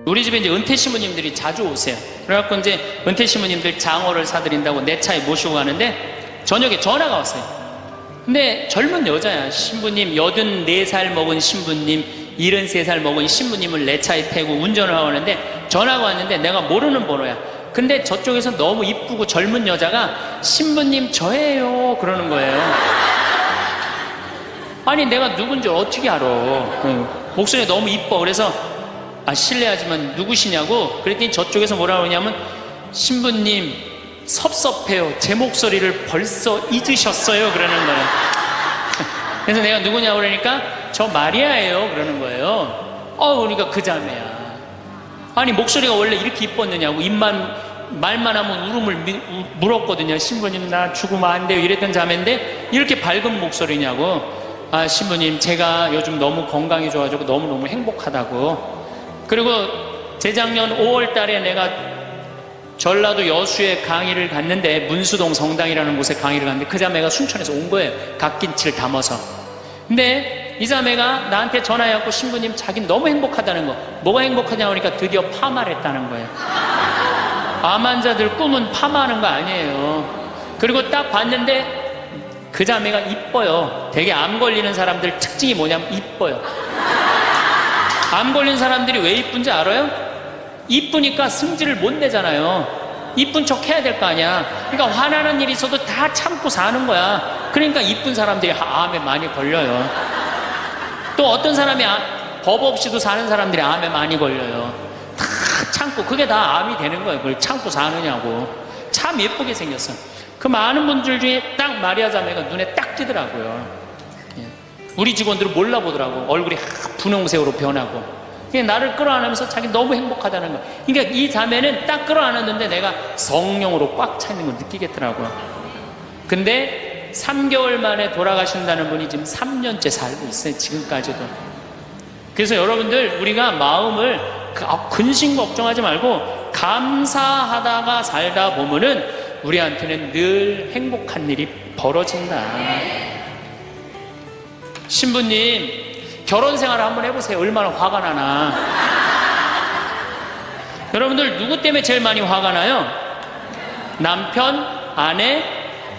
우리 집에 이제 은퇴 신부님들이 자주 오세요. 그래갖고 이제 은퇴 신부님들 장어를 사드린다고 내 차에 모시고 가는데 저녁에 전화가 왔어요. 근데 젊은 여자야. 신부님, 84살 먹은 신부님, 73살 먹은 신부님을 내 차에 태우고 운전을 하고 하는데 전화가 왔는데 내가 모르는 번호야. 근데 저쪽에서 너무 이쁘고 젊은 여자가 신부님 저예요 그러는 거예요. 아니 내가 누군지 어떻게 알아. 목소리가 너무 이뻐. 그래서 실례하지만 누구시냐고 그랬더니 저쪽에서 뭐라고 하냐면 신부님 섭섭해요. 제 목소리를 벌써 잊으셨어요 그러는 거예요. 그래서 내가 누구냐고 그러니까 저 마리아예요 그러는 거예요. 그러니까 그 자매야. 아니 목소리가 원래 이렇게 이뻤느냐고. 말만 하면 울음을 물었거든요. 신부님 나 죽으면 안 돼요 이랬던 자매인데 이렇게 밝은 목소리냐고. 신부님 제가 요즘 너무 건강이 좋아지고 너무너무 행복하다고. 그리고 재작년 5월 달에 내가 전라도 여수에 강의를 갔는데 문수동 성당이라는 곳에 강의를 갔는데 그 자매가 순천에서 온 거예요. 갓김치를 담아서. 근데 이 자매가 나한테 전화해갖고 신부님 자긴 너무 행복하다는 거. 뭐가 행복하냐고 하니까 드디어 파마를 했다는 거예요. 암 환자들 꿈은 파마하는 거 아니에요. 그리고 딱 봤는데 그 자매가 이뻐요. 되게 암 걸리는 사람들 특징이 뭐냐면 이뻐요. 암 걸린 사람들이 왜 이쁜지 알아요? 이쁘니까 승질을 못 내잖아요. 이쁜 척 해야 될 거 아니야. 그러니까 화나는 일이 있어도 다 참고 사는 거야. 그러니까 이쁜 사람들이 암에 많이 걸려요. 또 어떤 사람이 법 없이도 사는 사람들이 암에 많이 걸려요. 다 참고. 그게 다 암이 되는 거예요. 그걸 참고 사느냐고. 참 예쁘게 생겼어. 그 많은 분들 중에 딱 마리아 자매가 눈에 딱 띄더라고요. 우리 직원들은 몰라보더라고. 얼굴이 분홍색으로 변하고. 그냥 나를 끌어안으면서 자기 너무 행복하다는 거. 그러니까 이 자매는 딱 끌어안았는데 내가 성령으로 꽉 차 있는 걸 느끼겠더라고요. 근데 3개월 만에 돌아가신다는 분이 지금 3년째 살고 있어요. 지금까지도. 그래서 여러분들 우리가 마음을 근심 걱정하지 말고 감사하다가 살다 보면은 우리한테는 늘 행복한 일이 벌어진다. 신부님 결혼 생활을 한번 해보세요. 얼마나 화가 나나. 여러분들 누구 때문에 제일 많이 화가 나요? 남편, 아내,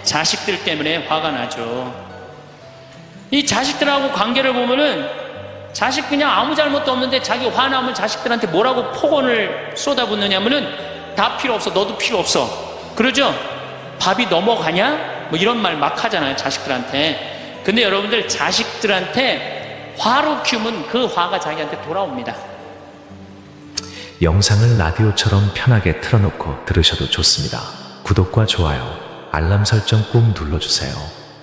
자식들 때문에 화가 나죠. 이 자식들하고 관계를 보면은 자식 그냥 아무 잘못도 없는데 자기 화나면 자식들한테 뭐라고 폭언을 쏟아붓느냐면은 다 필요 없어. 너도 필요 없어. 그러죠? 밥이 넘어가냐? 뭐 이런 말 막 하잖아요. 자식들한테. 근데 여러분들 자식들한테 화로 키우면 그 화가 자기한테 돌아옵니다. 영상을 라디오처럼 편하게 틀어놓고 들으셔도 좋습니다. 구독과 좋아요, 알람 설정 꾹 눌러주세요.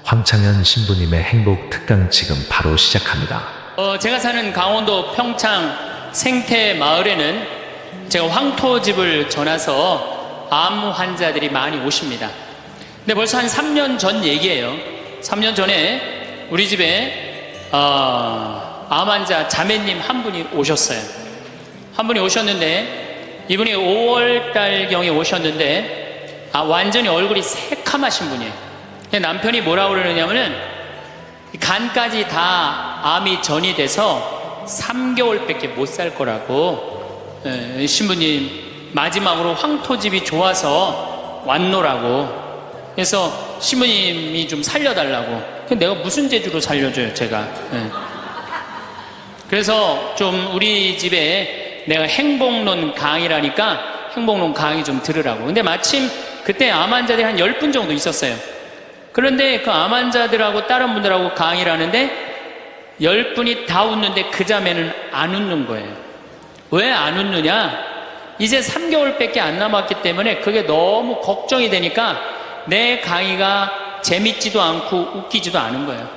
황창현 신부님의 행복 특강 지금 바로 시작합니다. 제가 사는 강원도 평창 생태 마을에는 제가 황토집을 전해서 암 환자들이 많이 오십니다. 근데 벌써 한 3년 전 얘기예요. 3년 전에 우리 집에 암 환자 자매님 한 분이 오셨어요. 한 분이 오셨는데 이분이 5월달경에 오셨는데 완전히 얼굴이 새카마신 분이에요. 남편이 뭐라고 그러느냐면은 간까지 다 암이 전이 돼서 3개월밖에 못 살 거라고. 신부님 마지막으로 황토집이 좋아서 왔노라고. 그래서 신부님이 좀 살려달라고. 내가 무슨 재주로 살려줘요 제가. 그래서 좀 우리 집에 내가 행복론 강의라니까 행복론 강의 좀 들으라고. 근데 마침 그때 암 환자들이 한 10분 정도 있었어요. 그런데 그 암 환자들하고 다른 분들하고 강의를 하는데 10분이 다 웃는데 그 자매는 안 웃는 거예요. 왜 안 웃느냐? 이제 3개월밖에 안 남았기 때문에 그게 너무 걱정이 되니까 내 강의가 재밌지도 않고 웃기지도 않은 거예요.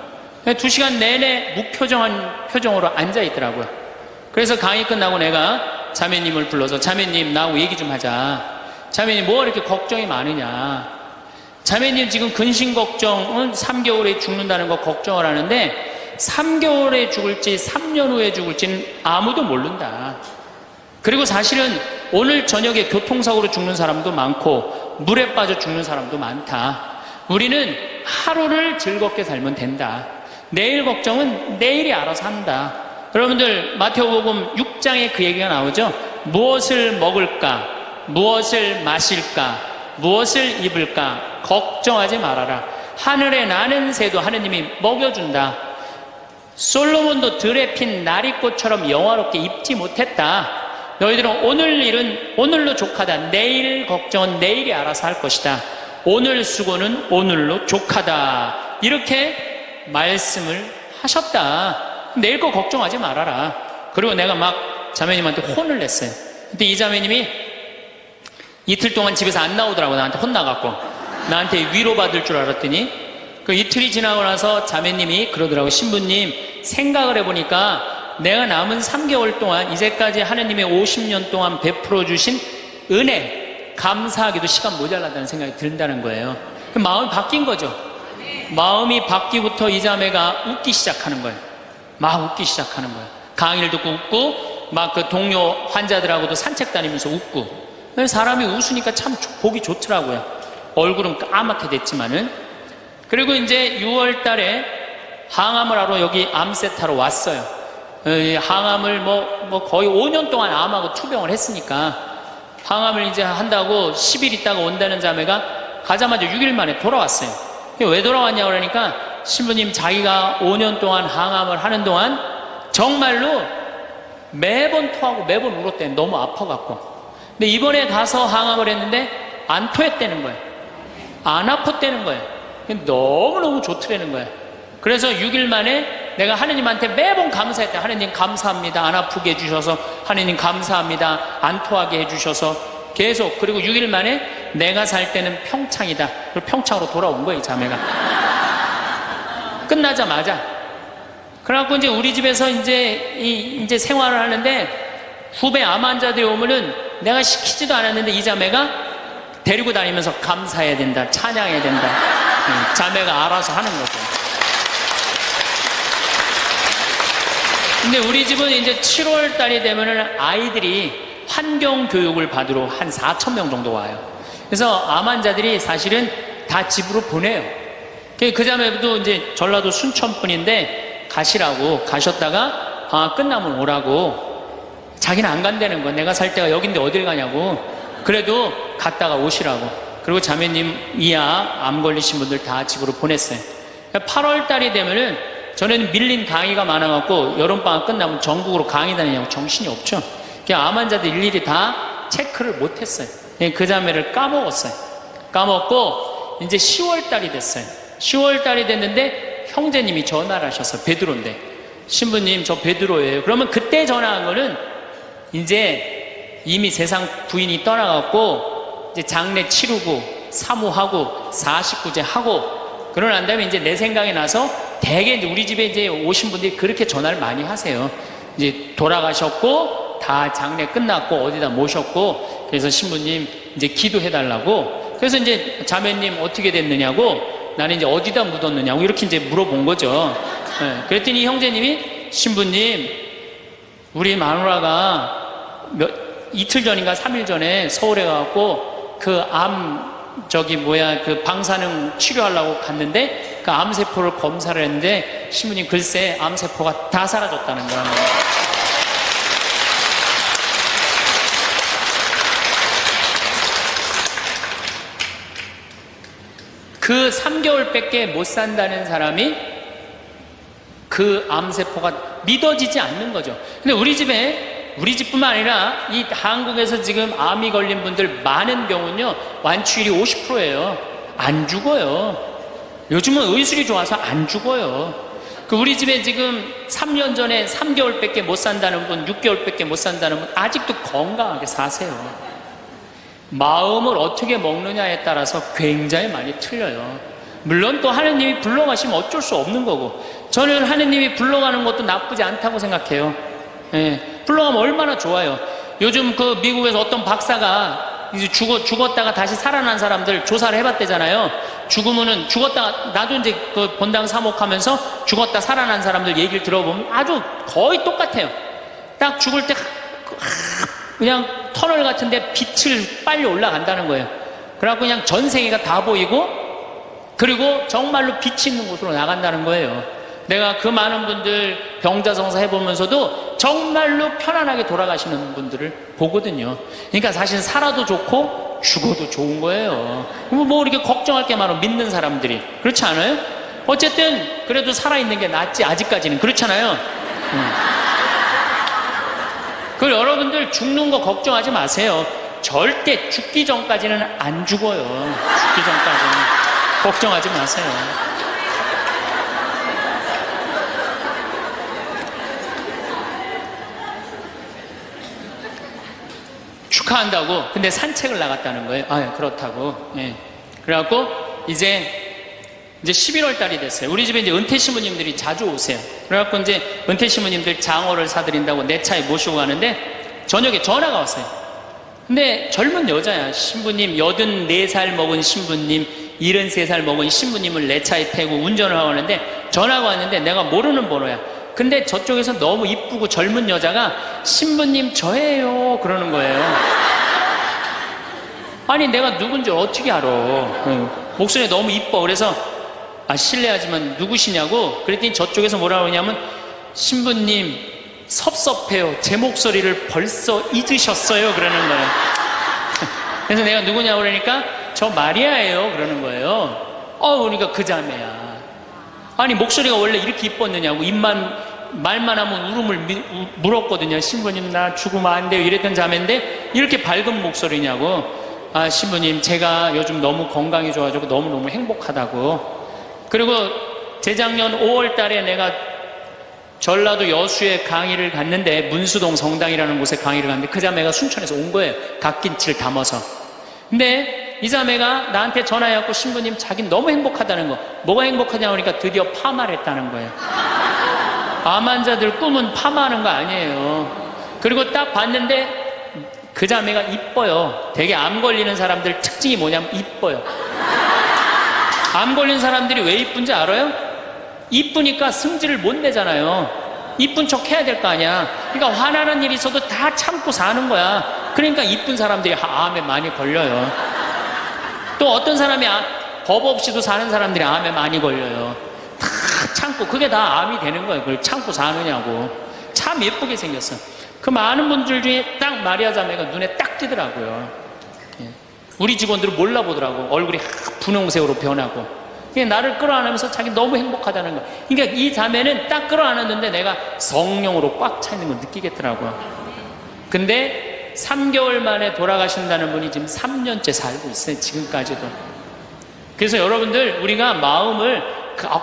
2시간 내내 무표정한 표정으로 앉아 있더라고요. 그래서 강의 끝나고 내가 자매님을 불러서 자매님 나하고 얘기 좀 하자. 자매님 뭐가 이렇게 걱정이 많으냐. 자매님 지금 근심 걱정은 3개월에 죽는다는 거 걱정을 하는데 3개월에 죽을지 3년 후에 죽을지는 아무도 모른다. 그리고 사실은 오늘 저녁에 교통사고로 죽는 사람도 많고 물에 빠져 죽는 사람도 많다. 우리는 하루를 즐겁게 살면 된다. 내일 걱정은 내일이 알아서 한다. 여러분들 마태복음 6장에 그 얘기가 나오죠. 무엇을 먹을까, 무엇을 마실까, 무엇을 입을까 걱정하지 말아라. 하늘에 나는 새도 하느님이 먹여준다. 솔로몬도 들에 핀 나리꽃처럼 영화롭게 입지 못했다. 너희들은 오늘 일은 오늘로 족하다. 내일 걱정은 내일이 알아서 할 것이다. 오늘 수고는 오늘로 족하다. 이렇게 말씀을 하셨다. 내일 거 걱정하지 말아라. 그리고 내가 막 자매님한테 혼을 냈어요. 근데 이 자매님이 이틀 동안 집에서 안 나오더라고. 나한테 혼나갖고. 나한테 위로받을 줄 알았더니 그 이틀이 지나고 나서 자매님이 그러더라고. 신부님, 생각을 해보니까 내가 남은 3개월 동안 이제까지 하느님의 50년 동안 베풀어 주신 은혜 감사하기도 시간 모자라다는 생각이 든다는 거예요. 마음이 바뀐 거죠. 마음이 바뀌부터 이 자매가 웃기 시작하는 거예요. 막 웃기 시작하는 거예요. 강의를 듣고 웃고 막 그 동료 환자들하고도 산책 다니면서 웃고. 사람이 웃으니까 참 보기 좋더라고요. 얼굴은 까맣게 됐지만은. 그리고 이제 6월 달에 항암을 하러 여기 암세타로 왔어요. 항암을 거의 5년 동안 암하고 투병을 했으니까 항암을 이제 한다고 10일 있다가 온다는 자매가 가자마자 6일 만에 돌아왔어요. 왜 돌아왔냐고 그러니까 신부님, 자기가 5년 동안 항암을 하는 동안 정말로 매번 토하고 매번 울었대요. 너무 아파갖고. 근데 이번에 가서 항암을 했는데 안 토했다는 거예요. 안 아팠다는 거예요. 너무너무 좋더라는 거예요. 그래서 6일 만에 내가 하느님한테 매번 감사했다. 하느님 감사합니다. 안 아프게 해주셔서. 하느님 감사합니다. 안 토하게 해주셔서. 계속. 그리고 6일 만에 내가 살 때는 평창이다. 그리고 평창으로 돌아온 거예요, 이 자매가. 끝나자마자. 그래갖고 이제 우리 집에서 이제 생활을 하는데 후배 암 환자들이 오면은 내가 시키지도 않았는데 이 자매가 데리고 다니면서 감사해야 된다, 찬양해야 된다. 자매가 알아서 하는 거죠. 근데 우리 집은 이제 7월 달이 되면은 아이들이 환경 교육을 받으러 한 4,000명 정도 와요. 그래서 암 환자들이 사실은 다 집으로 보내요. 그 자매도 이제 전라도 순천 분인데 가시라고 가셨다가 방학 끝나면 오라고. 자기는 안 간다는 거야. 내가 살 때가 여긴데 어딜 가냐고. 그래도 갔다가 오시라고. 그리고 자매님 이하 암 걸리신 분들 다 집으로 보냈어요. 8월 달이 되면은 전에는 밀린 강의가 많아갖고 여름방학 끝나면 전국으로 강의 다니냐고 정신이 없죠. 암 환자들 일일이 다 체크를 못했어요. 그 자매를 까먹었어요. 까먹고 이제 10월 달이 됐어요. 10월 달이 됐는데 형제님이 전화를 하셨어요. 베드로인데. 신부님, 저 베드로예요. 그러면 그때 전화한 거는 이제 이미 세상 부인이 떠나갖고 이제 장례 치르고 사무하고 49제 하고 그러고 난 다음에 이제 내 생각이 나서 대개 이제 우리 집에 이제 오신 분들이 그렇게 전화를 많이 하세요. 이제 돌아가셨고 다 장례 끝났고 어디다 모셨고 그래서 신부님 이제 기도해달라고. 그래서 이제 자매님 어떻게 됐느냐고, 나는 이제 어디다 묻었느냐고 이렇게 이제 물어본 거죠. 네. 그랬더니 형제님이 신부님, 우리 마누라가 이틀 전인가 3일 전에 서울에 가갖고 그 그 방사능 치료하려고 갔는데 그 암세포를 검사를 했는데 신부님 글쎄 암세포가 다 사라졌다는 거야. 그 3개월밖에 못 산다는 사람이 그 암세포가 믿어지지 않는 거죠. 근데 우리 집뿐만 아니라 이 한국에서 지금 암이 걸린 분들 많은 경우는요, 완치율이 50%예요. 안 죽어요. 요즘은 의술이 좋아서 안 죽어요. 우리 집에 지금 3년 전에 3개월밖에 못 산다는 분, 6개월밖에 못 산다는 분, 아직도 건강하게 사세요. 마음을 어떻게 먹느냐에 따라서 굉장히 많이 틀려요. 물론 또 하느님이 불러가시면 어쩔 수 없는 거고, 저는 하느님이 불러가는 것도 나쁘지 않다고 생각해요. 예, 불러가면 얼마나 좋아요. 요즘 그 미국에서 어떤 박사가 이제 죽었다가 다시 살아난 사람들 조사를 해봤대잖아요. 죽었다가, 나도 이제 그 본당 사목하면서 죽었다 살아난 사람들 얘기를 들어보면 아주 거의 똑같아요. 딱 죽을 때 그냥 터널 같은데 빛을 빨리 올라간다는 거예요. 그래갖고 그냥 전 세계가 다 보이고, 그리고 정말로 빛이 있는 곳으로 나간다는 거예요. 내가 그 많은 분들 병자성사 해보면서도 정말로 편안하게 돌아가시는 분들을 보거든요. 그러니까 사실 살아도 좋고 죽어도 좋은 거예요. 뭐 이렇게 걱정할 게 많아, 믿는 사람들이. 그렇지 않아요? 어쨌든 그래도 살아있는 게 낫지, 아직까지는. 그렇잖아요. 그 여러분들 죽는 거 걱정하지 마세요. 절대 죽기 전까지는 안 죽어요. 죽기 전까지는 걱정하지 마세요. 축하한다고. 근데 산책을 나갔다는 거예요. 아, 그렇다고. 예. 그래갖고 이제 11월 달이 됐어요. 우리 집에 이제 은퇴 신부님들이 자주 오세요. 그래갖고 이제 은퇴 신부님들 장어를 사드린다고 내 차에 모시고 가는데 저녁에 전화가 왔어요. 근데 젊은 여자야. 신부님, 84살 먹은 신부님, 73살 먹은 신부님을 내 차에 태우고 운전을 하고 하는데 전화가 왔는데 내가 모르는 번호야. 근데 저쪽에서 너무 이쁘고 젊은 여자가 신부님 저예요 그러는 거예요. 아니 내가 누군지 어떻게 알아. 목소리가 너무 이뻐. 그래서 실례하지만 누구시냐고 그랬더니 저쪽에서 뭐라고 하냐면 신부님 섭섭해요. 제 목소리를 벌써 잊으셨어요 그러는 거예요. 그래서 내가 누구냐고 그러니까 저 마리아예요 그러는 거예요. 그러니까 그 자매야. 아니 목소리가 원래 이렇게 이뻤느냐고. 말만 하면 울음을 물었거든요. 신부님 나 죽으면 안 돼요 이랬던 자매인데 이렇게 밝은 목소리냐고. 신부님 제가 요즘 너무 건강이 좋아지고 너무너무 행복하다고. 그리고 재작년 5월 달에 내가 전라도 여수에 강의를 갔는데 문수동 성당이라는 곳에 강의를 갔는데 그 자매가 순천에서 온 거예요. 갓김치를 담아서. 근데 이 자매가 나한테 전화해갖고 신부님 자긴 너무 행복하다는 거. 뭐가 행복하냐고 하니까 드디어 파마를 했다는 거예요. 암 환자들 꿈은 파마하는 거 아니에요. 그리고 딱 봤는데 그 자매가 이뻐요. 되게 암 걸리는 사람들 특징이 뭐냐면 이뻐요. 암 걸린 사람들이 왜 이쁜지 알아요? 이쁘니까 승질을 못 내잖아요. 이쁜 척 해야 될 거 아니야. 그러니까 화나는 일이 있어도 다 참고 사는 거야. 그러니까 이쁜 사람들이 암에 많이 걸려요. 또 어떤 사람이 겁 없이도 사는 사람들이 암에 많이 걸려요. 다 참고. 그게 다 암이 되는 거예요. 그걸 참고 사느냐고. 참 예쁘게 생겼어. 그 많은 분들 중에 딱 마리아 자매가 눈에 딱 띄더라고요. 우리 직원들은 몰라보더라고. 얼굴이 분홍색으로 변하고. 나를 끌어안으면서 자기 너무 행복하다는 거. 그러니까 이 자매는 딱 끌어안았는데 내가 성령으로 꽉 차 있는 걸 느끼겠더라고요. 근데 3개월 만에 돌아가신다는 분이 지금 3년째 살고 있어요. 지금까지도. 그래서 여러분들 우리가 마음을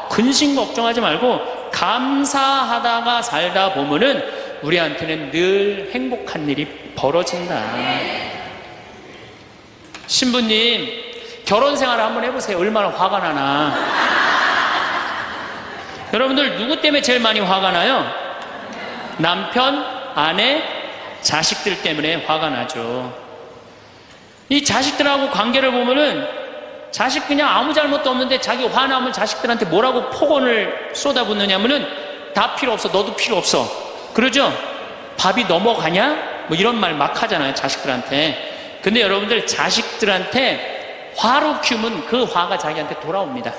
근심 걱정하지 말고 감사하다가 살다 보면은 우리한테는 늘 행복한 일이 벌어진다. 신부님 결혼 생활을 한번 해보세요. 얼마나 화가 나나. 여러분들 누구 때문에 제일 많이 화가 나요? 남편, 아내, 자식들 때문에 화가 나죠. 이 자식들하고 관계를 보면은 자식 그냥 아무 잘못도 없는데 자기 화나면 자식들한테 뭐라고 폭언을 쏟아붓느냐면은 다 필요 없어. 너도 필요 없어. 그러죠? 밥이 넘어가냐? 뭐 이런 말 막 하잖아요. 자식들한테. 근데 여러분들 자식들한테 화로 키우면 그 화가 자기한테 돌아옵니다.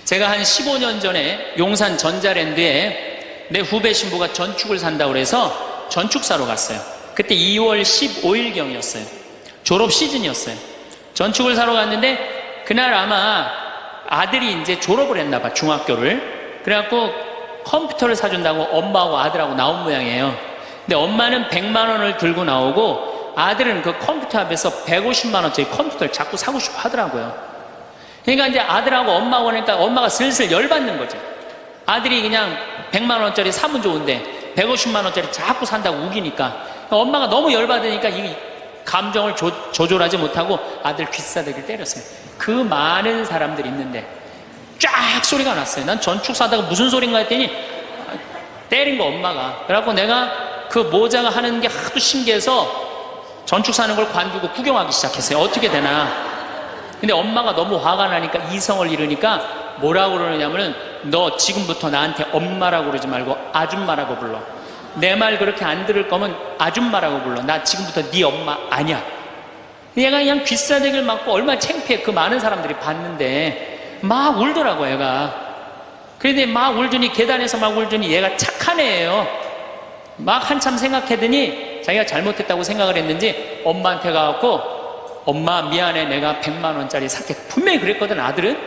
제가 한 15년 전에 용산 전자랜드에 내 후배 신부가 전축을 산다고 그래서 전축사로 갔어요. 그때 2월 15일경이었어요. 졸업 시즌이었어요. 전축을 사러 갔는데 그날 아마 아들이 이제 졸업을 했나 봐, 중학교를. 그래갖고 컴퓨터를 사준다고 엄마하고 아들하고 나온 모양이에요. 근데 엄마는 100만 원을 들고 나오고 아들은 그 컴퓨터 앞에서 150만 원짜리 컴퓨터를 자꾸 사고 싶어 하더라고요. 그러니까 이제 아들하고 엄마가 오니까 엄마가 슬슬 열받는 거죠. 아들이 그냥 100만 원짜리 사면 좋은데 150만 원짜리 자꾸 산다고 우기니까 엄마가 너무 열받으니까 이 감정을 조절하지 못하고 아들 귀싸대기를 때렸어요. 그 많은 사람들이 있는데 쫙 소리가 났어요. 난 전축 사다가 무슨 소린가 했더니 때린 거 엄마가. 그래갖고 내가 그 모자가 하는 게 하도 신기해서 전축 사는 걸 관두고 구경하기 시작했어요. 어떻게 되나. 근데 엄마가 너무 화가 나니까 이성을 잃으니까 뭐라고 그러느냐면은 너 지금부터 나한테 엄마라고 그러지 말고 아줌마라고 불러. 내 말 그렇게 안 들을 거면 아줌마라고 불러. 나 지금부터 네 엄마 아니야. 얘가 그냥 귀싸대기를 맞고 얼마나 창피해. 그 많은 사람들이 봤는데 막 울더라고 얘가. 그런데 막 울더니 계단에서 막 울더니 얘가 착한 애예요. 막 한참 생각하더니 자기가 잘못했다고 생각을 했는지 엄마한테 가갖고 엄마 미안해 내가 100만 원짜리 살게 분명히 그랬거든 아들은.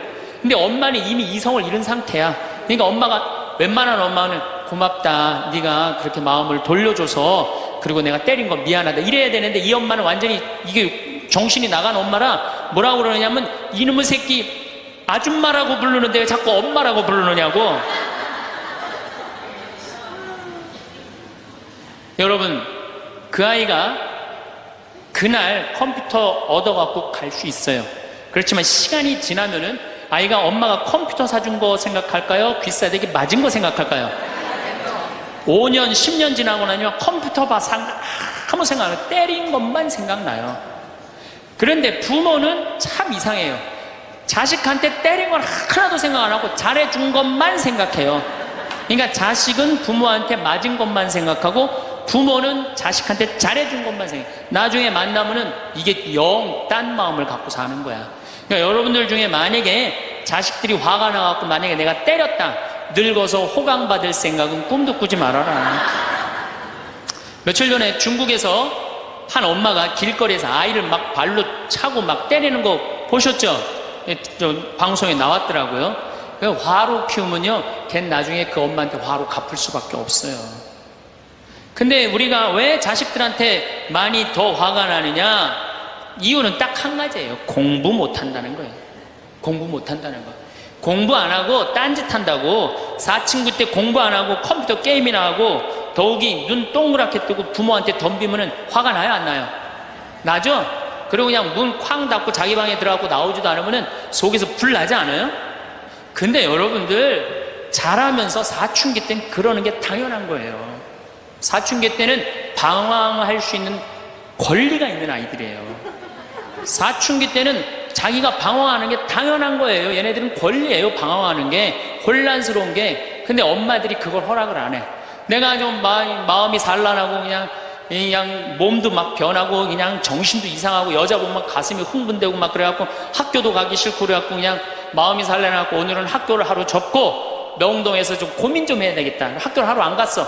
근데 엄마는 이미 이성을 잃은 상태야. 그러니까 엄마가 웬만한 엄마는 고맙다 네가 그렇게 마음을 돌려줘서 그리고 내가 때린 거 미안하다 이래야 되는데 이 엄마는 완전히 이게 정신이 나간 엄마라 뭐라고 그러냐면 이놈의 새끼 아줌마라고 부르는데 왜 자꾸 엄마라고 부르느냐고. 여러분 그 아이가 그날 컴퓨터 얻어갖고 갈 수 있어요. 그렇지만 시간이 지나면은 아이가 엄마가 컴퓨터 사준 거 생각할까요? 귀싸대기 맞은 거 생각할까요? 5년 10년 지나고 나면 컴퓨터 아무 생각 안 해요. 때린 것만 생각나요. 그런데 부모는 참 이상해요. 자식한테 때린 건 하나도 생각 안 하고 잘해준 것만 생각해요. 그러니까 자식은 부모한테 맞은 것만 생각하고 부모는 자식한테 잘해준 것만 생각해요. 나중에 만나면은 이게 영 딴 마음을 갖고 사는 거야. 그러니까 여러분들 중에 만약에 자식들이 화가 나갖고 만약에 내가 때렸다 늙어서 호강받을 생각은 꿈도 꾸지 말아라. 며칠 전에 중국에서 한 엄마가 길거리에서 아이를 막 발로 차고 막 때리는 거 보셨죠? 방송에 나왔더라고요. 화로 키우면요 걔는 나중에 그 엄마한테 화로 갚을 수밖에 없어요. 근데 우리가 왜 자식들한테 많이 더 화가 나느냐? 이유는 딱 한 가지예요. 공부 못한다는 거예요. 공부 못한다는 거. 공부 안 하고 딴짓 한다고. 사친구 때 공부 안 하고 컴퓨터 게임이나 하고 더욱이 눈 동그랗게 뜨고 부모한테 덤비면은 화가 나요 안 나요? 나죠? 그리고 그냥 문 쾅 닫고 자기 방에 들어가고 나오지도 않으면은 속에서 불 나지 않아요? 근데 여러분들 자라면서 사춘기 때는 그러는 게 당연한 거예요. 사춘기 때는 방황할 수 있는 권리가 있는 아이들이에요. 사춘기 때는 자기가 방황하는 게 당연한 거예요. 얘네들은 권리예요. 방황하는 게 혼란스러운 게. 근데 엄마들이 그걸 허락을 안 해. 내가 좀 마음이 산란하고 그냥 몸도 막 변하고 그냥 정신도 이상하고 여자 보면 가슴이 흥분되고 막 그래갖고 학교도 가기 싫고 그래갖고 그냥 마음이 산란해갖고 오늘은 학교를 하루 접고 명동에서 좀 고민 좀 해야 되겠다. 학교를 하루 안 갔어.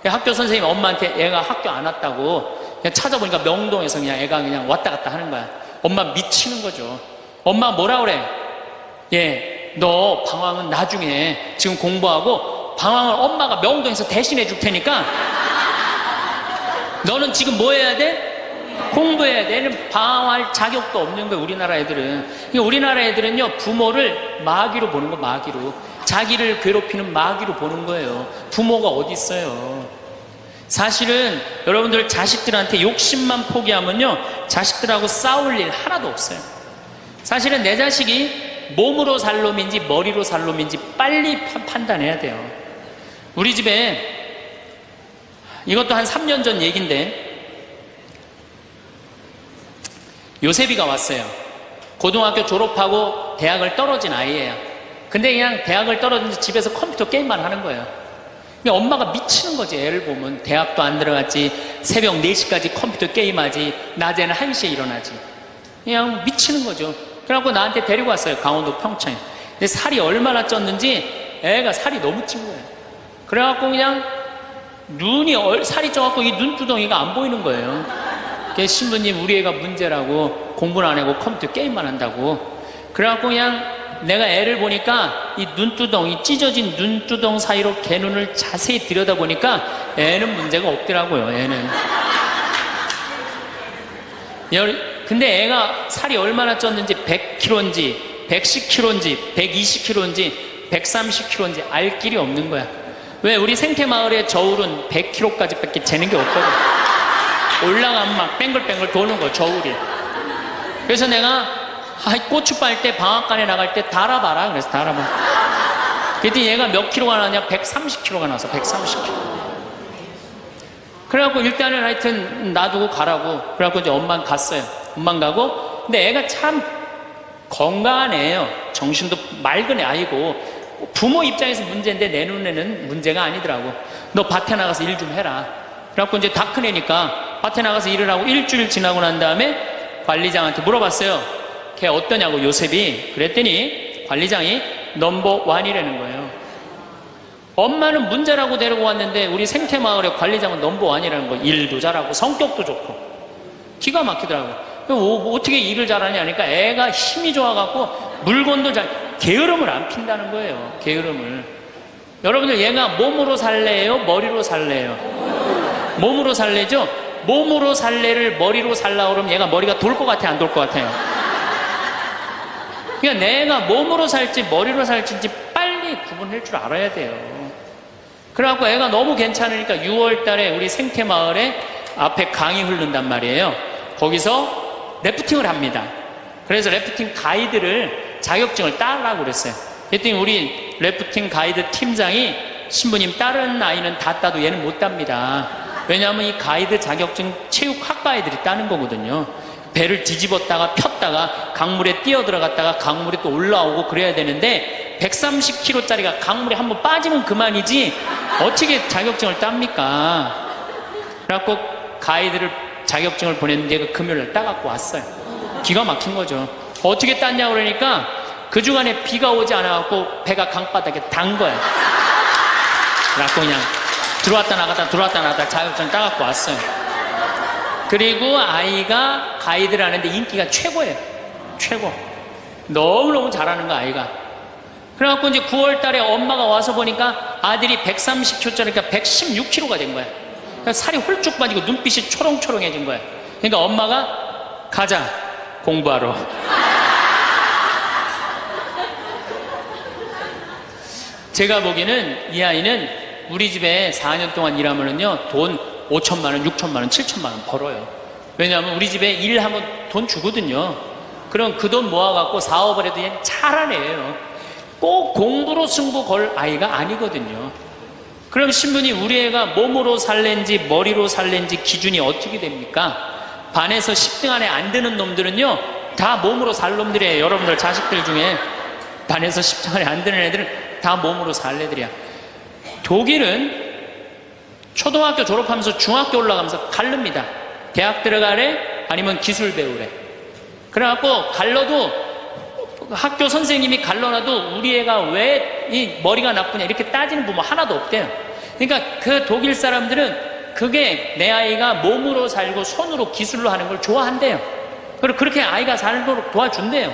학교 선생님이 엄마한테 얘가 학교 안 왔다고 그냥 찾아보니까 명동에서 그냥 애가 그냥 왔다 갔다 하는 거야. 엄마 미치는 거죠. 엄마 뭐라 그래? 너 방황은 나중에 지금 공부하고 방황을 엄마가 명동에서 대신해 줄 테니까 너는 지금 뭐 해야 돼? 공부해야 돼. 얘는 방황할 자격도 없는 거예요. 우리나라 애들은. 그러니까 우리나라 애들은요 부모를 마귀로 보는 거. 마귀로. 자기를 괴롭히는 마귀로 보는 거예요. 부모가 어디 있어요. 사실은 여러분들 자식들한테 욕심만 포기하면요 자식들하고 싸울 일 하나도 없어요. 사실은 내 자식이 몸으로 살 놈인지 머리로 살 놈인지 빨리 판단해야 돼요. 우리 집에 이것도 한 3년 전 얘기인데 요셉이가 왔어요. 고등학교 졸업하고 대학을 떨어진 아이예요. 근데 그냥 대학을 떨어진 집에서 컴퓨터 게임만 하는 거예요. 엄마가 미치는 거지. 애를 보면 대학도 안 들어갔지, 새벽 4시까지 컴퓨터 게임하지, 낮에는 1시에 일어나지. 그냥 미치는 거죠. 그래갖고 나한테 데리고 왔어요. 강원도 평창에. 근데 살이 얼마나 쪘는지 애가 살이 너무 찐 거예요. 그래갖고 그냥 눈이 살이 쪄갖고 이 눈두덩이가 안 보이는 거예요. 그래서 신부님 우리 애가 문제라고 공부는 안 하고 컴퓨터 게임만 한다고. 그래갖고 그냥 내가 애를 보니까 이 눈두덩이 찢어진 눈두덩 사이로 걔 눈을 자세히 들여다보니까 애는 문제가 없더라고요. 애는. 근데 애가 살이 얼마나 쪘는지 100kg인지 110kg인지 120kg인지 130kg인지 알 길이 없는 거야. 왜? 우리 생태마을의 저울은 100kg까지 밖에 재는 게 없거든. 올라가면 막 뱅글뱅글 도는 거 저울이. 그래서 내가 고추 빨 때 방앗간에 나갈 때 달아봐라. 그래서 달아봐. 그랬더니 얘가 몇 킬로가 나왔냐? 130kg가 나왔어. 130kg. 그래갖고 일단은 하여튼 놔두고 가라고. 그래갖고 이제 엄마는 갔어요. 엄마는 가고. 근데 애가 참 건강한 애예요. 정신도 맑은 애 아이고. 부모 입장에서 문제인데 내 눈에는 문제가 아니더라고. 너 밭에 나가서 일 좀 해라. 그래갖고 이제 다 큰 애니까 밭에 나가서 일을 하고 일주일 지나고 난 다음에 관리장한테 물어봤어요. 걔 어떠냐고 요셉이. 그랬더니 관리장이 넘버 1이라는 거예요. 엄마는 문제라고 데리고 왔는데 우리 생태마을의 관리장은 넘버원이라는 거. 일도 잘하고 성격도 좋고 기가 막히더라고요. 어떻게 일을 잘하냐 하니까 애가 힘이 좋아갖고 물건도 게으름을 안 핀다는 거예요. 게으름을. 여러분들 얘가 몸으로 살래요? 머리로 살래요? 몸으로 살래죠? 몸으로 살래를 머리로 살라 그러면 얘가 머리가 돌 것 같아요? 안 돌 것 같아요? 그러니까 내가 몸으로 살지 머리로 살지 빨리 구분할 줄 알아야 돼요. 그래갖고 애가 너무 괜찮으니까 6월 달에 우리 생태마을에 앞에 강이 흐른단 말이에요. 거기서 래프팅을 합니다. 그래서 래프팅 가이드를 자격증을 따라고 그랬어요. 그랬더니 우리 래프팅 가이드 팀장이 신부님 다른 아이는 다 따도 얘는 못 땁니다. 왜냐하면 이 가이드 자격증 체육학과 애들이 따는 거거든요. 배를 뒤집었다가 폈다가 강물에 뛰어 들어갔다가 강물에 또 올라오고 그래야 되는데 130kg짜리가 강물에 한번 빠지면 그만이지 어떻게 자격증을 땁니까? 그래갖고 가이드를 자격증을 보냈는데 그 금요일날 따갖고 왔어요. 기가 막힌 거죠. 어떻게 땄냐고 그러니까 그 주간에 비가 오지 않아갖고 배가 강바닥에 단 거야. 그래갖고 그냥 들어왔다 나갔다 자격증 따갖고 왔어요. 그리고 아이가 가이드를 하는데 인기가 최고예요. 최고. 너무너무 잘하는 거 아이가. 그래갖고 이제 9월 달에 엄마가 와서 보니까 아들이 130kg짜리니까 116kg가 된 거야. 살이 홀쭉 빠지고 눈빛이 초롱초롱해진 거야. 그러니까 엄마가 가자 공부하러. 제가 보기에는 이 아이는 우리 집에 4년 동안 일하면은요 돈 5천만 원, 6천만 원, 7천만 원 벌어요. 왜냐하면 우리 집에 일하면 돈 주거든요. 그럼 그 돈 모아갖고 사업을 해도 얘는 잘하는 애예요. 꼭 공부로 승부 걸 아이가 아니거든요. 그럼 신부님 우리 애가 몸으로 살랜지 머리로 살랜지 기준이 어떻게 됩니까? 반에서 10등 안에 안 드는 놈들은요 다 몸으로 살 놈들이에요. 여러분들 자식들 중에 반에서 10등 안에 안 드는 애들은 다 몸으로 살 애들이야. 독일은 초등학교 졸업하면서 중학교 올라가면서 갈릅니다. 대학 들어가래 아니면 기술 배우래. 그래갖고 갈러도 학교 선생님이 갈러놔도 우리 애가 왜 이 머리가 나쁘냐 이렇게 따지는 부모 하나도 없대요. 그러니까 그 독일 사람들은 그게 내 아이가 몸으로 살고 손으로 기술로 하는 걸 좋아한대요. 그리고 그렇게 아이가 살도록 도와준대요.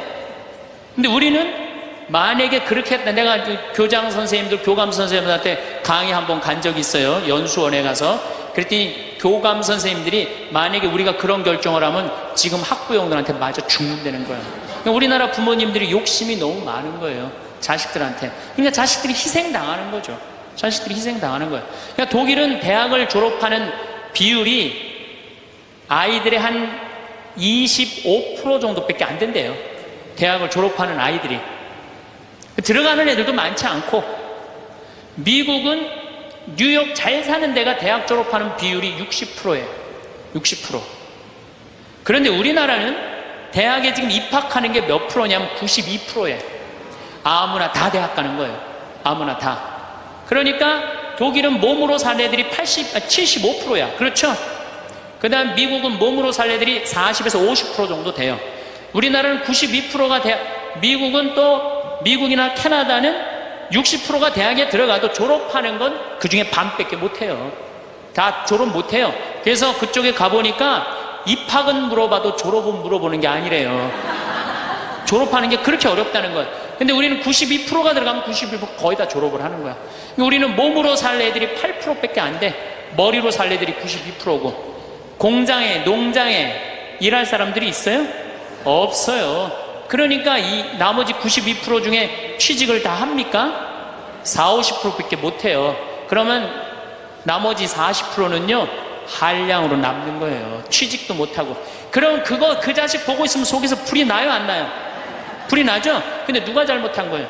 근데 우리는 만약에 그렇게 했다. 내가 교장 선생님들, 교감 선생님들한테 강의 한번 간 적이 있어요. 연수원에 가서. 그랬더니 교감 선생님들이 만약에 우리가 그런 결정을 하면 지금 학부형들한테 맞아 죽는다는 거예요. 그러니까 우리나라 부모님들이 욕심이 너무 많은 거예요. 자식들한테. 그러니까 자식들이 희생당하는 거죠. 자식들이 희생당하는 거예요. 그러니까 독일은 대학을 졸업하는 비율이 아이들의 한 25% 정도밖에 안 된대요. 대학을 졸업하는 아이들이. 들어가는 애들도 많지 않고, 미국은 뉴욕 잘 사는 데가 대학 졸업하는 비율이 60%예요. 60%. 그런데 우리나라는 대학에 지금 입학하는 게 몇 프로냐면 92%예요. 아무나 다 대학 가는 거예요. 아무나 다. 그러니까 독일은 몸으로 살 애들이 75%야. 그렇죠? 그 다음 미국은 몸으로 살 애들이 40에서 50% 정도 돼요. 우리나라는 92%가 미국은 또 미국이나 캐나다는 60%가 대학에 들어가도 졸업하는 건 그 중에 반밖에 못해요. 다 졸업 못해요. 그래서 그쪽에 가보니까 입학은 물어봐도 졸업은 물어보는 게 아니래요. 졸업하는 게 그렇게 어렵다는 거예요. 근데 우리는 92%가 들어가면 91% 거의 다 졸업을 하는 거야. 우리는 몸으로 살 애들이 8%밖에 안 돼. 머리로 살 애들이 92%고. 공장에, 농장에 일할 사람들이 있어요? 없어요. 그러니까 이 나머지 92% 중에 취직을 다 합니까? 40, 50%밖에 못해요. 그러면 나머지 40%는요 한량으로 남는 거예요. 취직도 못하고. 그럼 그 자식 보고 있으면 속에서 불이 나요 안 나요? 불이 나죠? 근데 누가 잘못한 거예요?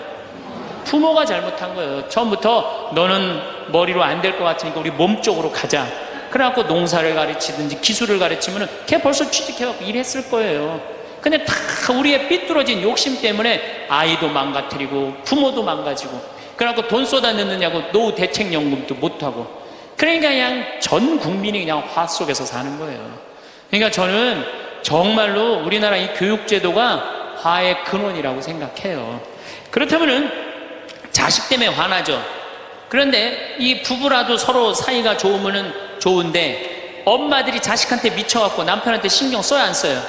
부모가 잘못한 거예요. 처음부터 너는 머리로 안 될 것 같으니까 우리 몸 쪽으로 가자. 그래갖고 농사를 가르치든지 기술을 가르치면은 걔 벌써 취직해갖고 일했을 거예요. 근데 다 우리의 삐뚤어진 욕심 때문에 아이도 망가뜨리고 부모도 망가지고, 그래갖고 돈 쏟아 넣느냐고 노후 대책연금도 못하고. 그러니까 그냥 전 국민이 그냥 화 속에서 사는 거예요. 그러니까 저는 정말로 우리나라 이 교육제도가 화의 근원이라고 생각해요. 그렇다면은 자식 때문에 화나죠. 그런데 이 부부라도 서로 사이가 좋으면은 좋은데 엄마들이 자식한테 미쳐갖고 남편한테 신경 써야 안 써요?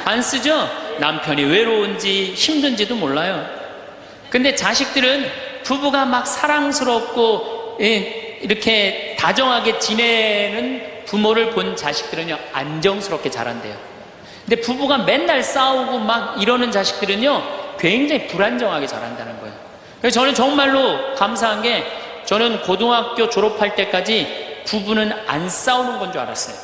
안 쓰죠? 남편이 외로운지 힘든지도 몰라요. 근데 자식들은 부부가 막 사랑스럽고 이렇게 다정하게 지내는 부모를 본 자식들은요 안정스럽게 자란대요. 근데 부부가 맨날 싸우고 막 이러는 자식들은요 굉장히 불안정하게 자란다는 거예요. 그래서 저는 정말로 감사한 게 저는 고등학교 졸업할 때까지 부부는 안 싸우는 건 줄 알았어요.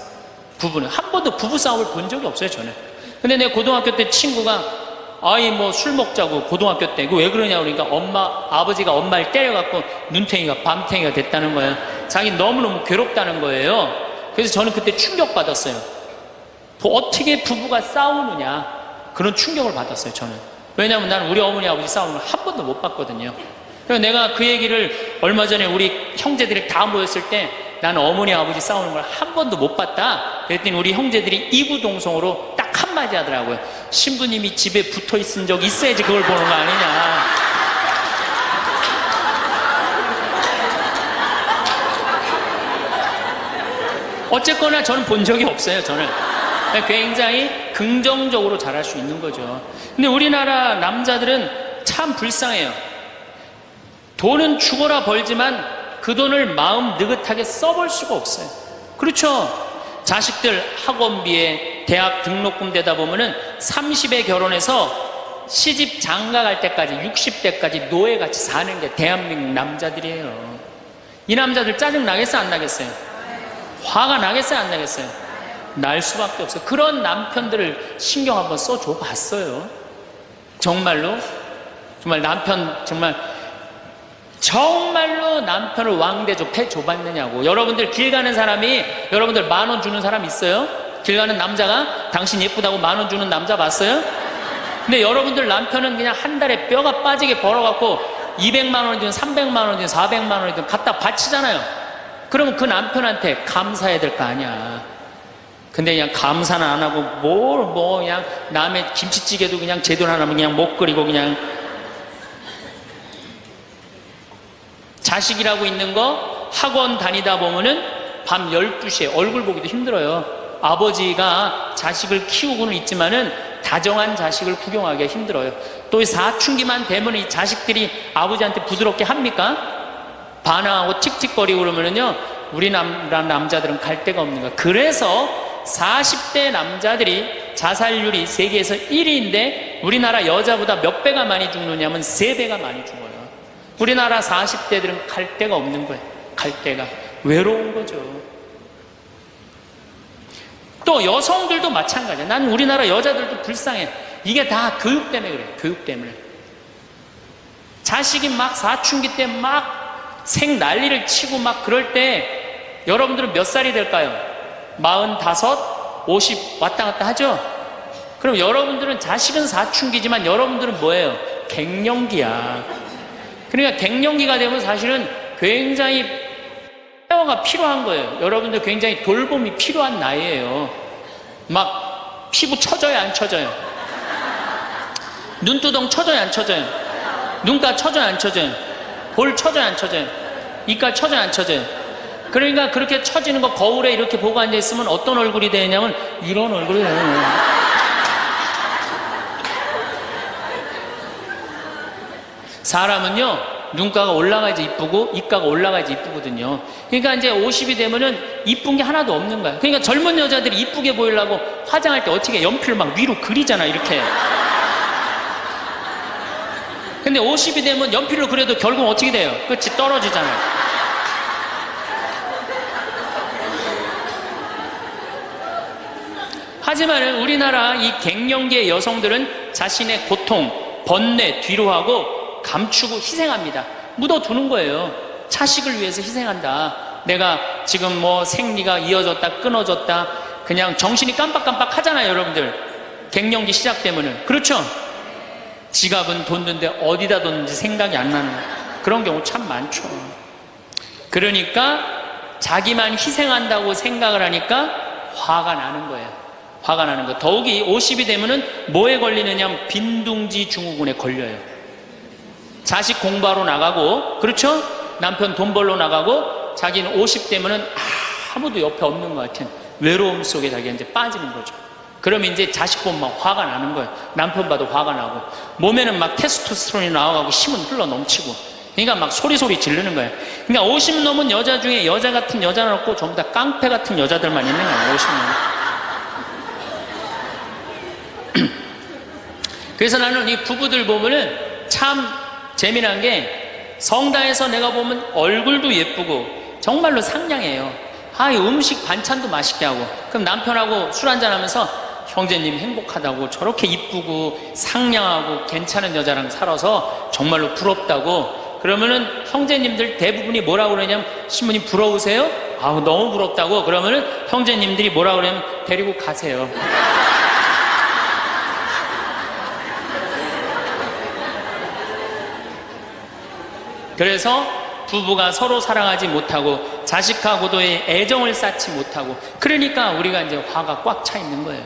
부부는 한 번도 부부 싸움을 본 적이 없어요 저는. 근데 내 고등학교 때 친구가 아이 뭐 술 먹자고 고등학교 때 왜 그러냐 그러니까 아버지가 엄마를 때려갖고 눈탱이가 밤탱이가 됐다는 거예요. 자기 너무너무 괴롭다는 거예요. 그래서 저는 그때 충격받았어요. 어떻게 부부가 싸우느냐 그런 충격을 받았어요 저는. 왜냐하면 나는 우리 어머니 아버지 싸우는 걸 한 번도 못 봤거든요. 그래서 내가 그 얘기를 얼마 전에 우리 형제들이 다 모였을 때 나는 어머니 아버지 싸우는 걸 한 번도 못 봤다 그랬더니 우리 형제들이 이구동성으로 딱 한마디 하더라고요. 신부님이 집에 붙어 있은 적 있어야지 그걸 보는 거 아니냐. 어쨌거나 저는 본 적이 없어요 저는. 굉장히 긍정적으로 자랄 수 있는 거죠. 근데 우리나라 남자들은 참 불쌍해요. 돈은 죽어라 벌지만 그 돈을 마음 느긋하게 써볼 수가 없어요. 그렇죠? 자식들 학원비에 대학 등록금 되다 보면은 30에 결혼해서 시집 장가 갈 때까지 60대까지 노예같이 사는 게 대한민국 남자들이에요. 이 남자들 짜증 나겠어요 안 나겠어요? 화가 나겠어요 안 나겠어요? 날 수밖에 없어요. 그런 남편들을 신경 한번 써줘 봤어요? 정말로? 정말 남편 정말로 남편을 왕대조 패줘봤느냐고. 여러분들 길 가는 사람이 여러분들 10,000원 주는 사람 있어요? 길 가는 남자가 당신 예쁘다고 10,000원 주는 남자 봤어요? 근데 여러분들 남편은 그냥 한 달에 뼈가 빠지게 벌어갖고 200만 원이든 300만 원이든 400만 원이든 갖다 바치잖아요. 그러면 그 남편한테 감사해야 될 거 아니야. 근데 그냥 감사는 안 하고 그냥 남의 김치찌개도 그냥 제대로 안 하면 그냥 못 끓이고 그냥. 자식이라고 있는 거 학원 다니다 보면은 밤 12시에 얼굴 보기도 힘들어요. 아버지가 자식을 키우고는 있지만은 다정한 자식을 구경하기가 힘들어요. 또 사춘기만 되면 이 자식들이 아버지한테 부드럽게 합니까? 반항하고 틱틱거리고 그러면은요 우리나라 남자들은 갈 데가 없는 거야. 그래서 40대 남자들이 자살률이 세계에서 1위인데 우리나라 여자보다 몇 배가 많이 죽느냐면 3배가 많이 죽어요. 우리나라 40대들은 갈 데가 없는 거예요. 갈 데가. 외로운 거죠. 또 여성들도 마찬가지야. 난 우리나라 여자들도 불쌍해. 이게 다 교육 때문에 그래요. 교육 때문에. 자식이 막 사춘기 때 막 생 난리를 치고 막 그럴 때 여러분들은 몇 살이 될까요? 45, 50 왔다 갔다 하죠? 그럼 여러분들은 자식은 사춘기지만 여러분들은 뭐예요? 갱년기야. 그러니까 갱년기가 되면 사실은 굉장히 케어가 필요한 거예요. 여러분들 굉장히 돌봄이 필요한 나이예요. 막 피부 처져요 안 처져요? 눈두덩 처져요 안 처져요? 눈가 처져요 안 처져요? 볼 처져요 안 처져요? 이깔 처져요 안 처져요? 그러니까 그렇게 처지는 거 거울에 이렇게 보고 앉아있으면 어떤 얼굴이 되냐면 이런 얼굴이 돼요. 사람은요 눈가가 올라가야지 이쁘고 입가가 올라가야지 이쁘거든요. 그러니까 이제 50이 되면은 이쁜 게 하나도 없는 거야. 그러니까 젊은 여자들이 이쁘게 보이려고 화장할 때 어떻게 연필을 막 위로 그리잖아 이렇게. 근데 50이 되면 연필로 그려도 결국 어떻게 돼요? 끝이 떨어지잖아요. 하지만 우리나라 이 갱년기의 여성들은 자신의 고통, 번뇌 뒤로 하고 감추고 희생합니다. 묻어두는 거예요. 자식을 위해서 희생한다. 내가 지금 뭐 생리가 이어졌다 끊어졌다 그냥 정신이 깜빡깜빡 하잖아요 여러분들. 갱년기 시작되면은. 그렇죠? 지갑은 뒀는데 어디다 뒀는지 생각이 안 나는 그런 경우 참 많죠. 그러니까 자기만 희생한다고 생각을 하니까 화가 나는 거예요. 화가 나는 거. 더욱이 50이 되면은 뭐에 걸리느냐 하면 빈둥지 증후군에 걸려요. 자식 공부하러 나가고, 그렇죠? 남편 돈 벌러 나가고 자기는 50대면은 아무도 옆에 없는 것 같은 외로움 속에 자기가 이제 빠지는 거죠. 그러면 이제 자식 보면 막 화가 나는 거예요. 남편 봐도 화가 나고 몸에는 막 테스토스테론이 나와가고 힘은 흘러 넘치고, 그러니까 막 소리 지르는 거예요. 그러니까 50 넘은 여자 중에 여자 같은 여자는 없고 전부 다 깡패 같은 여자들만 있는 거예요. 50 넘은. 그래서 나는 이 부부들 보면은 참 재미난 게, 성당에서 내가 보면 얼굴도 예쁘고 정말로 상냥해요. 이 음식 반찬도 맛있게 하고, 그럼 남편하고 술 한잔 하면서 형제님 행복하다고, 저렇게 이쁘고 상냥하고 괜찮은 여자랑 살아서 정말로 부럽다고. 그러면은 형제님들 대부분이 뭐라고 그러냐면, 신부님 부러우세요? 너무 부럽다고. 그러면은 형제님들이 뭐라고 그러냐면, 데리고 가세요. 그래서 부부가 서로 사랑하지 못하고 자식하고도의 애정을 쌓지 못하고, 그러니까 우리가 이제 화가 꽉 차 있는 거예요.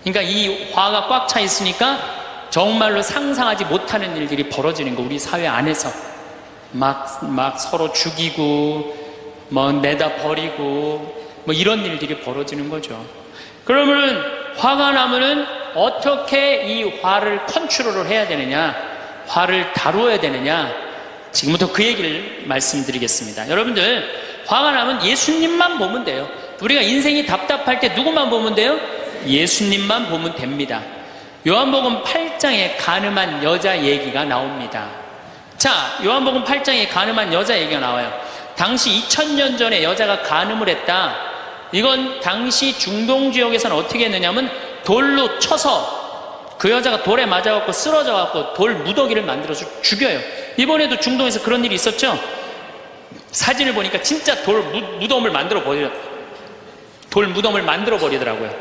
그러니까 이 화가 꽉 차 있으니까 정말로 상상하지 못하는 일들이 벌어지는 거. 우리 사회 안에서 막 서로 죽이고 뭐 내다 버리고 뭐 이런 일들이 벌어지는 거죠. 그러면은 화가 나면은 어떻게 이 화를 컨트롤을 해야 되느냐, 화를 다루어야 되느냐, 지금부터 그 얘기를 말씀드리겠습니다. 여러분들, 화가 나면 예수님만 보면 돼요. 우리가 인생이 답답할 때 누구만 보면 돼요? 예수님만 보면 됩니다. 요한복음 8장에 가늠한 여자 얘기가 나옵니다. 자, 요한복음 8장에 가늠한 여자 얘기가 나와요. 당시 2000년 전에 여자가 가늠을 했다. 이건 당시 중동 지역에서는 어떻게 했느냐면, 돌로 쳐서 그 여자가 돌에 맞아갖고 쓰러져갖고 돌 무더기를 만들어서 죽여요. 이번에도 중동에서 그런 일이 있었죠. 사진을 보니까 진짜 돌 무덤을 만들어 버리더라고요.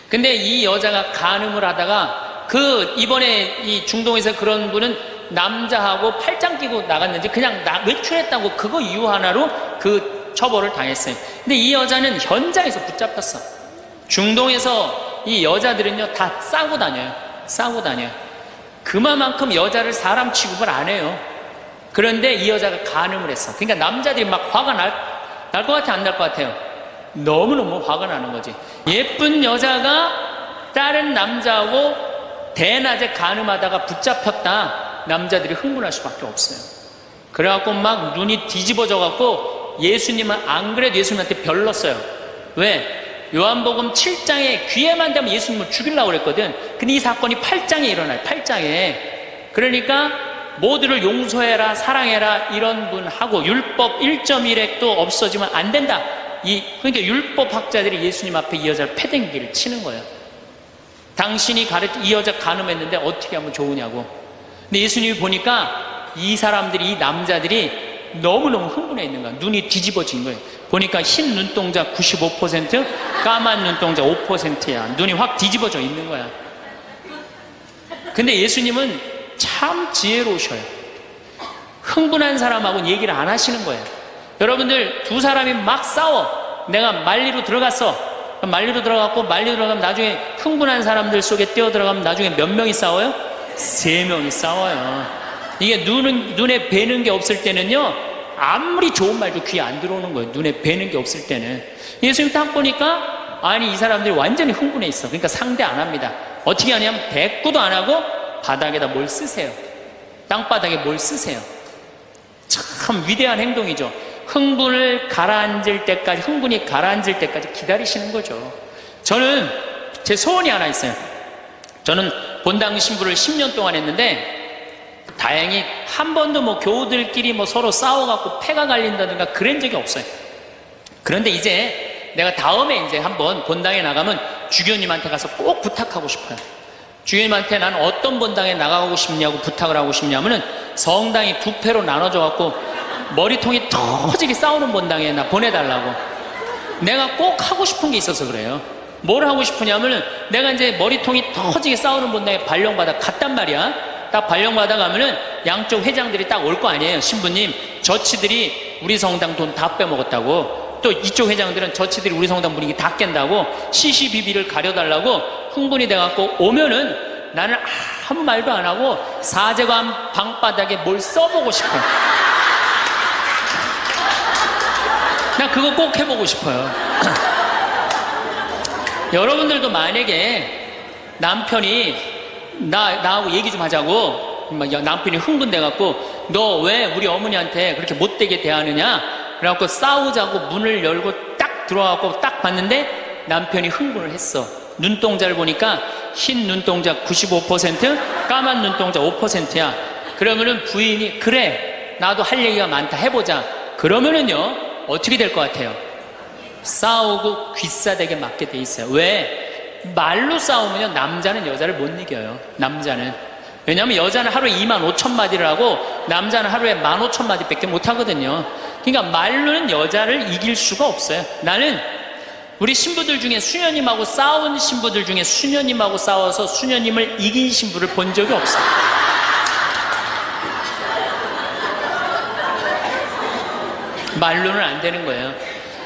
근데 이 여자가 간음을 하다가, 이번에 이 중동에서 그런 분은 남자하고 팔짱 끼고 나갔는지 그냥 외출했다고 그거 이유 하나로 그 처벌을 당했어요. 근데 이 여자는 현장에서 붙잡혔어. 중동에서 이 여자들은요 다 싸고 다녀요. 그만큼 여자를 사람 취급을 안 해요. 그런데 이 여자가 간음을 했어. 그러니까 남자들이 막 화가 날 것 같아, 안 날 것 같아요? 너무너무 화가 나는 거지. 예쁜 여자가 다른 남자하고 대낮에 간음하다가 붙잡혔다. 남자들이 흥분할 수밖에 없어요. 그래갖고 막 눈이 뒤집어져갖고 예수님은 안 그래도 예수님한테 별렀어요. 왜? 요한복음 7장에 귀에만 대면 예수님을 죽이려고 그랬거든. 근데 이 사건이 8장에 일어나요. 8장에. 그러니까 모두를 용서해라, 사랑해라, 이런 분하고 율법 1.1핵도 없어지면 안 된다. 그러니까 율법학자들이 예수님 앞에 이 여자를 패댕기를 치는 거예요. 당신이 이 여자 간음했는데 어떻게 하면 좋으냐고. 근데 예수님이 보니까 이 사람들이, 이 남자들이 너무너무 흥분해 있는 거야. 눈이 뒤집어진 거예요. 보니까 흰 눈동자 95%, 까만 눈동자 5%야. 눈이 확 뒤집어져 있는 거야. 근데 예수님은 참 지혜로우셔요. 흥분한 사람하고는 얘기를 안 하시는 거예요. 여러분들, 두 사람이 막 싸워. 내가 말리로 들어갔어. 말리로 들어가면 나중에 흥분한 사람들 속에 뛰어들어가면 나중에 몇 명이 싸워요? 3명이 싸워요. 이게 눈에 뵈는 게 없을 때는요, 아무리 좋은 말도 귀에 안 들어오는 거예요. 눈에 뵈는 게 없을 때는. 예수님 딱 보니까, 이 사람들이 완전히 흥분해 있어. 그러니까 상대 안 합니다. 어떻게 하냐면 대꾸도 안 하고 바닥에다 뭘 쓰세요. 땅바닥에 뭘 쓰세요. 참 위대한 행동이죠. 흥분이 가라앉을 때까지 기다리시는 거죠. 저는 제 소원이 하나 있어요. 저는 본당 신부를 10년 동안 했는데, 다행히 한 번도 교우들끼리 서로 싸워갖고 패가 갈린다든가 그런 적이 없어요. 그런데 이제 내가 다음에 이제 한번 본당에 나가면 주교님한테 가서 꼭 부탁하고 싶어요. 주교님한테 난 어떤 본당에 나가고 싶냐고 부탁을 하고 싶냐면은, 성당이 두 패로 나눠져갖고 머리통이 터지게 싸우는 본당에 나 보내달라고. 내가 꼭 하고 싶은 게 있어서 그래요. 뭘 하고 싶으냐면은, 내가 이제 머리통이 터지게 싸우는 본당에 발령받아 갔단 말이야. 딱 발령받아 가면은 양쪽 회장들이 딱 올 거 아니에요. 신부님, 저치들이 우리 성당 돈 다 빼먹었다고, 또 이쪽 회장들은 저치들이 우리 성당 분위기 다 깬다고 시시비비를 가려달라고 흥분이 돼갖고 오면은, 나는 아무 말도 안 하고 사제관 방바닥에 뭘 써보고 싶어. 나 그거 꼭 해보고 싶어요. 여러분들도 만약에 남편이 나하고 얘기 좀 하자고, 남편이 흥분돼갖고 너 왜 우리 어머니한테 그렇게 못되게 대하느냐 그래갖고 싸우자고 문을 열고 딱 들어와갖고 딱 봤는데 남편이 흥분을 했어. 눈동자를 보니까 흰 눈동자 95%, 까만 눈동자 5%야. 그러면은 부인이 그래 나도 할 얘기가 많다 해보자. 그러면은요 어떻게 될 것 같아요? 싸우고 귀싸대게 맞게 돼 있어요. 왜? 말로 싸우면요 남자는 여자를 못 이겨요. 남자는. 왜냐하면 여자는 하루에 25,000마디를 하고 남자는 하루에 15,000마디밖에 못 하거든요. 그러니까 말로는 여자를 이길 수가 없어요. 나는 우리 신부들 중에 수녀님하고 싸운 신부들 중에 수녀님하고 싸워서 수녀님을 이긴 신부를 본 적이 없어요. 말로는 안 되는 거예요.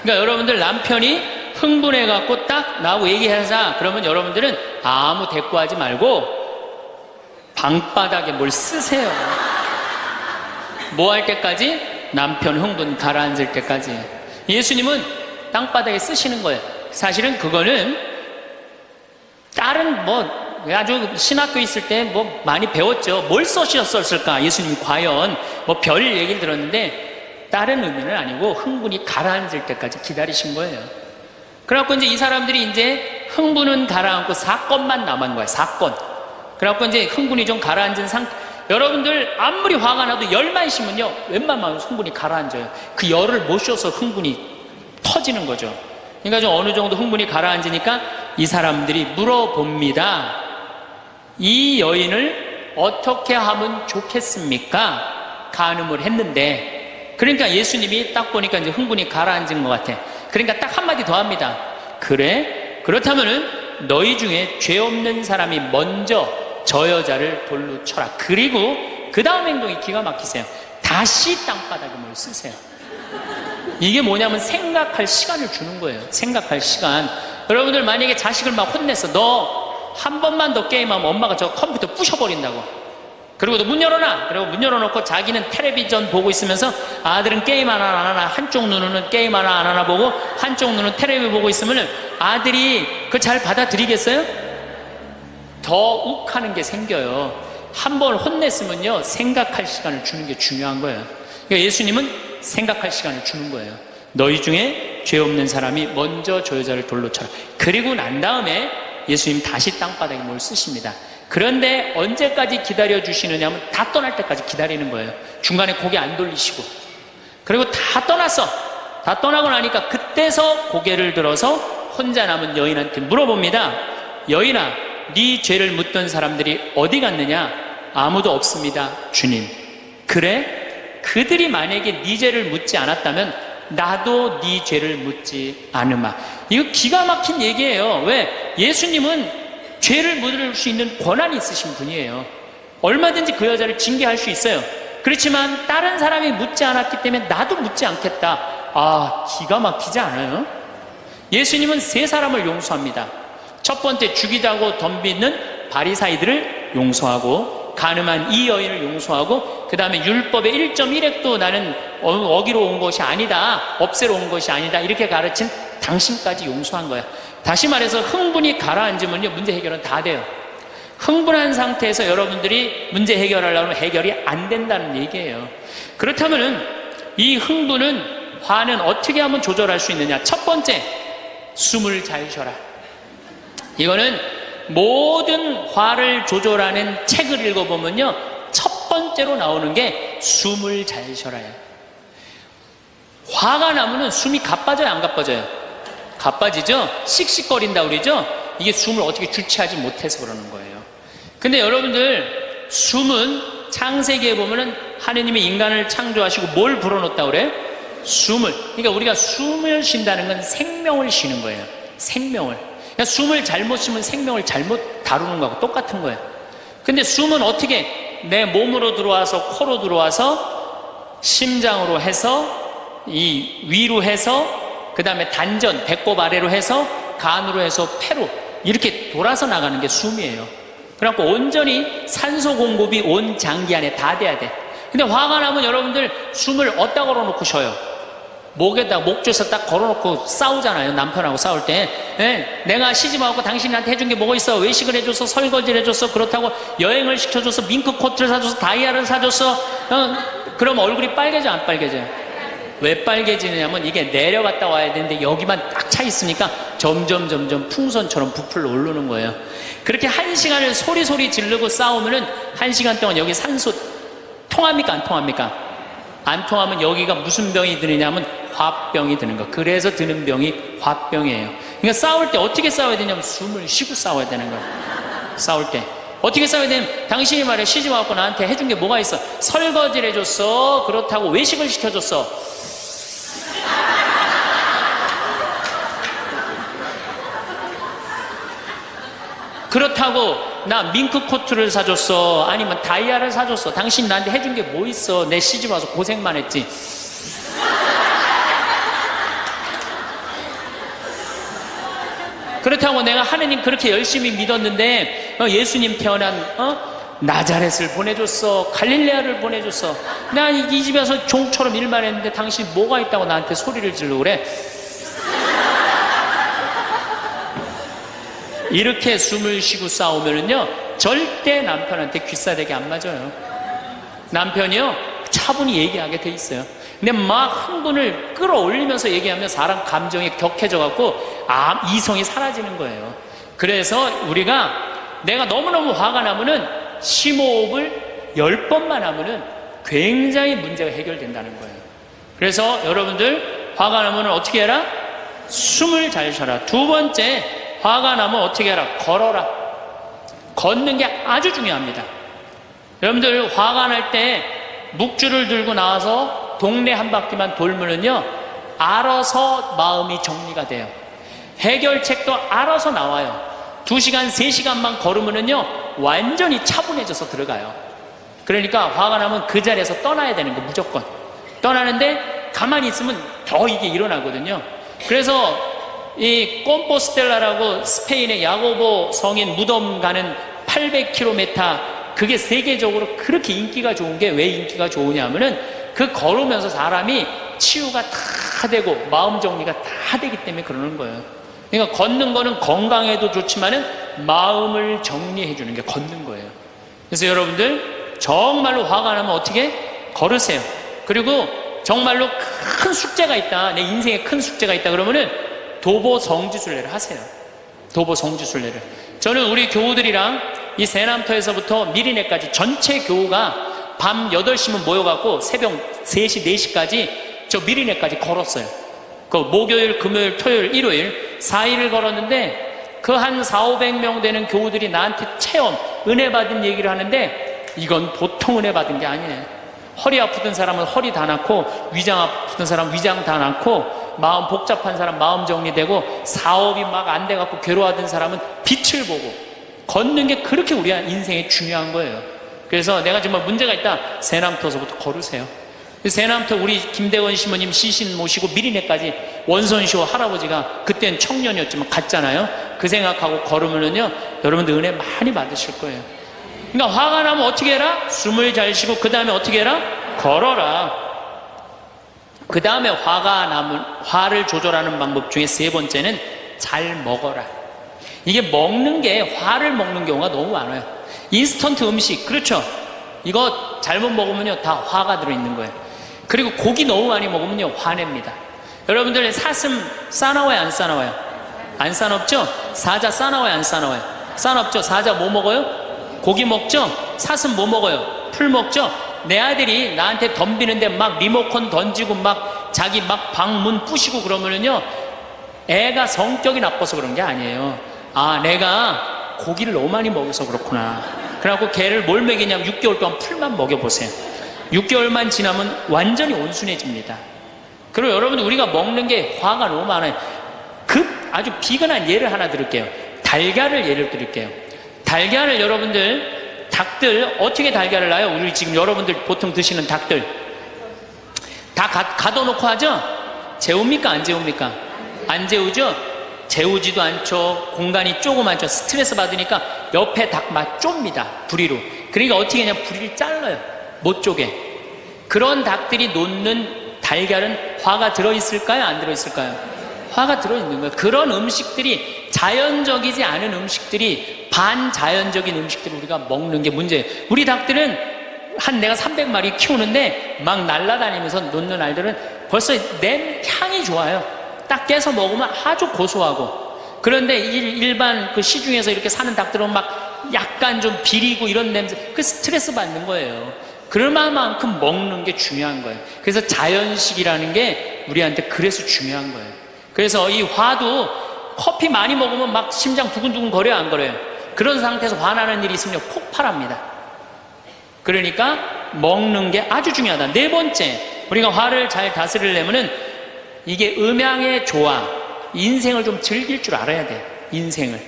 그러니까 여러분들 남편이 흥분해갖고 딱 나하고 얘기하자 그러면 여러분들은 아무 대꾸하지 말고 방바닥에 뭘 쓰세요. 뭐 할 때까지? 남편 흥분 가라앉을 때까지. 예수님은 땅바닥에 쓰시는 거예요. 사실은 그거는 다른 아주 신학교 있을 때 많이 배웠죠. 뭘 써셨을까? 예수님이 과연 별 얘기를 들었는데 다른 의미는 아니고 흥분이 가라앉을 때까지 기다리신 거예요. 그래갖고 이제 이 사람들이 이제 흥분은 가라앉고 사건만 남은 거예요. 사건. 그래갖고 이제 흥분이 좀 가라앉은 상태. 여러분들 아무리 화가 나도 열만 쉬면요 웬만하면 흥분이 가라앉아요. 그 열을 못 쉬어서 흥분이 터지는 거죠. 그러니까 좀 어느 정도 흥분이 가라앉으니까 이 사람들이 물어봅니다. 이 여인을 어떻게 하면 좋겠습니까? 간음을 했는데. 그러니까 예수님이 딱 보니까 이제 흥분이 가라앉은 것 같아. 그러니까 딱 한마디 더 합니다. 그래? 그렇다면은 너희 중에 죄 없는 사람이 먼저 저 여자를 돌로 쳐라. 그리고 그 다음 행동이 기가 막히세요. 다시 땅바닥에 뭘 쓰세요. 이게 뭐냐면 생각할 시간을 주는 거예요. 생각할 시간. 여러분들 만약에 자식을 막 혼냈어. 너 한 번만 더 게임하면 엄마가 저 컴퓨터 부셔버린다고. 그리고 너 문 열어놔. 그리고 문 열어놓고 자기는 텔레비전 보고 있으면서 아들은 게임 하나 안 하나, 한쪽 눈으로는 게임 하나 안 하나 보고 한쪽 눈은 텔레비 보고 있으면 아들이 그걸 잘 받아들이겠어요? 더 욱하는 게 생겨요. 한 번 혼냈으면요 생각할 시간을 주는 게 중요한 거예요. 그러니까 예수님은 생각할 시간을 주는 거예요. 너희 중에 죄 없는 사람이 먼저 저 여자를 돌로 쳐라. 그리고 난 다음에 예수님 다시 땅바닥에 뭘 쓰십니다. 그런데 언제까지 기다려 주시느냐 하면 다 떠날 때까지 기다리는 거예요. 중간에 고개 안 돌리시고. 그리고 다 떠났어. 다 떠나고 나니까 그때서 고개를 들어서 혼자 남은 여인한테 물어봅니다. 여인아, 네 죄를 묻던 사람들이 어디 갔느냐? 아무도 없습니다, 주님. 그래? 그들이 만약에 네 죄를 묻지 않았다면 나도 네 죄를 묻지 않으마. 이거 기가 막힌 얘기예요. 왜? 예수님은 죄를 묻을 수 있는 권한이 있으신 분이에요. 얼마든지 그 여자를 징계할 수 있어요. 그렇지만 다른 사람이 묻지 않았기 때문에 나도 묻지 않겠다. 아, 기가 막히지 않아요? 예수님은 세 사람을 용서합니다. 첫 번째, 죽이자고 덤비는 바리사이들을 용서하고, 간음한 이 여인을 용서하고, 그 다음에 율법의 1.1획도 나는 어기로 온 것이 아니다, 없애러 온 것이 아니다, 이렇게 가르친 당신까지 용서한 거야. 다시 말해서 흥분이 가라앉으면요 문제 해결은 다 돼요. 흥분한 상태에서 여러분들이 문제 해결하려면 해결이 안 된다는 얘기예요. 그렇다면은 이 흥분은, 화는 어떻게 하면 조절할 수 있느냐? 첫 번째, 숨을 잘 쉬어라. 이거는 모든 화를 조절하는 책을 읽어보면요 첫 번째로 나오는 게 숨을 잘 쉬어라요. 화가 나면은 숨이 가빠져요, 안 가빠져요? 가빠지죠? 씩씩거린다 그러죠? 이게 숨을 어떻게 주체하지 못해서 그러는 거예요. 근데 여러분들, 숨은 창세기에 보면은 하느님이 인간을 창조하시고 뭘 불어넣었다고 그래요? 숨을. 그러니까 우리가 숨을 쉰다는 건 생명을 쉬는 거예요. 생명을. 그러니까 숨을 잘못 쉬면 생명을 잘못 다루는 거하고 똑같은 거예요. 근데 숨은 어떻게 내 몸으로 들어와서 코로 들어와서 심장으로 해서 이 위로 해서 그 다음에 단전, 배꼽 아래로 해서 간으로 해서 폐로 이렇게 돌아서 나가는 게 숨이에요. 그래갖고 온전히 산소 공급이 온 장기 안에 다 돼야 돼. 근데 화가 나면 여러분들 숨을 어디다 걸어놓고 쉬어요? 목에다 목조에서 딱 걸어놓고 싸우잖아요. 남편하고 싸울 때. 예? 내가 시집와갖고 당신한테 해준 게 뭐가 있어? 외식을 해줘서, 설거지를 해줬어, 그렇다고 여행을 시켜줘서, 밍크 코트를 사줘서, 다이아를 사줬어. 그럼 얼굴이 빨개져 안 빨개져요? 왜 빨개지느냐면 이게 내려갔다 와야 되는데 여기만 딱 차 있으니까 점점 풍선처럼 부풀러 오르는 거예요. 그렇게 1시간을 소리 지르고 싸우면은 1시간 동안 여기 산소 통합니까 안 통합니까? 안 통하면 여기가 무슨 병이 드느냐면 화병이 드는 거. 그래서 드는 병이 화병이에요. 그러니까 싸울 때 어떻게 싸워야 되냐면 숨을 쉬고 싸워야 되는 거예요. 싸울 때 어떻게 싸워야 되냐면, 당신이 말해 시집 와갖고 나한테 해준 게 뭐가 있어? 설거지를 해줬어, 그렇다고 외식을 시켜줬어. 그렇다고 나 밍크 코트를 사줬어, 아니면 다이아를 사줬어. 당신 나한테 해준 게 뭐 있어? 내 시집 와서 고생만 했지. 그렇다고 내가 하느님 그렇게 열심히 믿었는데 예수님 태어난 나자렛을 보내줬어, 갈릴레아를 보내줬어. 나 이 집에서 종처럼 일만 했는데 당신 뭐가 있다고 나한테 소리를 지르고 그래? 이렇게 숨을 쉬고 싸우면은요 절대 남편한테 귀싸대기 안 맞아요. 남편이요 차분히 얘기하게 돼 있어요. 근데 막 흥분을 끌어올리면서 얘기하면 사람 감정이 격해져 갖고 이성이 사라지는 거예요. 그래서 우리가 내가 너무너무 화가 나면은 심호흡을 10번만 하면은 굉장히 문제가 해결된다는 거예요. 그래서 여러분들 화가 나면 어떻게 해라? 숨을 잘 쉬어라. 두 번째, 화가 나면 어떻게 해라? 걸어라. 걷는 게 아주 중요합니다. 여러분들 화가 날 때 묵주를 들고 나와서 동네 한 바퀴만 돌면은요 알아서 마음이 정리가 돼요. 해결책도 알아서 나와요. 2시간, 3시간만 걸으면은요 완전히 차분해져서 들어가요. 그러니까 화가 나면 그 자리에서 떠나야 되는 거, 무조건. 떠나는데 가만히 있으면 더 이게 일어나거든요. 그래서 이 꼼포스텔라라고 스페인의 야고보 성인 무덤 가는 800km, 그게 세계적으로 그렇게 인기가 좋은 게 왜 인기가 좋으냐면은 그 걸으면서 사람이 치유가 다 되고 마음 정리가 다 되기 때문에 그러는 거예요. 그러니까 걷는 거는 건강에도 좋지만은 마음을 정리해 주는 게 걷는 거예요. 그래서 여러분들 정말로 화가 나면 어떻게? 걸으세요. 그리고 정말로 큰 숙제가 있다, 내 인생에 큰 숙제가 있다 그러면은 도보 성지순례를 하세요. 도보 성지순례를. 저는 우리 교우들이랑 이 세남터에서부터 미리네까지 전체 교우가 밤 8시면 모여갖고 새벽 3시, 4시까지 저 미리네까지 걸었어요. 그 목요일, 금요일, 토요일, 일요일 4일을 걸었는데 그 한 400~500명 되는 교우들이 나한테 체험, 은혜 받은 얘기를 하는데 이건 보통 은혜 받은 게 아니네. 허리 아프던 사람은 허리 다 낫고, 위장 아프던 사람은 위장 다 낫고, 마음 복잡한 사람 마음 정리되고, 사업이 막 안 돼갖고 괴로워하던 사람은 빛을 보고, 걷는 게 그렇게 우리 인생에 중요한 거예요. 그래서 내가 정말 문제가 있다, 세남터서부터 걸으세요. 세남터 우리 김대원 시모님 시신 모시고 미리네까지 원선시호 할아버지가 그땐 청년이었지만 갔잖아요. 그 생각하고 걸으면은요 여러분들 은혜 많이 받으실 거예요. 그러니까 화가 나면 어떻게 해라? 숨을 잘 쉬고 그 다음에 어떻게 해라? 걸어라. 그 다음에 화가 나면 화를 조절하는 방법 중에 세 번째는 잘 먹어라. 이게 먹는 게 화를 먹는 경우가 너무 많아요. 인스턴트 음식, 그렇죠? 이거 잘못 먹으면요 다 화가 들어있는 거예요. 그리고 고기 너무 많이 먹으면요 화냅니다. 여러분들 사슴 싸나워요 안 싸나워요? 안 싸납죠? 사자 싸나워요 안 싸나워요? 싸납죠? 사자 뭐 먹어요? 고기 먹죠? 사슴 뭐 먹어요? 풀 먹죠? 내 아들이 나한테 덤비는데 막 리모컨 던지고 막 자기 막 방문 부시고 그러면은요 애가 성격이 나빠서 그런 게 아니에요. 아, 내가 고기를 너무 많이 먹어서 그렇구나. 그래갖고 걔를 뭘 먹이냐면 6개월 동안 풀만 먹여보세요. 6개월만 지나면 완전히 온순해집니다. 그리고 여러분들 우리가 먹는 게 화가 너무 많아요. 아주 비근한 예를 하나 드릴게요. 달걀을 예를 드릴게요. 달걀을 여러분들 닭들 어떻게 달걀을 낳아요? 우리 지금 여러분들 보통 드시는 닭들 다 가둬놓고 하죠? 재웁니까 안 재웁니까? 안 재우죠? 재우지도 않죠. 공간이 조그맣죠. 스트레스 받으니까 옆에 닭 막 좁니다. 부리로. 그러니까 어떻게 그냥 부리를 잘라요. 못 쪼개. 그런 닭들이 놓는 달걀은 화가 들어있을까요? 안 들어있을까요? 화가 들어있는 거예요. 그런 음식들이 자연적이지 않은 음식들이 반자연적인 음식들을 우리가 먹는 게 문제예요. 우리 닭들은 내가 300마리 키우는데 막 날아다니면서 놓는 알들은 벌써 향이 좋아요. 딱 깨서 먹으면 아주 고소하고. 그런데 일반 그 시중에서 이렇게 사는 닭들은 막 약간 좀 비리고 이런 냄새, 그 스트레스 받는 거예요. 그럴 만큼 먹는 게 중요한 거예요. 그래서 자연식이라는 게 우리한테 그래서 중요한 거예요. 그래서 이 화도 커피 많이 먹으면 막 심장 두근두근 거려요, 안 거려요? 그런 상태에서 화나는 일이 있으면 폭발합니다. 그러니까 먹는 게 아주 중요하다. 네 번째, 우리가 화를 잘 다스리려면은 이게 음양의 조화, 인생을 좀 즐길 줄 알아야 돼. 인생을.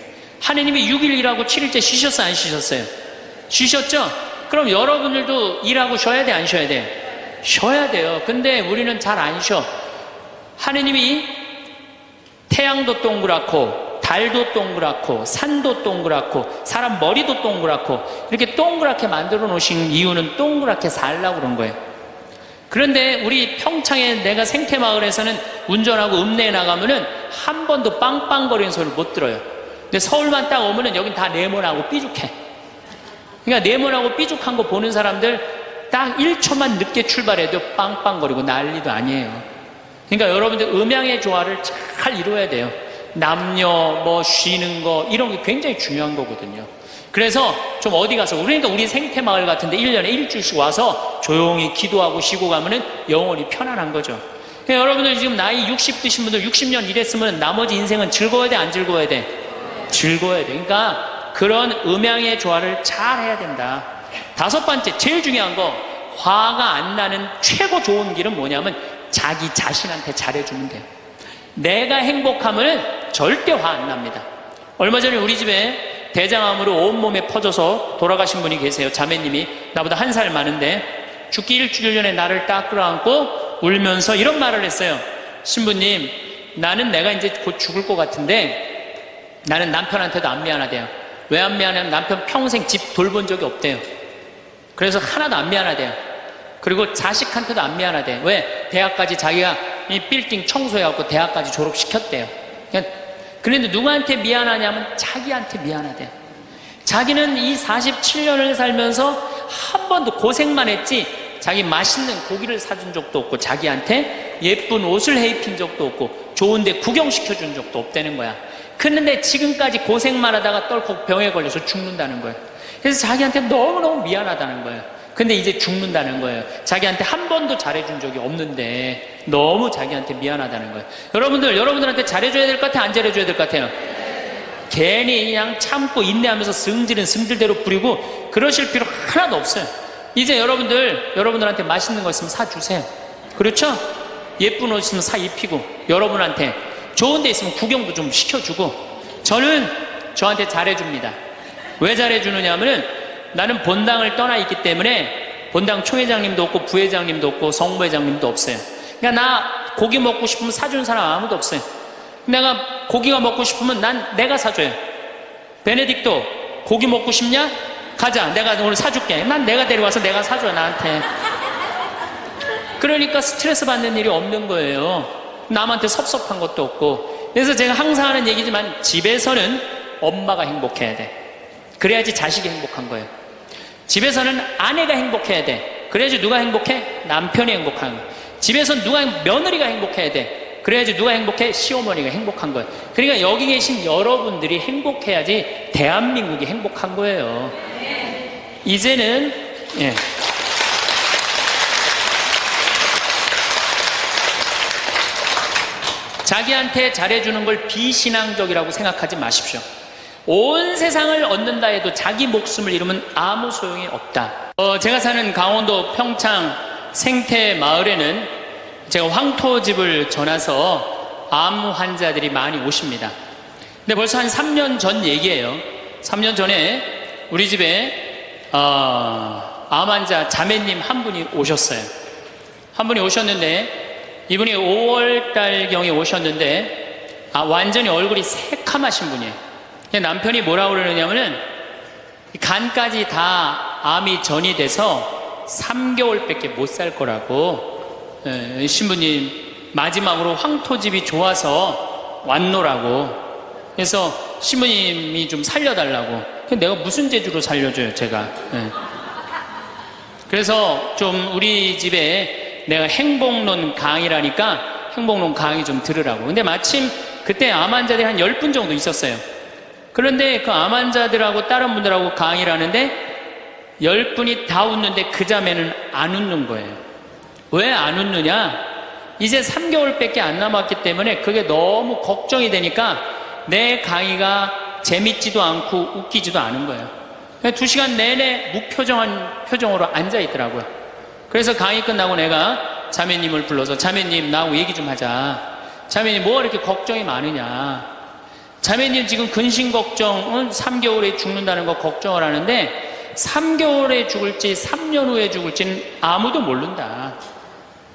하느님이 6일 일하고 7일째 쉬셨어요, 안 쉬셨어요? 쉬셨죠? 그럼 여러분들도 일하고 쉬어야 돼, 안 쉬어야 돼? 쉬어야 돼요. 근데 우리는 잘 안 쉬어. 하느님이 태양도 동그랗고 달도 동그랗고 산도 동그랗고 사람 머리도 동그랗고 이렇게 동그랗게 만들어 놓으신 이유는 동그랗게 살라고 그런 거예요. 그런데 우리 평창에 내가 생태마을에서는 운전하고 읍내에 나가면은 한 번도 빵빵거리는 소리를 못 들어요. 근데 서울만 딱 오면은 여긴 다 네모나고 삐죽해. 그러니까 네모나고 삐죽한 거 보는 사람들 딱 1초만 늦게 출발해도 빵빵거리고 난리도 아니에요. 그러니까 여러분들 음양의 조화를 잘 이루어야 돼요. 남녀 뭐 쉬는 거 이런 게 굉장히 중요한 거거든요. 그래서 좀 어디 가서 그러니까 우리 생태마을 같은데 1년에 일주일씩 와서 조용히 기도하고 쉬고 가면은 영원히 편안한 거죠. 그러니까 여러분들 지금 나이 60 드신 분들 60년 일했으면 나머지 인생은 즐거워야 돼, 안 즐거워야 돼? 즐거워야 돼. 그러니까 그런 음양의 조화를 잘 해야 된다. 다섯 번째, 제일 중요한 거, 화가 안 나는 최고 좋은 길은 뭐냐면 자기 자신한테 잘해주면 돼요. 내가 행복하면 절대 화 안 납니다. 얼마 전에 우리 집에 대장암으로 온몸에 퍼져서 돌아가신 분이 계세요. 자매님이 나보다 1살 많은데 죽기 일주일 전에 나를 딱 끌어안고 울면서 이런 말을 했어요. 신부님, 나는 내가 이제 곧 죽을 것 같은데 나는 남편한테도 안 미안하대요. 왜 안 미안하냐면 남편 평생 집 돌본 적이 없대요. 그래서 하나도 안 미안하대요. 그리고 자식한테도 안 미안하대. 왜? 대학까지 자기가 이 빌딩 청소해갖고 대학까지 졸업시켰대요. 그런데 누구한테 미안하냐면 자기한테 미안하대. 자기는 이 47년을 살면서 한 번도 고생만 했지 자기 맛있는 고기를 사준 적도 없고 자기한테 예쁜 옷을 해입힌 적도 없고 좋은데 구경시켜준 적도 없다는 거야. 그런데 지금까지 고생만 하다가 떨컥 병에 걸려서 죽는다는 거예요. 그래서 자기한테 너무너무 미안하다는 거예요. 근데 이제 죽는다는 거예요. 자기한테 한 번도 잘해준 적이 없는데 너무 자기한테 미안하다는 거예요. 여러분들한테 잘해줘야 될 것 같아요? 안 잘해줘야 될 것 같아요? 괜히 그냥 참고 인내하면서 승질은 승질대로 부리고 그러실 필요 하나도 없어요. 이제 여러분들한테 맛있는 거 있으면 사주세요. 그렇죠? 예쁜 옷 있으면 사 입히고 여러분한테 좋은 데 있으면 구경도 좀 시켜주고 저는 저한테 잘해줍니다. 왜 잘해주느냐 하면은 나는 본당을 떠나 있기 때문에 본당 총회장님도 없고 부회장님도 없고 성부회장님도 없어요. 그러니까 나 고기 먹고 싶으면 사주는 사람 아무도 없어요. 내가 고기가 먹고 싶으면 내가 사줘요. 베네딕토 고기 먹고 싶냐? 가자, 내가 오늘 사줄게. 난 내가 데려와서 내가 사줘 나한테. 그러니까 스트레스 받는 일이 없는 거예요. 남한테 섭섭한 것도 없고. 그래서 제가 항상 하는 얘기지만 집에서는 엄마가 행복해야 돼. 그래야지 자식이 행복한 거예요. 집에서는 아내가 행복해야 돼. 그래야지 누가 행복해? 남편이 행복한 거예요. 집에서는 며느리가 행복해야 돼. 그래야지 누가 행복해? 시어머니가 행복한 거예요. 그러니까 여기 계신 여러분들이 행복해야지 대한민국이 행복한 거예요. 이제는 자기한테 잘해주는 걸 비신앙적이라고 생각하지 마십시오. 온 세상을 얻는다 해도 자기 목숨을 잃으면 아무 소용이 없다. 제가 사는 강원도 평창 생태 마을에는 제가 황토집을 전해서 암 환자들이 많이 오십니다. 근데 벌써 한 3년 전 얘기예요. 3년 전에 우리 집에 암 환자 자매님 한 분이 오셨어요. 한 분이 오셨는데 이분이 5월달경에 오셨는데 완전히 얼굴이 새카마신 분이에요. 남편이 뭐라고 그러느냐면은 간까지 다 암이 전이 돼서 3개월밖에 못 살 거라고 신부님 마지막으로 황토집이 좋아서 왔노라고. 그래서 신부님이 좀 살려달라고. 내가 무슨 재주로 살려줘요, 제가. 네. 그래서 좀 우리 집에 내가 행복론 강의라니까 행복론 강의 좀 들으라고. 근데 마침 그때 암 환자들이 한 10분 정도 있었어요. 그런데 그 암 환자들하고 다른 분들하고 강의를 하는데 10분이 다 웃는데 그 자매는 안 웃는 거예요. 왜 안 웃느냐? 이제 3개월밖에 안 남았기 때문에 그게 너무 걱정이 되니까 내 강의가 재밌지도 않고 웃기지도 않은 거예요. 2시간 내내 무표정한 표정으로 앉아있더라고요. 그래서 강의 끝나고 내가 자매님을 불러서 자매님 나하고 얘기 좀 하자. 자매님 뭐가 이렇게 걱정이 많으냐. 자매님 지금 근심 걱정은 3개월에 죽는다는 거 걱정을 하는데 3개월에 죽을지 3년 후에 죽을지는 아무도 모른다.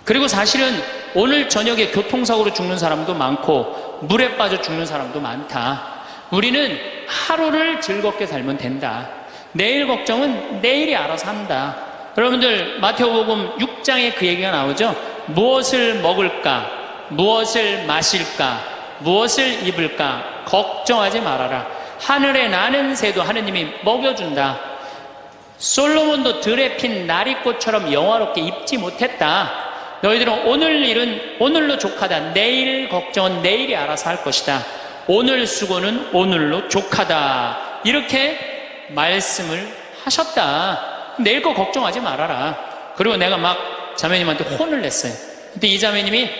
그리고 사실은 오늘 저녁에 교통사고로 죽는 사람도 많고 물에 빠져 죽는 사람도 많다. 우리는 하루를 즐겁게 살면 된다. 내일 걱정은 내일이 알아서 한다. 여러분들 마태복음 6장에 그 얘기가 나오죠. 무엇을 먹을까? 무엇을 마실까? 무엇을 입을까? 걱정하지 말아라. 하늘에 나는 새도 하느님이 먹여준다. 솔로몬도 들에 핀 나리꽃처럼 영화롭게 입지 못했다. 너희들은 오늘 일은 오늘로 족하다. 내일 걱정은 내일이 알아서 할 것이다. 오늘 수고는 오늘로 족하다. 이렇게 말씀을 하셨다. 내일 거 걱정하지 말아라. 그리고 내가 막 자매님한테 혼을 냈어요. 근데 이 자매님이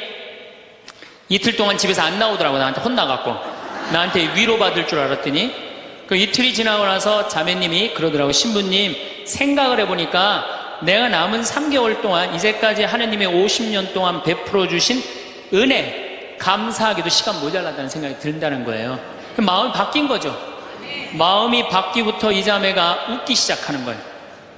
이틀 동안 집에서 안 나오더라고. 나한테 혼나갖고. 나한테 위로받을 줄 알았더니 그 이틀이 지나고 나서 자매님이 그러더라고. 신부님 생각을 해보니까 내가 남은 3개월 동안 이제까지 하느님의 50년 동안 베풀어 주신 은혜 감사하기도 시간 모자라다는 생각이 든다는 거예요. 마음이 바뀐 거죠. 마음이 바뀌부터 이 자매가 웃기 시작하는 거예요.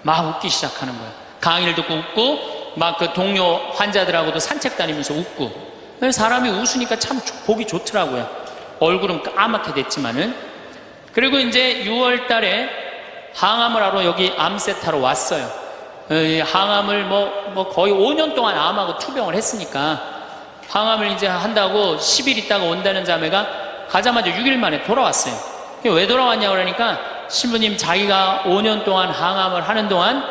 막 웃기 시작하는 거예요. 강의를 듣고 웃고 막 그 동료 환자들하고도 산책 다니면서 웃고. 사람이 웃으니까 참 보기 좋더라고요. 얼굴은 까맣게 됐지만은. 그리고 이제 6월 달에 항암을 하러 여기 암세타로 왔어요. 항암을 거의 5년 동안 암하고 투병을 했으니까 항암을 이제 한다고 10일 있다가 온다는 자매가 가자마자 6일 만에 돌아왔어요. 왜 돌아왔냐고 그러니까 신부님 자기가 5년 동안 항암을 하는 동안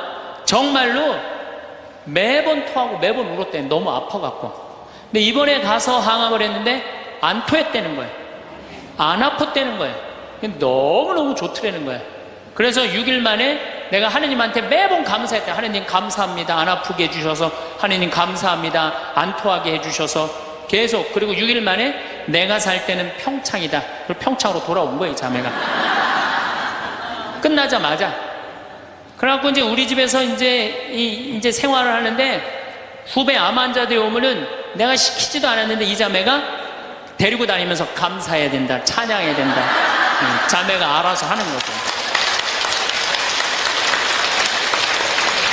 정말로 매번 토하고 매번 울었대. 너무 아파갖고. 근데 이번에 가서 항암을 했는데 안 토했다는 거예요. 안 아팠다는 거예요. 너무너무 좋더라는 거예요. 그래서 6일 만에 내가 하느님한테 매번 감사했대. 하느님 감사합니다. 안 아프게 해주셔서. 하느님 감사합니다. 안 토하게 해주셔서. 계속. 그리고 6일 만에 내가 살 때는 평창이다. 그리고 평창으로 돌아온 거예요, 자매가. 끝나자마자. 그래갖고 이제 우리 집에서 이제 생활을 하는데 후배 암 환자들이 오면은 내가 시키지도 않았는데 이 자매가 데리고 다니면서 감사해야 된다. 찬양해야 된다. 자매가 알아서 하는 거죠.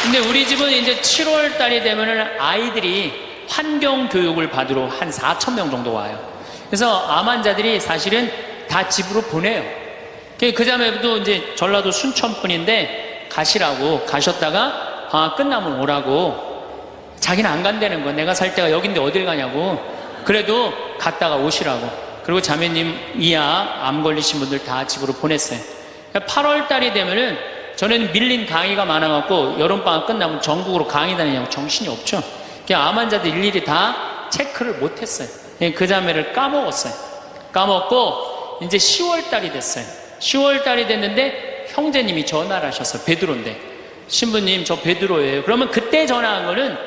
근데 우리 집은 이제 7월 달이 되면은 아이들이 환경 교육을 받으러 한 4,000명 정도 와요. 그래서 암 환자들이 사실은 다 집으로 보내요. 그 자매도 이제 전라도 순천 분인데 가시라고 가셨다가 방학 끝나면 오라고. 자기는 안 간다는 거. 내가 살 때가 여긴데 어딜 가냐고. 그래도 갔다가 오시라고. 그리고 자매님 이하 암 걸리신 분들 다 집으로 보냈어요. 8월 달이 되면은 전에는 밀린 강의가 많아갖고 여름방학 끝나면 전국으로 강의 다니냐고 정신이 없죠. 암 환자들 일일이 다 체크를 못했어요. 그 자매를 까먹었어요. 까먹고 이제 10월 달이 됐어요. 10월 달이 됐는데 형제님이 전화를 하셨어요. 베드로인데. 신부님 저 베드로예요. 그러면 그때 전화한 거는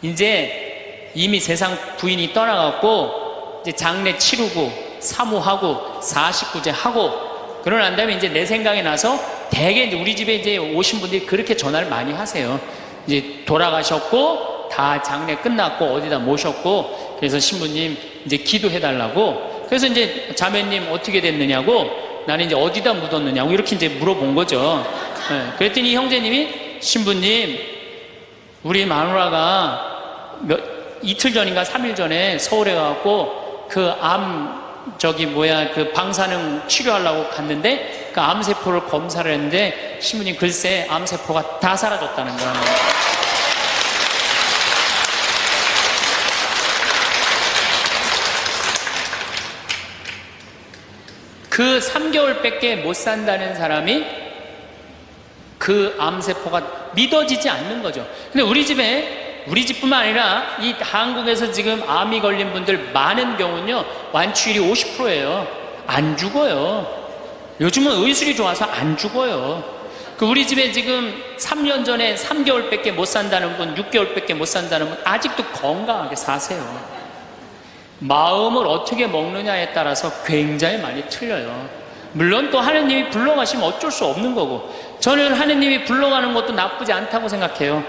이제 이미 세상 부인이 떠나갖고 이제 장례 치르고 사무하고 49제 하고 그러고 난 다음에 이제 내 생각이 나서 대개 이제 우리 집에 이제 오신 분들이 그렇게 전화를 많이 하세요. 이제 돌아가셨고 다 장례 끝났고 어디다 모셨고 그래서 신부님 이제 기도해달라고. 그래서 이제 자매님 어떻게 됐느냐고 나는 이제 어디다 묻었느냐고 이렇게 이제 물어본 거죠. 네. 그랬더니 형제님이 신부님 우리 마누라가 이틀 전인가 3일 전에 서울에 가갖고 그 그 방사능 치료하려고 갔는데 그 암세포를 검사를 했는데 신부님 글쎄 암세포가 다 사라졌다는 거예요. 그 3개월밖에 못 산다는 사람이 그 암세포가 믿어지지 않는 거죠. 근데 우리 집뿐만 아니라 이 한국에서 지금 암이 걸린 분들 많은 경우는요, 완치율이 50%예요. 안 죽어요. 요즘은 의술이 좋아서 안 죽어요. 그 우리 집에 지금 3년 전에 3개월밖에 못 산다는 분, 6개월밖에 못 산다는 분, 아직도 건강하게 사세요. 마음을 어떻게 먹느냐에 따라서 굉장히 많이 틀려요. 물론 또 하느님이 불러가시면 어쩔 수 없는 거고, 저는 하느님이 불러가는 것도 나쁘지 않다고 생각해요.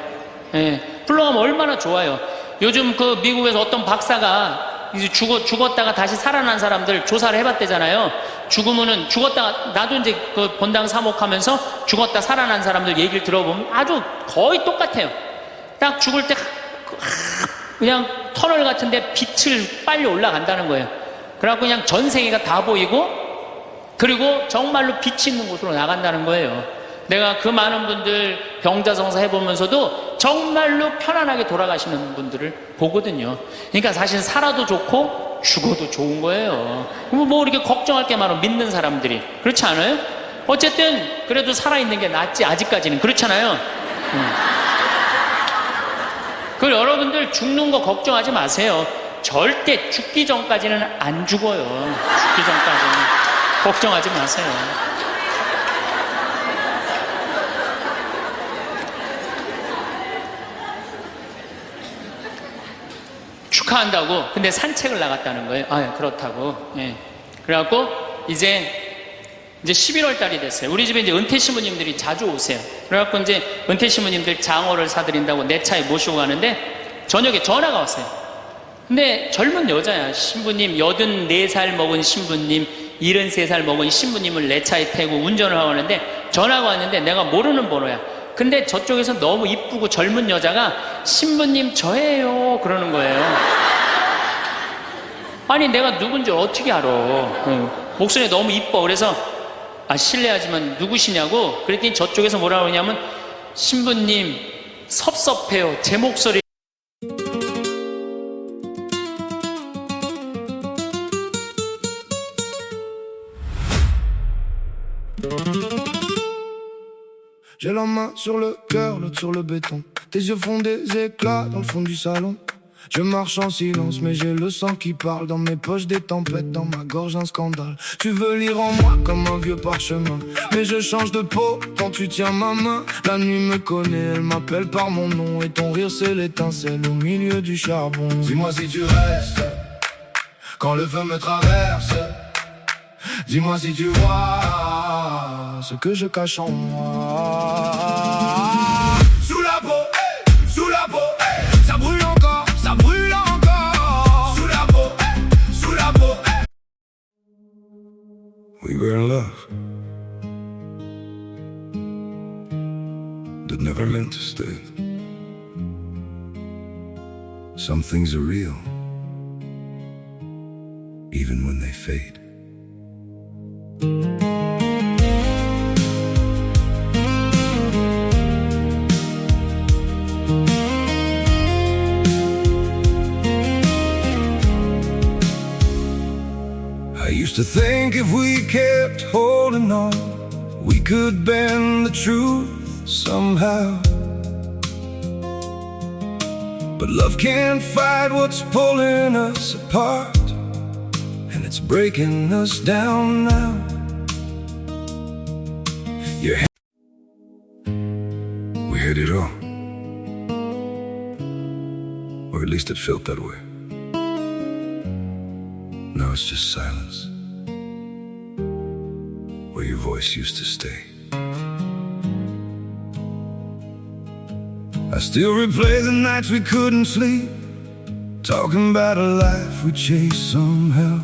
예, 불러가면 얼마나 좋아요. 요즘 그 미국에서 어떤 박사가 이제 죽었다가 다시 살아난 사람들 조사를 해봤대잖아요. 죽으면은 죽었다가, 나도 이제 그 본당 사목하면서 죽었다 살아난 사람들 얘기를 들어보면 아주 거의 똑같아요. 딱 죽을 때 그냥 터널 같은데 빛을 빨리 올라간다는 거예요. 그래갖고 그냥 전 세계가 다 보이고, 그리고 정말로 빛이 있는 곳으로 나간다는 거예요. 내가 그 많은 분들 병자성사 해보면서도 정말로 편안하게 돌아가시는 분들을 보거든요. 그러니까 사실 살아도 좋고 죽어도 좋은 거예요. 뭐 이렇게 걱정할 게 많아, 믿는 사람들이. 그렇지 않아요? 어쨌든 그래도 살아있는 게 낫지, 아직까지는. 그렇잖아요. 그 여러분들 죽는 거 걱정하지 마세요. 절대 죽기 전까지는 안 죽어요. 죽기 전까지는 걱정하지 마세요. 축하한다고. 근데 산책을 나갔다는 거예요. 아, 그렇다고. 예. 그래갖고 이제 11월 달이 됐어요. 우리 집에 이제 은퇴 신부님들이 자주 오세요. 그래갖고 이제 은퇴 신부님들 장어를 사드린다고 내 차에 모시고 가는데 저녁에 전화가 왔어요. 근데 젊은 여자야. 신부님, 84살 먹은 신부님, 73살 먹은 신부님을 내 차에 태우고 운전을 하고 하는데 전화가 왔는데 내가 모르는 번호야. 근데 저쪽에서 너무 이쁘고 젊은 여자가 신부님 저예요 그러는 거예요. 아니 내가 누군지 어떻게 알아. 목소리 너무 이뻐. 그래서 실례하지만 누구시냐고 그랬더니 저쪽에서 뭐라고 그러냐면 신부님 섭섭해요. 제 목소리. J'ai la main sur le cœur, l'autre sur le béton. Tes yeux font des éclats dans le fond du salon. Je marche en silence, mais j'ai le sang qui parle. Dans mes poches des tempêtes, dans ma gorge un scandale. Tu veux lire en moi comme un vieux parchemin, mais je change de peau quand tu tiens ma main. La nuit me connaît, elle m'appelle par mon nom. Et ton rire c'est l'étincelle au milieu du charbon. Dis-moi si tu restes quand le feu me traverse. Dis-moi si tu vois ce que je cache en moi. Sous la peau, sous la peau, ça brûle encore, ça brûle encore. Sous la peau, We were in love, that never meant to stay. Some things are real, even when they fade. I used to think if we kept holding on, we could bend the truth somehow. But love can't fight what's pulling us apart, and it's breaking us down now. We had it all, or at least it felt that way. Now it's just silence, where your voice used to stay. I still replay the nights we couldn't sleep, talking about a life we chased somehow.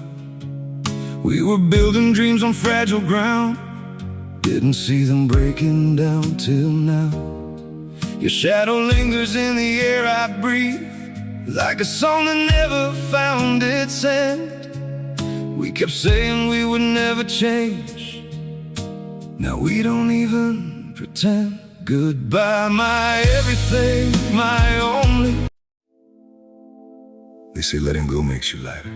We were building dreams on fragile ground, didn't see them breaking down till now. Your shadow lingers in the air I breathe, like a song that never found its end. We kept saying we would never change, now we don't even pretend. Goodbye, my everything, my only. They say letting go makes you lighter.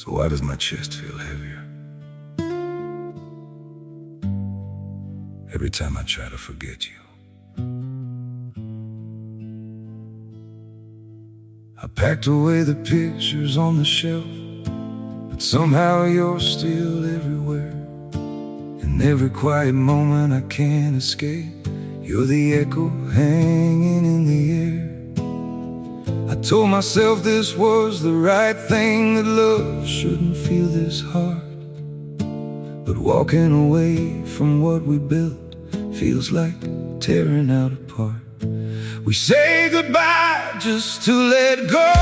So why does my chest feel heavier every time I try to forget you? I packed away the pictures on the shelf, but somehow you're still everywhere. In every quiet moment I can't escape, you're the echo hanging in the air. I told myself this was the right thing, that love shouldn't feel this hard. But walking away from what we built feels like tearing out apart. We say goodbye just to let go.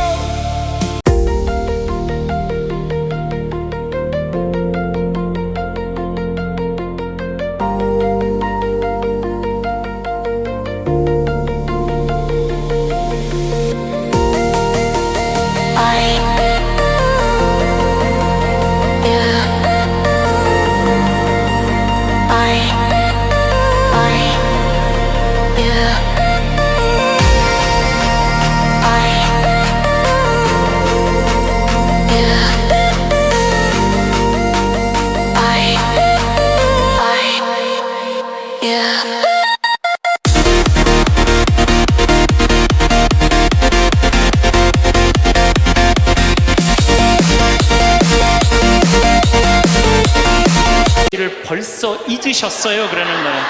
를 벌써 잊으셨어요 그러는 거예요.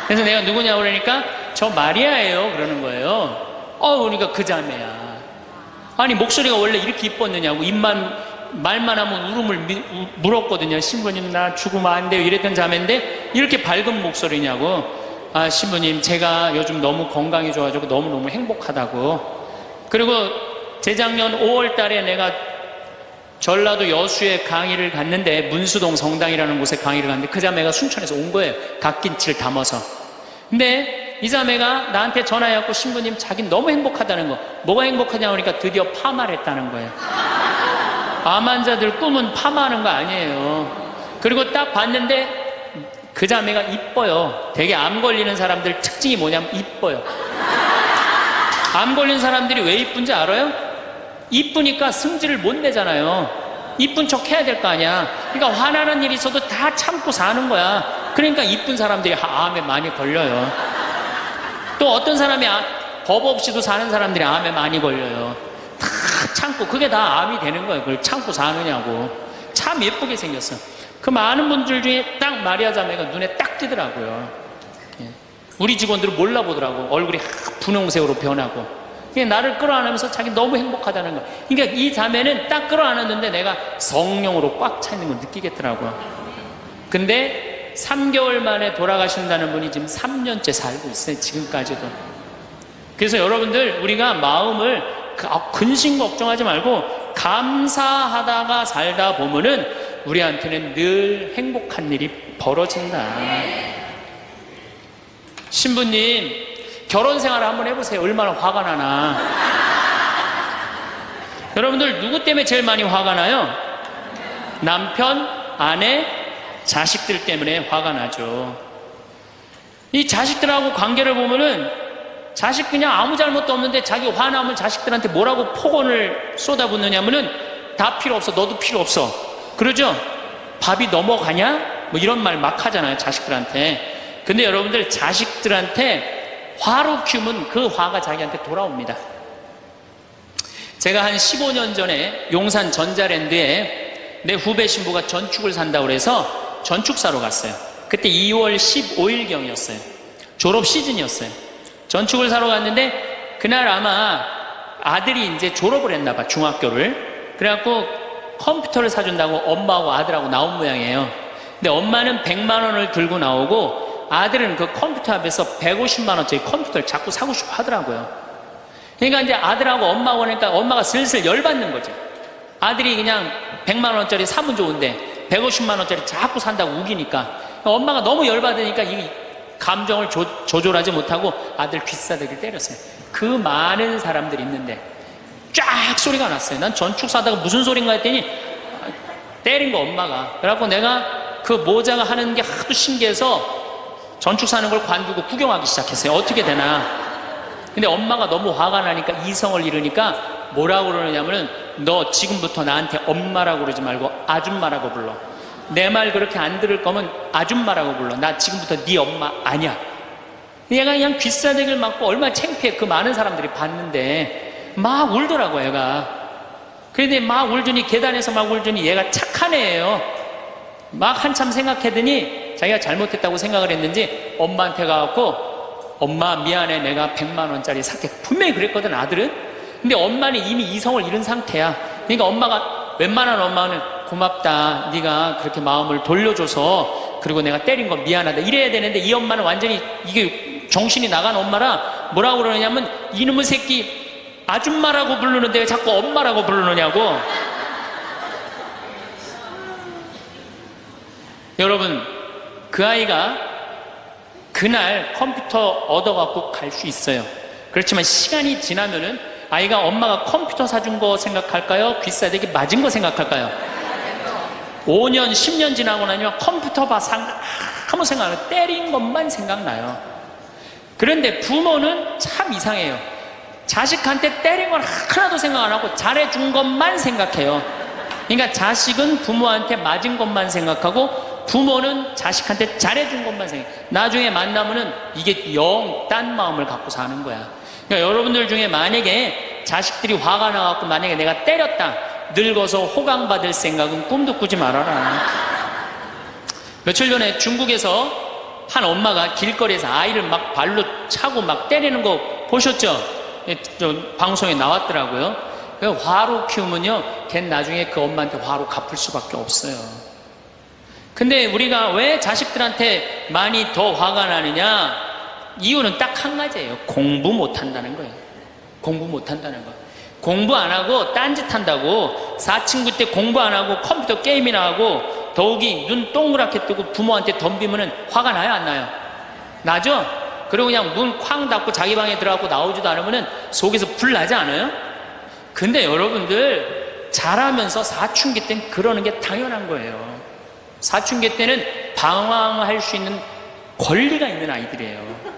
그래서 내가 누구냐고 그러니까 저 마리아예요 그러는 거예요. 그러니까 그 자매야. 아니 목소리가 원래 이렇게 이뻤느냐고, 말만 하면 울음을 물었거든요. 신부님 나 죽으면 안 돼요 이랬던 자매인데 이렇게 밝은 목소리냐고. 아 신부님 제가 요즘 너무 건강이 좋아지고 너무너무 행복하다고. 그리고 재작년 5월 달에 내가 전라도 여수에 강의를 갔는데, 문수동 성당이라는 곳에 강의를 갔는데 그 자매가 순천에서 온 거예요. 갓김치를 담아서. 근데 이 자매가 나한테 전화해갖고 신부님 자기는 너무 행복하다는 거. 뭐가 행복하냐고 그러니까 드디어 파마를 했다는 거예요. 암 환자들 꿈은 파마하는 거 아니에요. 그리고 딱 봤는데 그 자매가 이뻐요. 되게 암 걸리는 사람들 특징이 뭐냐면 이뻐요. 암 걸린 사람들이 왜 이쁜지 알아요? 이쁘니까 승질을 못 내잖아요. 이쁜 척 해야 될 거 아니야. 그러니까 화나는 일이 있어도 다 참고 사는 거야. 그러니까 이쁜 사람들이 암에 많이 걸려요. 또 어떤 사람이 법 없이도 사는 사람들이 암에 많이 걸려요. 다 참고, 그게 다 암이 되는 거예요. 그걸 참고 사느냐고. 참 예쁘게 생겼어. 그 많은 분들 중에 딱 마리아 자매가 눈에 딱 띄더라고요. 우리 직원들은 몰라보더라고. 얼굴이 분홍색으로 변하고. 나를 끌어안으면서 자기 너무 행복하다는 거야. 그러니까 이 자매는 딱 끌어안았는데 내가 성령으로 꽉 차 있는 걸 느끼겠더라고요. 근데 3개월 만에 돌아가신다는 분이 지금 3년째 살고 있어요. 지금까지도. 그래서 여러분들 우리가 마음을 근심 걱정하지 말고 감사하다가 살다 보면은 우리한테는 늘 행복한 일이 벌어진다. 신부님 결혼 생활을 한번 해보세요. 얼마나 화가 나나. 여러분들 누구 때문에 제일 많이 화가 나요? 남편, 아내, 자식들 때문에 화가 나죠. 이 자식들하고 관계를 보면은 자식 그냥 아무 잘못도 없는데 자기 화나면 자식들한테 뭐라고 폭언을 쏟아붓느냐면은 다 필요 없어, 너도 필요 없어, 그러죠? 밥이 넘어가냐? 뭐 이런 말 막 하잖아요, 자식들한테. 근데 여러분들 자식들한테 화로 키우면 그 화가 자기한테 돌아옵니다. 제가 한 15년 전에 용산 전자랜드에 내 후배 신부가 전축을 산다고 해서 전축사로 갔어요. 그때 2월 15일경이었어요. 졸업 시즌이었어요. 전축을 사러 갔는데 그날 아마 아들이 이제 졸업을 했나 봐, 중학교를. 그래갖고 컴퓨터를 사준다고 엄마하고 아들하고 나온 모양이에요. 근데 엄마는 100만 원을 들고 나오고 아들은 그 컴퓨터 앞에서 150만 원짜리 컴퓨터를 자꾸 사고 싶어 하더라고요. 그러니까 이제 아들하고 엄마가 오니까 엄마가 슬슬 열받는 거죠. 아들이 그냥 100만 원짜리 사면 좋은데 150만 원짜리 자꾸 산다고 우기니까 엄마가 너무 열받으니까 이 감정을 조절하지 못하고 아들 귀싸대기를 때렸어요. 그 많은 사람들이 있는데 쫙 소리가 났어요. 난 전축 사다가 무슨 소린가 했더니 때린 거 엄마가. 그래갖고 내가 그 모자가 하는 게 하도 신기해서 전축 사는 걸 관두고 구경하기 시작했어요. 어떻게 되나. 근데 엄마가 너무 화가 나니까 이성을 잃으니까 뭐라고 그러냐면은 너 지금부터 나한테 엄마라고 그러지 말고 아줌마라고 불러. 내 말 그렇게 안 들을 거면 아줌마라고 불러. 나 지금부터 네 엄마 아니야. 얘가 그냥 귀싸대기를 맞고 얼마나 창피해. 그 많은 사람들이 봤는데 막 울더라고 얘가. 그런데 막 울더니 계단에서 막 울더니 얘가 착한 애예요. 막 한참 생각하더니 자기가 잘못했다고 생각을 했는지 엄마한테 가갖고 엄마 미안해 내가 100만 원짜리 살게. 분명히 그랬거든 아들은. 근데 엄마는 이미 이성을 잃은 상태야. 그러니까 엄마가 웬만한 엄마는 고맙다 네가 그렇게 마음을 돌려줘서 그리고 내가 때린 건 미안하다 이래야 되는데 이 엄마는 완전히 이게 정신이 나간 엄마라 뭐라고 그러냐면 이놈의 새끼 아줌마라고 부르는데 왜 자꾸 엄마라고 부르느냐고. 여러분 그 아이가 그날 컴퓨터 얻어갖고 갈 수 있어요. 그렇지만 시간이 지나면은 아이가 엄마가 컴퓨터 사준 거 생각할까요? 귀싸대기 맞은 거 생각할까요? 5년 10년 지나고 나면 컴퓨터 봐 아무 생각 안 해요. 때린 것만 생각나요. 그런데 부모는 참 이상해요. 자식한테 때린 건 하나도 생각 안 하고 잘해준 것만 생각해요. 그러니까 자식은 부모한테 맞은 것만 생각하고 부모는 자식한테 잘해준 것만 생각해요. 나중에 만나면은 이게 영 딴 마음을 갖고 사는 거야. 그러니까 여러분들 중에 만약에 자식들이 화가 나갖고 만약에 내가 때렸다 늙어서 호강받을 생각은 꿈도 꾸지 말아라. 며칠 전에 중국에서 한 엄마가 길거리에서 아이를 막 발로 차고 막 때리는 거 보셨죠? 방송에 나왔더라고요. 화로 키우면요 걔는 나중에 그 엄마한테 화로 갚을 수밖에 없어요. 근데 우리가 왜 자식들한테 많이 더 화가 나느냐? 이유는 딱 한 가지예요. 공부 못한다는 거예요. 공부 못한다는 거. 공부 안 하고 딴짓 한다고 사춘기 때 공부 안 하고 컴퓨터 게임이나 하고 더욱이 눈 동그랗게 뜨고 부모한테 덤비면은 화가 나요 안 나요? 나죠? 그리고 그냥 문 쾅 닫고 자기 방에 들어가고 나오지도 않으면은 속에서 불 나지 않아요? 근데 여러분들 자라면서 사춘기 때는 그러는 게 당연한 거예요. 사춘기 때는 방황할 수 있는 권리가 있는 아이들이에요.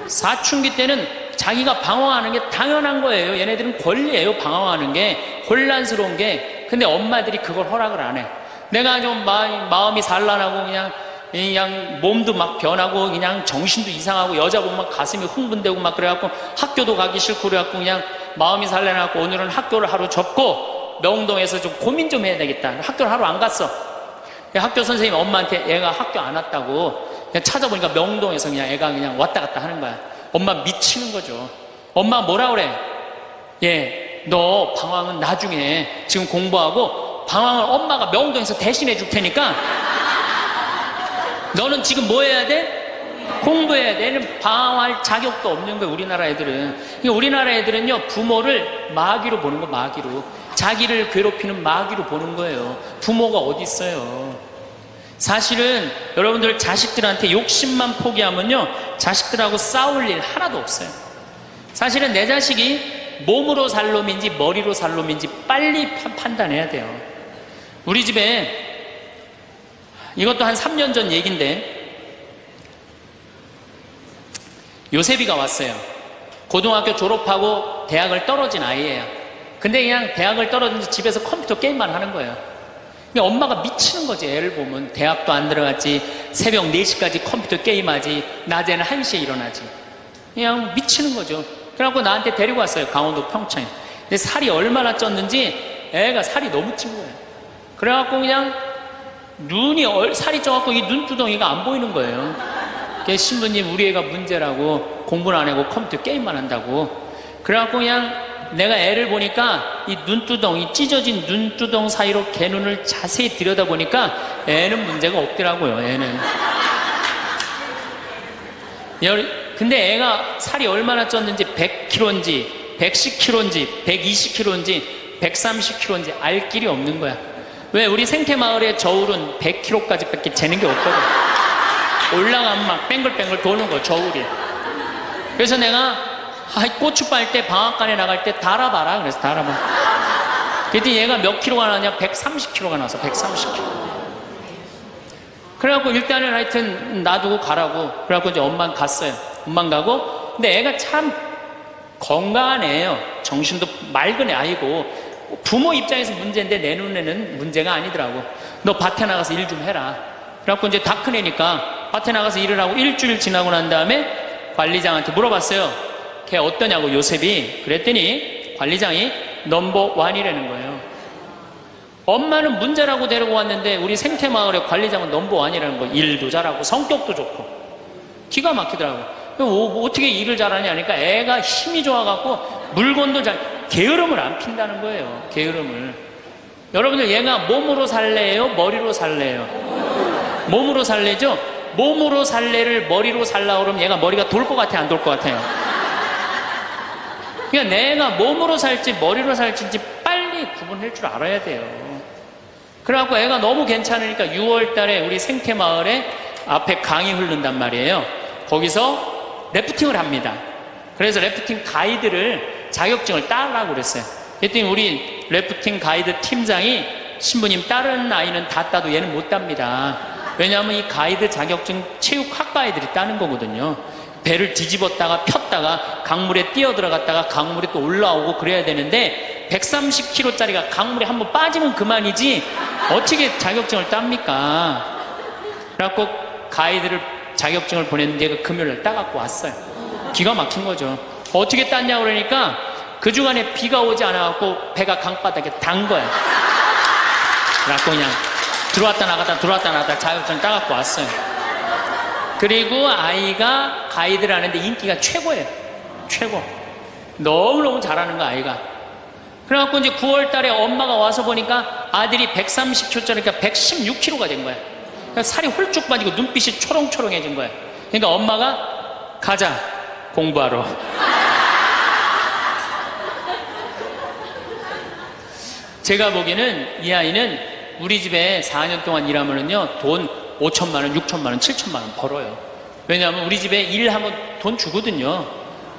사춘기 때는 자기가 방황하는 게 당연한 거예요. 얘네들은 권리예요. 방황하는 게 혼란스러운 게. 근데 엄마들이 그걸 허락을 안 해. 내가 좀 마음이 산란하고 그냥 몸도 막 변하고 그냥 정신도 이상하고 여자 보면 가슴이 흥분되고 막 그래갖고 학교도 가기 싫고 그래갖고 그냥 마음이 산란하고 오늘은 학교를 하루 접고 명동에서 좀 고민 좀 해야 되겠다. 학교를 하루 안 갔어. 학교 선생님이 엄마한테 애가 학교 안 왔다고 그냥 찾아보니까 명동에서 그냥 애가 그냥 왔다 갔다 하는 거야. 엄마 미치는 거죠. 엄마 뭐라 그래? 너 방황은 나중에 지금 공부하고 방황을 엄마가 명동에서 대신해 줄 테니까 너는 지금 뭐 해야 돼? 공부해야 돼. 얘는 방황할 자격도 없는 거예요. 우리나라 애들은. 그러니까 우리나라 애들은요 부모를 마귀로 보는 거. 마귀로. 자기를 괴롭히는 마귀로 보는 거예요. 부모가 어디 있어요. 사실은 여러분들 자식들한테 욕심만 포기하면요 자식들하고 싸울 일 하나도 없어요. 사실은 내 자식이 몸으로 살 놈인지 머리로 살 놈인지 빨리 판단해야 돼요. 우리 집에 이것도 한 3년 전 얘기인데 요셉이가 왔어요. 고등학교 졸업하고 대학을 떨어진 아이예요. 근데 그냥 대학을 떨어진 집에서 컴퓨터 게임만 하는 거예요. 엄마가 미치는 거지. 애를 보면 대학도 안 들어갔지, 새벽 4시까지 컴퓨터 게임하지, 낮에는 1시에 일어나지. 그냥 미치는 거죠. 그래갖고 나한테 데리고 왔어요. 강원도 평창에. 근데 살이 얼마나 쪘는지 애가 살이 너무 찐 거예요. 그래갖고 그냥 살이 쪄갖고 이 눈두덩이가 안 보이는 거예요. 그래서 신부님 우리 애가 문제라고 공부는 안 하고 컴퓨터 게임만 한다고. 그래갖고 그냥 내가 애를 보니까 이 눈두덩이 찢어진 눈두덩 사이로 걔 눈을 자세히 들여다보니까 애는 문제가 없더라고요. 애는. 근데 애가 살이 얼마나 쪘는지 100kg인지 110kg인지 120kg인지 130kg인지 알 길이 없는 거야. 왜? 우리 생태마을의 저울은 100kg까지 밖에 재는 게 없거든. 올라가면 막 뱅글뱅글 도는 거 저울이. 그래서 내가 고추 빨 때 방앗간에 나갈 때 달아봐라. 그래서 달아봐. 그랬더니 얘가 몇 킬로가 나냐? 130kg가 나왔어. 130kg. 그래갖고 일단은 하여튼 놔두고 가라고. 그래갖고 이제 엄마는 갔어요. 엄마는 가고. 근데 애가 참 건강한 애예요. 정신도 맑은 아이고 부모 입장에서 문제인데 내 눈에는 문제가 아니더라고. 너 밭에 나가서 일 좀 해라. 그래갖고 이제 다 큰 애니까 밭에 나가서 일을 하고 일주일 지나고 난 다음에 관리장한테 물어봤어요. 걔 어떠냐고, 요셉이. 그랬더니 관리장이 넘버 원이라는 거예요. 엄마는 문제라고 데리고 왔는데 우리 생태마을의 관리장은 넘버 원이라는 거예요. 일도 잘하고 성격도 좋고 기가 막히더라고요. 어떻게 일을 잘하냐 하니까 애가 힘이 좋아갖고 물건도 게으름을 안 핀다는 거예요. 게으름을. 여러분들, 얘가 몸으로 살래요? 머리로 살래요? 몸으로 살래죠? 몸으로 살래를 머리로 살라 그러면 얘가 머리가 돌 것 같아, 안 돌 것 같아요? 그러니까 내가 몸으로 살지 머리로 살지 빨리 구분할 줄 알아야 돼요. 그래갖고 애가 너무 괜찮으니까 6월 달에 우리 생태마을에 앞에 강이 흐른단 말이에요. 거기서 래프팅을 합니다. 그래서 래프팅 가이드를 자격증을 따라고 그랬어요. 그랬더니 우리 래프팅 가이드 팀장이, 신부님 다른 아이는 다 따도 얘는 못 땁니다. 왜냐하면 이 가이드 자격증 체육학과 아이들이 따는 거거든요. 배를 뒤집었다가 폈다가 강물에 뛰어들어갔다가 강물에 또 올라오고 그래야 되는데 130kg짜리가 강물에 한번 빠지면 그만이지 어떻게 자격증을 땁니까? 그래갖고 가이드를 자격증을 보냈는데 그 금요일날 따갖고 왔어요. 기가 막힌 거죠. 어떻게 땄냐 그러니까 그 주간에 비가 오지 않아갖고 배가 강바닥에 단 거야. 그래갖고 그냥 들어왔다 나갔다 자격증 따갖고 왔어요. 그리고 아이가 가이드를 하는데 인기가 최고예요. 최고. 너무너무 잘하는 거 아이가. 그래갖고 이제 9월 달에 엄마가 와서 보니까 아들이 130kg짜리니까 116kg가 된 거야. 그러니까 살이 홀쭉 빠지고 눈빛이 초롱초롱해진 거야. 그러니까 엄마가 가자, 공부하러. 제가 보기에는 이 아이는 우리 집에 4년 동안 일하면은요, 돈 5천만 원, 6천만 원, 7천만 원 벌어요. 왜냐하면 우리 집에 일하면 돈 주거든요.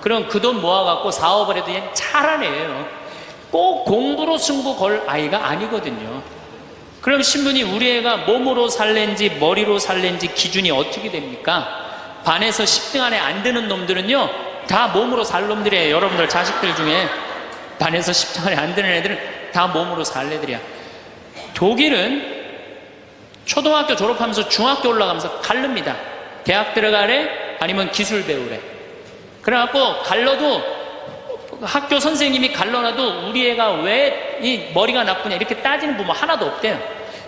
그럼 그 돈 모아갖고 사업을 해도 얘는 잘하는 애예요. 꼭 공부로 승부 걸 아이가 아니거든요. 그럼 신부님, 우리 애가 몸으로 살랜지 머리로 살랜지 기준이 어떻게 됩니까? 반에서 10등 안에 안 드는 놈들은요, 다 몸으로 살 놈들이에요. 여러분들 자식들 중에 반에서 10등 안에 안 드는 애들은 다 몸으로 살 애들이야. 독일은 초등학교 졸업하면서 중학교 올라가면서 갈릅니다. 대학 들어가래? 아니면 기술 배우래? 그래갖고 갈러도 학교 선생님이 갈러놔도 우리 애가 왜 이 머리가 나쁘냐 이렇게 따지는 부모 하나도 없대요.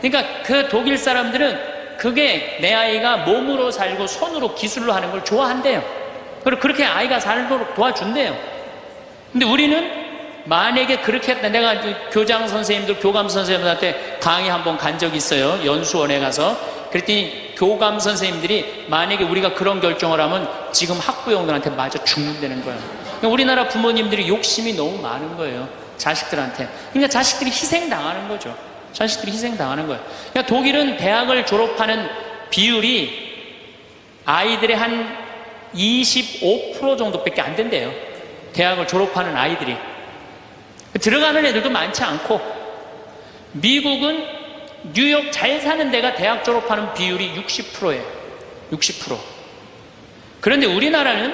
그러니까 그 독일 사람들은 그게 내 아이가 몸으로 살고 손으로 기술로 하는 걸 좋아한대요. 그리고 그렇게 아이가 살도록 도와준대요. 근데 우리는 만약에 그렇게 했다. 내가 교장 선생님들, 교감 선생님들한테 강의 한번 간 적이 있어요. 연수원에 가서. 그랬더니 교감 선생님들이 만약에 우리가 그런 결정을 하면 지금 학부형들한테 맞아 죽는다는 거예요. 그러니까 우리나라 부모님들이 욕심이 너무 많은 거예요. 자식들한테. 그러니까 자식들이 희생당하는 거죠. 자식들이 희생당하는 거예요. 그러니까 독일은 대학을 졸업하는 비율이 아이들의 한 25% 정도밖에 안 된대요. 대학을 졸업하는 아이들이. 들어가는 애들도 많지 않고, 미국은 뉴욕 잘 사는 데가 대학 졸업하는 비율이 60%예요. 60%. 그런데 우리나라는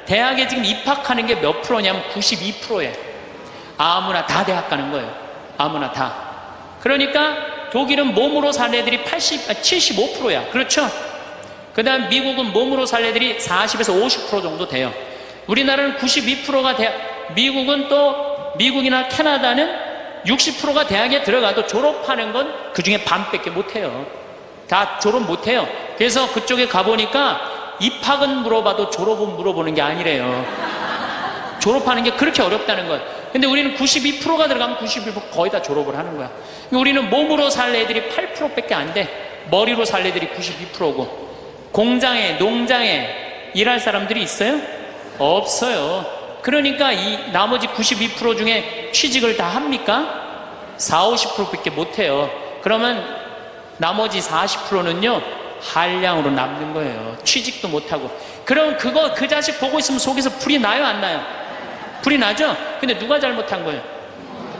대학에 지금 입학하는 게 몇 프로냐면 92%예요. 아무나 다 대학 가는 거예요. 아무나 다. 그러니까 독일은 몸으로 살 애들이 75%야. 그렇죠? 그 다음 미국은 몸으로 살 애들이 40에서 50% 정도 돼요. 우리나라는 92%가 미국은 또 미국이나 캐나다는 60%가 대학에 들어가도 졸업하는 건 그 중에 반밖에 못해요. 다 졸업 못해요. 그래서 그쪽에 가보니까 입학은 물어봐도 졸업은 물어보는 게 아니래요. 졸업하는 게 그렇게 어렵다는 거예요. 근데 우리는 92%가 들어가면 91% 거의 다 졸업을 하는 거야. 우리는 몸으로 살 애들이 8%밖에 안 돼. 머리로 살 애들이 92%고. 공장에, 농장에 일할 사람들이 있어요? 없어요. 그러니까 이 나머지 92% 중에 취직을 다 합니까? 40, 50%밖에 못해요. 그러면 나머지 40%는요 한량으로 남는 거예요. 취직도 못하고. 그럼 그 자식 보고 있으면 속에서 불이 나요, 안 나요? 불이 나죠? 근데 누가 잘못한 거예요?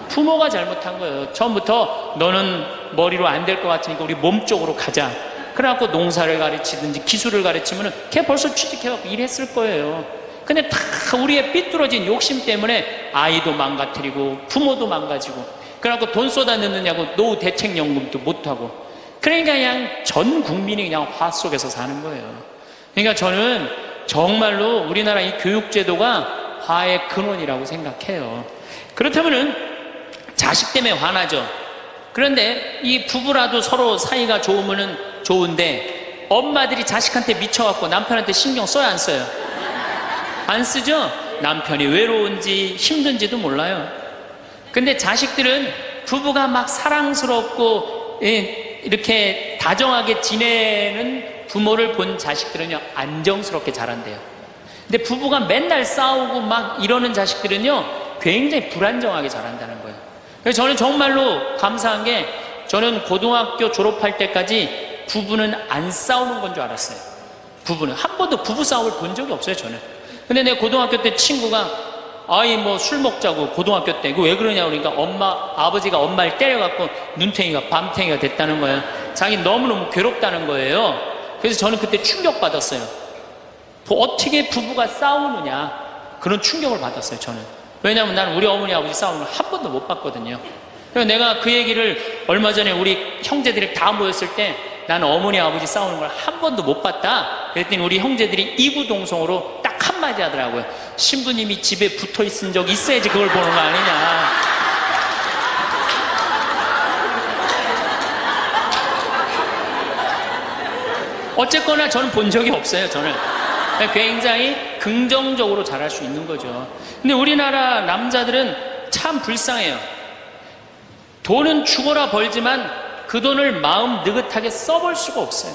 부모가 잘못한 거예요. 처음부터 너는 머리로 안 될 것 같으니까 우리 몸 쪽으로 가자. 그래갖고 농사를 가르치든지 기술을 가르치면은 걔 벌써 취직해갖고 일했을 거예요. 근데 다 우리의 삐뚤어진 욕심 때문에 아이도 망가뜨리고 부모도 망가지고, 그래갖고 돈 쏟아 넣느냐고 노후 대책연금도 못하고, 그러니까 그냥 전 국민이 그냥 화 속에서 사는 거예요. 그러니까 저는 정말로 우리나라 이 교육제도가 화의 근원이라고 생각해요. 그렇다면은 자식 때문에 화나죠. 그런데 이 부부라도 서로 사이가 좋으면은 좋은데, 엄마들이 자식한테 미쳐갖고 남편한테 신경 써야 안 써요? 안 쓰죠? 남편이 외로운지 힘든지도 몰라요. 근데 자식들은 부부가 막 사랑스럽고 이렇게 다정하게 지내는 부모를 본 자식들은요, 안정스럽게 자란대요. 근데 부부가 맨날 싸우고 막 이러는 자식들은요, 굉장히 불안정하게 자란다는 거예요. 그래서 저는 정말로 감사한 게, 저는 고등학교 졸업할 때까지 부부는 안 싸우는 건 줄 알았어요. 부부는 한 번도 부부 싸움을 본 적이 없어요, 저는. 근데 내 고등학교 때 친구가, 아이 뭐 술 먹자고 고등학교 때, 왜 그러냐 그러니까 아버지가 엄마를 때려갖고 눈탱이가 밤탱이가 됐다는 거예요. 자기 너무너무 괴롭다는 거예요. 그래서 저는 그때 충격받았어요. 어떻게 부부가 싸우느냐, 그런 충격을 받았어요, 저는. 왜냐하면 나는 우리 어머니 아버지 싸우는 걸 한 번도 못 봤거든요. 그래서 내가 그 얘기를 얼마 전에 우리 형제들이 다 모였을 때, 나는 어머니 아버지 싸우는 걸 한 번도 못 봤다 그랬더니 우리 형제들이 이구동성으로 딱 한마디 하더라고요. 신부님이 집에 붙어 있은 적 있어야지 그걸 보는 거 아니냐. 어쨌거나 저는 본 적이 없어요. 저는 굉장히 긍정적으로 잘할 수 있는 거죠. 근데 우리나라 남자들은 참 불쌍해요. 돈은 죽어라 벌지만 그 돈을 마음 느긋하게 써볼 수가 없어요.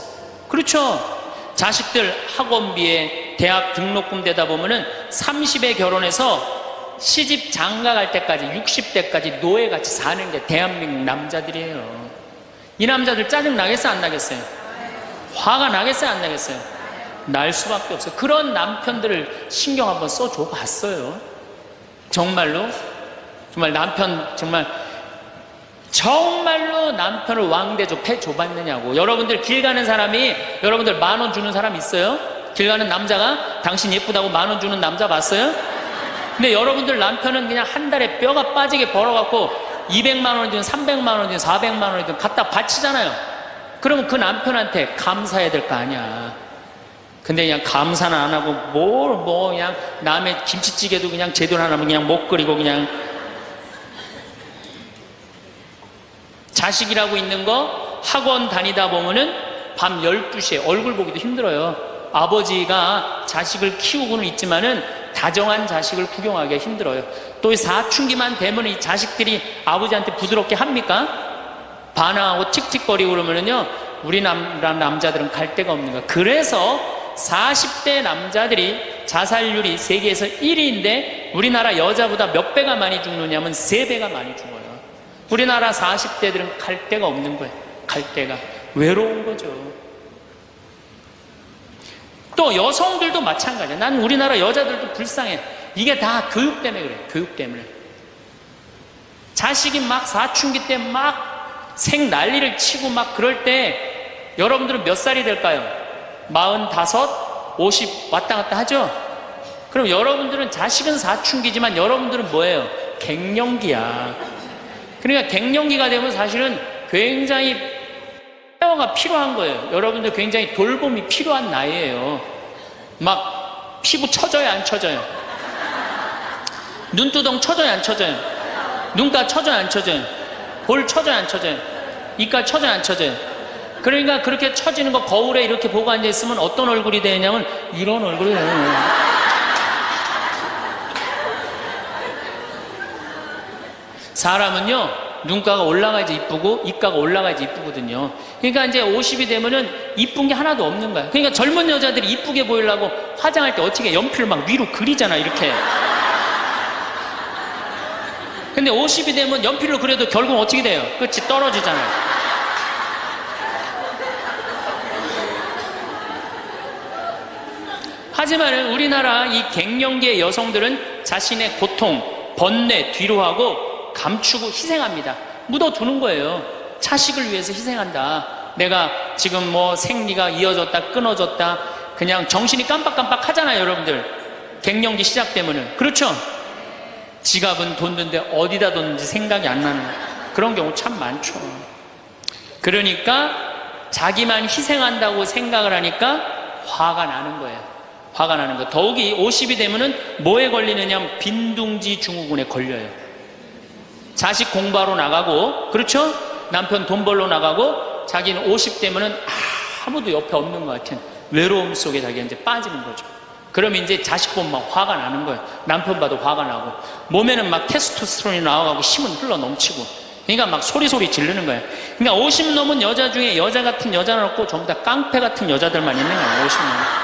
그렇죠? 자식들 학원비에 대학 등록금 대다 보면은 30에 결혼해서 시집 장가 갈 때까지 60대까지 노예같이 사는 게 대한민국 남자들이에요. 이 남자들 짜증 나겠어요, 안 나겠어요? 화가 나겠어요, 안 나겠어요? 날 수밖에 없어요. 그런 남편들을 신경 한번 써줘 봤어요. 정말로 남편 정말로 남편을 왕대조 패줘봤느냐고. 여러분들 길 가는 사람이, 여러분들 10,000원 주는 사람 있어요? 길 가는 남자가 당신 예쁘다고 10,000원 주는 남자 봤어요? 근데 여러분들 남편은 그냥 한 달에 뼈가 빠지게 벌어갖고 200만 원이든 300만 원이든 400만 원이든 갖다 바치잖아요. 그러면 그 남편한테 감사해야 될 거 아니야. 근데 그냥 감사는 안 하고 그냥 남의 김치찌개도 그냥 제대로 안 하면 그냥 못 끓이고, 그냥 자식이라고 있는 거 학원 다니다 보면은 밤 12시에 얼굴 보기도 힘들어요. 아버지가 자식을 키우고는 있지만은 다정한 자식을 구경하기가 힘들어요. 또 사춘기만 되면 이 자식들이 아버지한테 부드럽게 합니까? 반항하고 틱틱거리고 그러면은요, 우리나라 남자들은 갈 데가 없는 거예요. 그래서 40대 남자들이 자살률이 세계에서 1위인데 우리나라 여자보다 몇 배가 많이 죽느냐면 3배가 많이 죽어요. 우리나라 40대들은 갈 데가 없는 거예요. 갈 데가. 외로운 거죠. 또 여성들도 마찬가지야. 난 우리나라 여자들도 불쌍해. 이게 다 교육 때문에 그래. 교육 때문에. 자식이 막 사춘기 때 막 생 난리를 치고 막 그럴 때 여러분들은 몇 살이 될까요? 45, 50 왔다 갔다 하죠? 그럼 여러분들은 자식은 사춘기지만 여러분들은 뭐예요? 갱년기야. 그러니까 갱년기가 되면 사실은 굉장히 케어가 필요한 거예요. 여러분들 굉장히 돌봄이 필요한 나이예요. 막 피부 처져요, 안 처져요? 눈두덩 처져요, 안 처져요? 눈가 처져요, 안 처져요? 볼 처져요, 안 처져요? 이가 처져요, 안 처져요? 그러니까 그렇게 처지는 거 거울에 이렇게 보고 앉아있으면 어떤 얼굴이 되냐면 이런 얼굴이 되는 거예요. 사람은요, 눈가가 올라가야지 이쁘고 입가가 올라가야지 이쁘거든요. 그러니까 이제 50이 되면은 이쁜 게 하나도 없는 거야. 그러니까 젊은 여자들이 이쁘게 보이려고 화장할 때 어떻게 연필을 막 위로 그리잖아, 이렇게. 근데 50이 되면 연필로 그려도 결국은 어떻게 돼요? 끝이 떨어지잖아요. 하지만 우리나라 이 갱년기의 여성들은 자신의 고통, 번뇌 뒤로 하고 감추고 희생합니다. 묻어두는 거예요. 자식을 위해서 희생한다. 내가 지금 뭐 생리가 이어졌다 끊어졌다 그냥 정신이 깜빡깜빡 하잖아요, 여러분들. 갱년기 시작되면은. 그렇죠? 지갑은 뒀는데 어디다 뒀는지 생각이 안 나는 그런 경우 참 많죠. 그러니까 자기만 희생한다고 생각을 하니까 화가 나는 거예요. 화가 나는 거. 더욱이 50이 되면은 뭐에 걸리느냐? 빈둥지 증후군에 걸려요. 자식 공부하러 나가고, 그렇죠? 남편 돈 벌러 나가고, 자기는 50 되면은 아무도 옆에 없는 것 같은 외로움 속에 자기가 이제 빠지는 거죠. 그러면 이제 자식 보면 막 화가 나는 거예요. 남편 봐도 화가 나고, 몸에는 막 테스토스테론이 나와가고 힘은 흘러 넘치고, 그러니까 막 소리소리 지르는 거예요. 그러니까 50 넘은 여자 중에 여자 같은 여자는 없고 전부 다 깡패 같은 여자들만 있는 거예요. 50 넘은.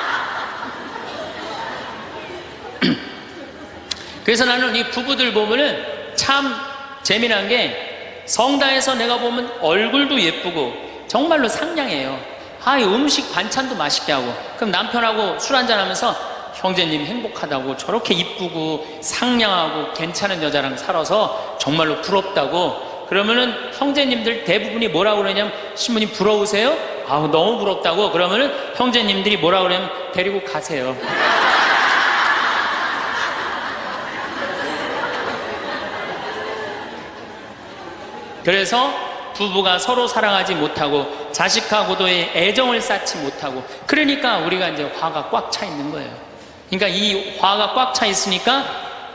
그래서 나는 이 부부들 보면은 참 재미난 게, 성당에서 내가 보면 얼굴도 예쁘고 정말로 상냥해요. 이 음식 반찬도 맛있게 하고, 그럼 남편하고 술 한잔 하면서 형제님 행복하다고, 저렇게 이쁘고 상냥하고 괜찮은 여자랑 살아서 정말로 부럽다고. 그러면은 형제님들 대부분이 뭐라고 그러냐면, 신부님 부러우세요? 너무 부럽다고. 그러면은 형제님들이 뭐라고 그러냐면, 데리고 가세요. 그래서 부부가 서로 사랑하지 못하고 자식하고도의 애정을 쌓지 못하고, 그러니까 우리가 이제 화가 꽉 차 있는 거예요. 그러니까 이 화가 꽉 차 있으니까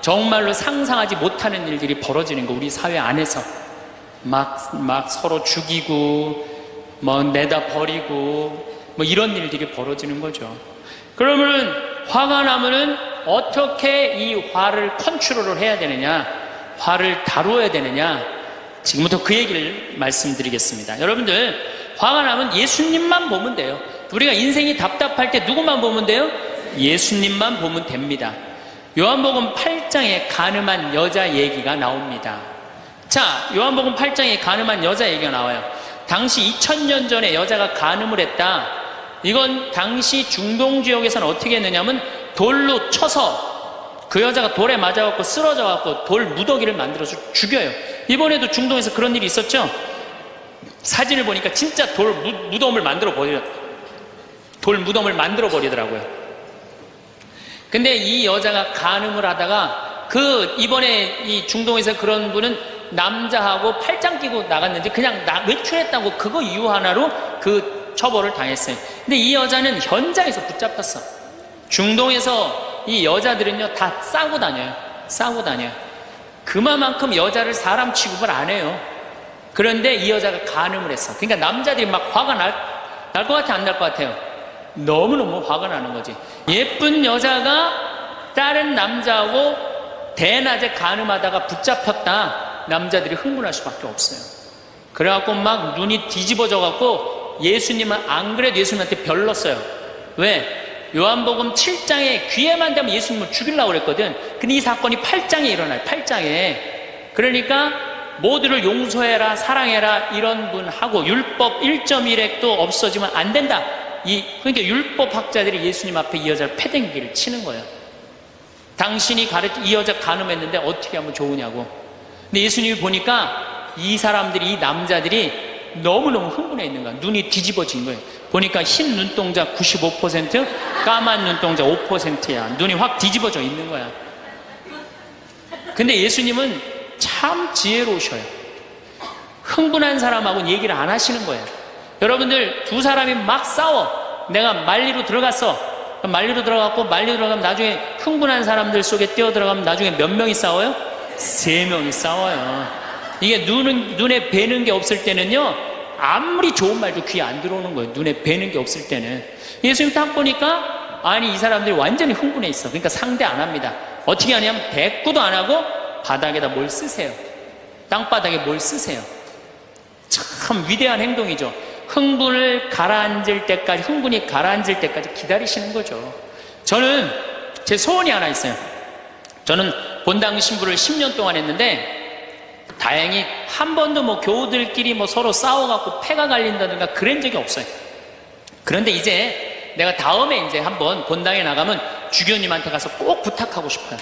정말로 상상하지 못하는 일들이 벌어지는 거. 우리 사회 안에서 막 서로 죽이고 뭐 내다 버리고 뭐 이런 일들이 벌어지는 거죠. 그러면은 화가 나면은 어떻게 이 화를 컨트롤을 해야 되느냐, 화를 다루어야 되느냐, 지금부터 그 얘기를 말씀드리겠습니다. 여러분들, 화가 나면 예수님만 보면 돼요. 우리가 인생이 답답할 때 누구만 보면 돼요? 예수님만 보면 됩니다. 요한복음 8장에 가늠한 여자 얘기가 나옵니다. 자, 요한복음 8장에 가늠한 여자 얘기가 나와요. 당시 2000년 전에 여자가 가늠을 했다. 이건 당시 중동 지역에서는 어떻게 했느냐면, 돌로 쳐서 그 여자가 돌에 맞아갖고 쓰러져갖고 돌 무더기를 만들어서 죽여요. 이번에도 중동에서 그런 일이 있었죠? 사진을 보니까 진짜 돌 무덤을 만들어 버리더라고요. 근데 이 여자가 간음을 하다가, 이번에 이 중동에서 그런 분은 남자하고 팔짱 끼고 나갔는지 그냥 외출했다고 그거 이유 하나로 그 처벌을 당했어요. 근데 이 여자는 현장에서 붙잡혔어. 중동에서 이 여자들은요 다 싸고 다녀요. 그만큼 여자를 사람 취급을 안 해요. 그런데 이 여자가 간음을 했어. 그러니까 남자들이 막 화가 날 것 같아, 안 날 것 같아요? 너무너무 화가 나는 거지. 예쁜 여자가 다른 남자하고 대낮에 간음하다가 붙잡혔다. 남자들이 흥분할 수밖에 없어요. 그래갖고 막 눈이 뒤집어져 갖고 예수님은, 안 그래도 예수님한테 별렀어요. 왜? 요한복음 7장에 귀에만 대면 예수님을 죽이려고 그랬거든. 근데 이 사건이 8장에 일어나요. 8장에. 그러니까 모두를 용서해라, 사랑해라, 이런 분하고 율법 1.1핵도 없어지면 안 된다. 그러니까 율법학자들이 예수님 앞에 이 여자를 패댕기를 치는 거예요. 당신이 이 여자 간음했는데 어떻게 하면 좋으냐고. 근데 예수님이 보니까 이 사람들이, 이 남자들이 너무너무 흥분해 있는 거야. 눈이 뒤집어진 거예요. 보니까 흰 눈동자 95%, 까만 눈동자 5%야. 눈이 확 뒤집어져 있는 거야. 근데 예수님은 참 지혜로우셔요. 흥분한 사람하고는 얘기를 안 하시는 거예요. 여러분들, 두 사람이 막 싸워. 내가 말리로 들어갔어. 말리로 들어가면 나중에 흥분한 사람들 속에 뛰어들어가면 나중에 몇 명이 싸워요? 3명이 싸워요. 이게 눈에 뵈는 게 없을 때는요, 아무리 좋은 말도 귀에 안 들어오는 거예요. 눈에 뵈는 게 없을 때는. 예수님 딱 보니까, 이 사람들이 완전히 흥분해 있어. 그러니까 상대 안 합니다. 어떻게 하냐면 대꾸도 안 하고 바닥에다 뭘 쓰세요. 땅바닥에 뭘 쓰세요. 참 위대한 행동이죠. 흥분이 가라앉을 때까지 기다리시는 거죠. 저는 제 소원이 하나 있어요. 저는 본당 신부를 10년 동안 했는데, 다행히 한 번도 뭐 교우들끼리 뭐 서로 싸워갖고 패가 갈린다든가 그런 적이 없어요. 그런데 이제 내가 다음에 이제 한번 본당에 나가면 주교님한테 가서 꼭 부탁하고 싶어요.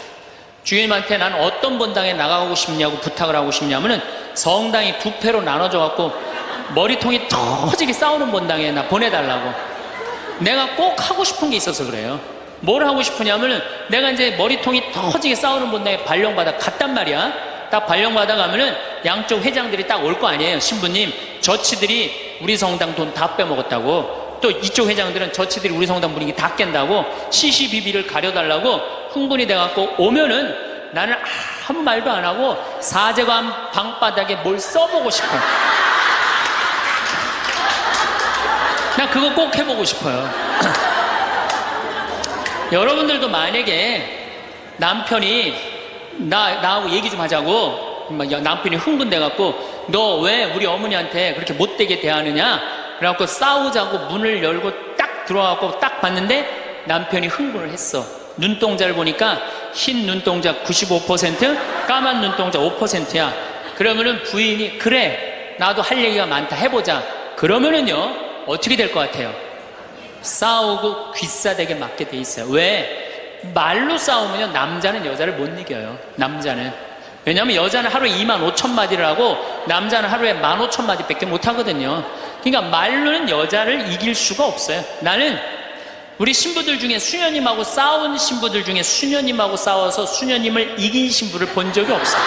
주교님한테 난 어떤 본당에 나가고 싶냐고 부탁을 하고 싶냐면은, 성당이 부패로 나눠져갖고 머리통이 터지게 싸우는 본당에 나 보내달라고. 내가 꼭 하고 싶은 게 있어서 그래요. 뭘 하고 싶으냐면은 내가 이제 머리통이 터지게 싸우는 본당에 발령받아 갔단 말이야. 딱 발령받아 가면은 양쪽 회장들이 딱 올 거 아니에요. 신부님, 저치들이 우리 성당 돈 다 빼먹었다고. 또 이쪽 회장들은 저치들이 우리 성당 분위기 다 깬다고 시시비비를 가려달라고 흥분이 돼갖고 오면은 나는 아무 말도 안 하고 사제관 방바닥에 뭘 써보고 싶어. 난 그거 꼭 해보고 싶어요. 여러분들도 만약에 남편이 나하고 얘기 좀 하자고, 남편이 흥분돼갖고 너 왜 우리 어머니한테 그렇게 못되게 대하느냐 그래갖고 싸우자고 문을 열고 딱 들어가고 딱 봤는데 남편이 흥분을 했어. 눈동자를 보니까 흰 눈동자 95%, 까만 눈동자 5%야. 그러면은 부인이 그래 나도 할 얘기가 많다 해보자. 그러면은요 어떻게 될 것 같아요? 싸우고 귀싸대게 맞게 돼 있어요. 왜? 말로 싸우면요 남자는 여자를 못 이겨요. 남자는. 왜냐하면 여자는 하루에 25,000마디를 하고 남자는 하루에 15,000마디 밖에 못 하거든요. 그러니까 말로는 여자를 이길 수가 없어요. 나는 우리 신부들 중에 수녀님하고 싸운 신부들 중에 수녀님하고 싸워서 수녀님을 이긴 신부를 본 적이 없어요.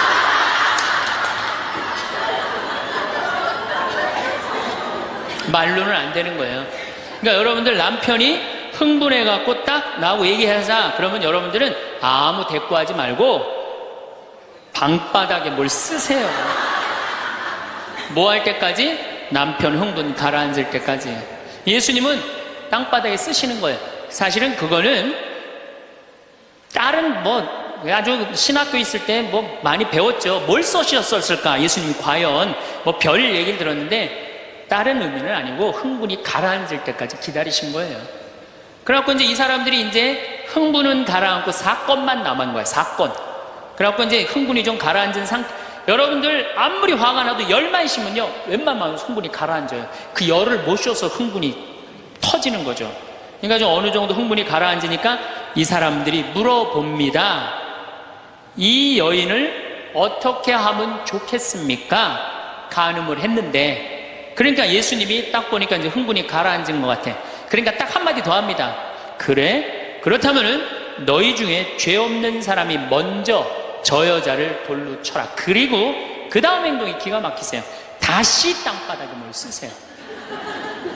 말로는 안 되는 거예요. 그러니까 여러분들 남편이 흥분해갖고 딱 나하고 얘기하자 그러면 여러분들은 아무 대꾸하지 말고 방바닥에 뭘 쓰세요. 뭐 할 때까지? 남편 흥분 가라앉을 때까지. 예수님은 땅바닥에 쓰시는 거예요. 사실은 그거는 다른 아주 신학교 있을 때 많이 배웠죠. 뭘 써셨을까? 예수님이 과연 별 얘기를 들었는데 다른 의미는 아니고 흥분이 가라앉을 때까지 기다리신 거예요. 그래갖고 이제 이 사람들이 이제 흥분은 가라앉고 사건만 남은 거예요. 사건. 그래갖고 이제 흥분이 좀 가라앉은 상태. 여러분들 아무리 화가 나도 열만 심으면요 웬만하면 흥분이 가라앉아요. 그 열을 못 쉬어서 흥분이 터지는 거죠. 그러니까 좀 어느 정도 흥분이 가라앉으니까 이 사람들이 물어봅니다. 이 여인을 어떻게 하면 좋겠습니까? 간음을 했는데. 그러니까 예수님이 딱 보니까 이제 흥분이 가라앉은 것 같아. 그러니까 딱 한마디 더 합니다. 그래? 그렇다면은 너희 중에 죄 없는 사람이 먼저 저 여자를 돌로 쳐라. 그리고 그 다음 행동이 기가 막히세요. 다시 땅바닥에 뭘 쓰세요.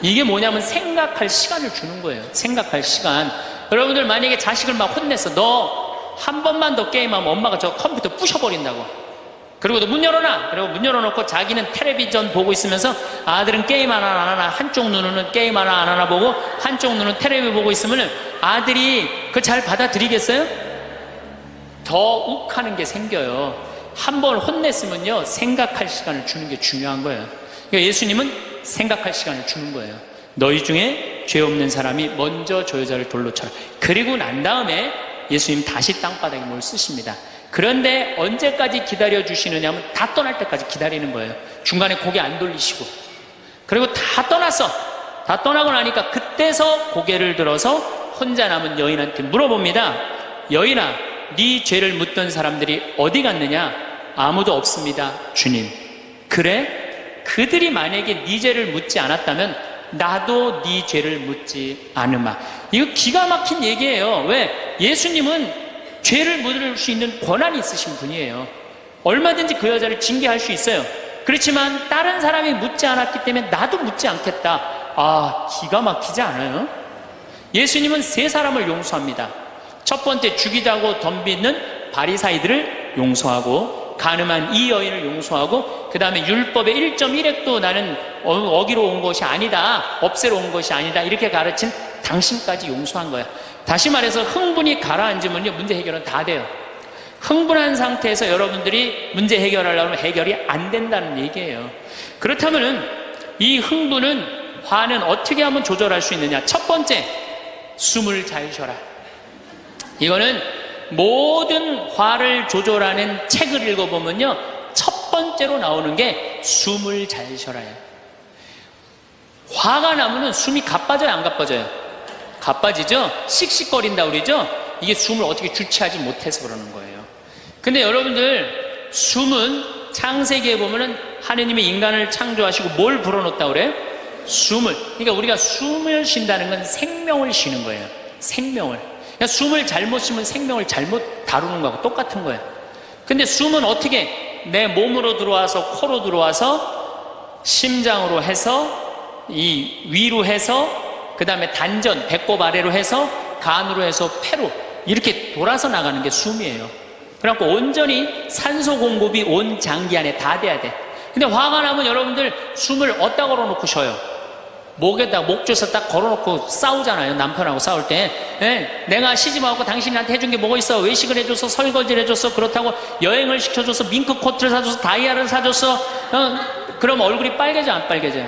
이게 뭐냐면 생각할 시간을 주는 거예요. 생각할 시간. 여러분들 만약에 자식을 막 혼냈어. 너 한 번만 더 게임하면 엄마가 저 컴퓨터 부셔버린다고. 그리고 너 문 열어놔. 그리고 문 열어놓고 자기는 텔레비전 보고 있으면서 아들은 게임 하나 안 하나, 한쪽 눈으로는 게임 하나 안 하나 보고 한쪽 눈은 텔레비 보고 있으면 아들이 그걸 잘 받아들이겠어요? 더 욱하는 게 생겨요. 한 번 혼냈으면요 생각할 시간을 주는 게 중요한 거예요. 그러니까 예수님은 생각할 시간을 주는 거예요. 너희 중에 죄 없는 사람이 먼저 저 여자를 돌로 쳐라. 그리고 난 다음에 예수님 다시 땅바닥에 뭘 쓰십니다. 그런데 언제까지 기다려주시느냐 하면 다 떠날 때까지 기다리는 거예요. 중간에 고개 안 돌리시고. 그리고 다 떠났어. 다 떠나고 나니까 그때서 고개를 들어서 혼자 남은 여인한테 물어봅니다. 여인아, 네 죄를 묻던 사람들이 어디 갔느냐? 아무도 없습니다, 주님. 그래? 그들이 만약에 네 죄를 묻지 않았다면 나도 네 죄를 묻지 않으마. 이거 기가 막힌 얘기예요. 왜? 예수님은 죄를 묻을 수 있는 권한이 있으신 분이에요. 얼마든지 그 여자를 징계할 수 있어요. 그렇지만 다른 사람이 묻지 않았기 때문에 나도 묻지 않겠다. 아, 기가 막히지 않아요? 예수님은 세 사람을 용서합니다. 첫 번째, 죽이자고 덤비는 바리사이들을 용서하고, 간음한 이 여인을 용서하고, 그 다음에 율법의 1.1획도 나는 어기로 온 것이 아니다, 없애러 온 것이 아니다, 이렇게 가르친 당신까지 용서한 거야. 다시 말해서 흥분이 가라앉으면요 문제 해결은 다 돼요. 흥분한 상태에서 여러분들이 문제 해결하려면 해결이 안 된다는 얘기예요. 그렇다면 이 흥분은, 화는 어떻게 하면 조절할 수 있느냐? 첫 번째, 숨을 잘 쉬어라. 이거는 모든 화를 조절하는 책을 읽어보면요 첫 번째로 나오는 게 숨을 잘 쉬어라예요. 화가 나면은 숨이 가빠져요, 안 가빠져요? 가빠지죠? 씩씩거린다 그러죠? 이게 숨을 어떻게 주체하지 못해서 그러는 거예요. 근데 여러분들, 숨은 창세기에 보면은 하느님이 인간을 창조하시고 뭘 불어넣었다 그래요? 숨을. 그러니까 우리가 숨을 쉰다는 건 생명을 쉬는 거예요. 생명을. 그러니까 숨을 잘못 쉬면 생명을 잘못 다루는 거하고 똑같은 거예요. 근데 숨은 어떻게 내 몸으로 들어와서 코로 들어와서 심장으로 해서 이 위로 해서 그 다음에 단전 배꼽 아래로 해서 간으로 해서 폐로 이렇게 돌아서 나가는 게 숨이에요. 그래갖고 온전히 산소 공급이 온 장기 안에 다 돼야 돼. 근데 화가 나면 여러분들 숨을 어디다 걸어놓고 쉬어요? 목에다 목조서 딱 걸어놓고 싸우잖아요. 남편하고 싸울 때. 네, 내가 시집와서 당신한테 해준 게 뭐가 있어? 외식을 해줘서 설거지를 해줬어. 그렇다고 여행을 시켜줘서 밍크 코트를 사줘서 다이아를 사줬어. 그럼 얼굴이 빨개져 안 빨개져요?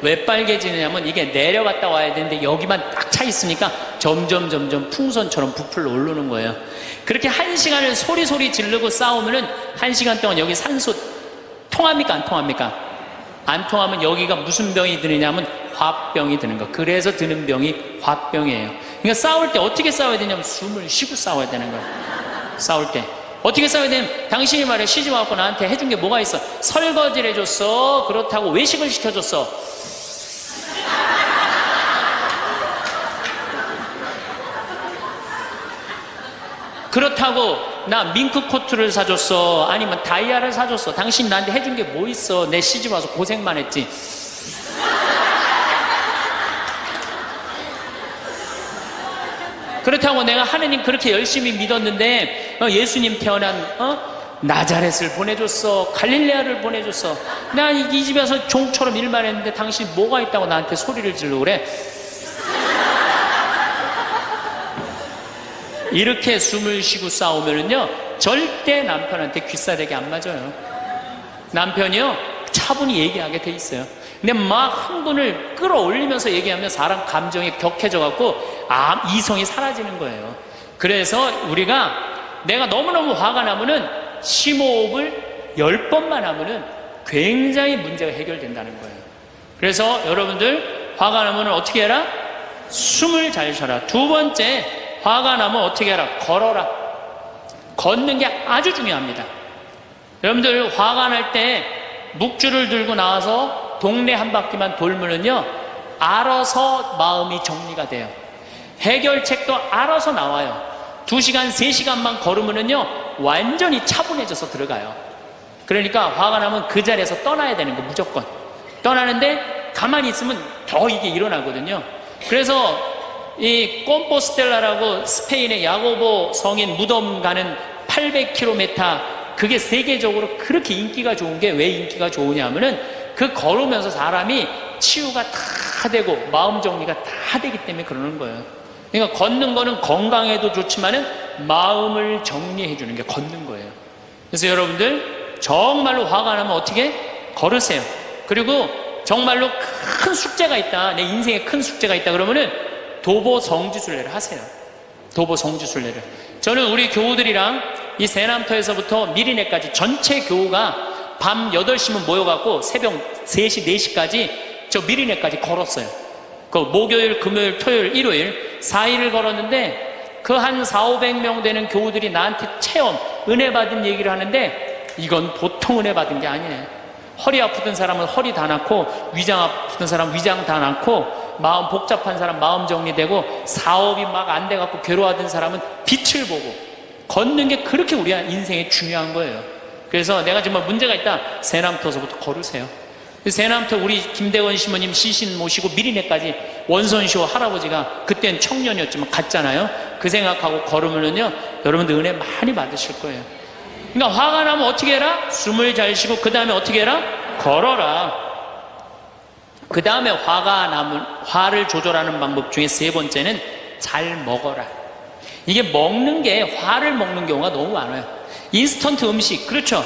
왜 빨개지느냐면 이게 내려갔다 와야 되는데 여기만 딱 차 있으니까 점점 풍선처럼 부풀러 오르는 거예요. 그렇게 1시간을 소리 지르고 싸우면은 1시간 동안 여기 산소 통합니까 안 통합니까? 안 통하면 여기가 무슨 병이 드느냐면 화병이 드는 거. 그래서 드는 병이 화병이에요. 그러니까 싸울 때 어떻게 싸워야 되냐면 숨을 쉬고 싸워야 되는 거예요. 싸울 때 어떻게 싸워야 되냐면 당신이 말해 시집 와서 나한테 해준 게 뭐가 있어? 설거지를 해줬어. 그렇다고 외식을 시켜줬어. 그렇다고 나 밍크 코트를 사줬어. 아니면 다이아를 사줬어. 당신 나한테 해준 게 뭐 있어? 내 시집 와서 고생만 했지. 그렇다고 내가 하느님 그렇게 열심히 믿었는데 예수님 태어난 나자렛을 보내줬어. 갈릴레아를 보내줬어. 나 이 집에서 종처럼 일만 했는데 당신 뭐가 있다고 나한테 소리를 지르고 그래? 이렇게 숨을 쉬고 싸우면은요 절대 남편한테 귀싸대기 안 맞아요. 남편이요 차분히 얘기하게 돼 있어요. 근데 막 흥분을 끌어올리면서 얘기하면 사람 감정이 격해져 갖고 이성이 사라지는 거예요. 그래서 우리가 내가 너무너무 화가 나면은 심호흡을 10번만 하면은 굉장히 문제가 해결된다는 거예요. 그래서 여러분들 화가 나면은 어떻게 해라? 숨을 잘 쉬어라. 두 번째, 화가 나면 어떻게 해라? 걸어라. 걷는 게 아주 중요합니다. 여러분들 화가 날 때 묵주를 들고 나와서 동네 한 바퀴만 돌면은요 알아서 마음이 정리가 돼요. 해결책도 알아서 나와요. 2시간, 3시간만 걸으면은요 완전히 차분해져서 들어가요. 그러니까 화가 나면 그 자리에서 떠나야 되는 거 무조건. 떠나는데 가만히 있으면 더 이게 일어나거든요. 그래서 이 꼼포스텔라라고 스페인의 야고보 성인 무덤 가는 800km 그게 세계적으로 그렇게 인기가 좋은 게 왜 인기가 좋으냐면은 그 걸으면서 사람이 치유가 다 되고 마음 정리가 다 되기 때문에 그러는 거예요. 그러니까 걷는 거는 건강에도 좋지만은 마음을 정리해 주는 게 걷는 거예요. 그래서 여러분들 정말로 화가 나면 어떻게? 걸으세요. 그리고 정말로 큰 숙제가 있다. 내 인생에 큰 숙제가 있다 그러면은 도보 성지순례를 하세요. 도보 성지순례를. 저는 우리 교우들이랑 이 세남터에서부터 미리네까지 전체 교우가 밤 8시면 모여갖고 새벽 3시, 4시까지 저 미리네까지 걸었어요. 그 목요일, 금요일, 토요일, 일요일 4일을 걸었는데 그 한 400~500명 되는 교우들이 나한테 체험, 은혜 받은 얘기를 하는데 이건 보통 은혜 받은 게 아니에요. 허리 아프던 사람은 허리 다 낫고 위장 아프던 사람은 위장 다 낫고 마음 복잡한 사람 마음 정리되고 사업이 막 안 돼갖고 괴로워하던 사람은 빛을 보고 걷는 게 그렇게 우리 인생에 중요한 거예요. 그래서 내가 정말 문제가 있다 세남터서부터 걸으세요. 세남터 우리 김대원 시모님 시신 모시고 미리네까지 원선시호 할아버지가 그땐 청년이었지만 갔잖아요. 그 생각하고 걸으면은요 여러분들 은혜 많이 받으실 거예요. 그러니까 화가 나면 어떻게 해라? 숨을 잘 쉬고 그 다음에 어떻게 해라? 걸어라. 그 다음에 화가 나면 화를 조절하는 방법 중에 세 번째는 잘 먹어라. 이게 먹는 게 화를 먹는 경우가 너무 많아요. 인스턴트 음식 그렇죠?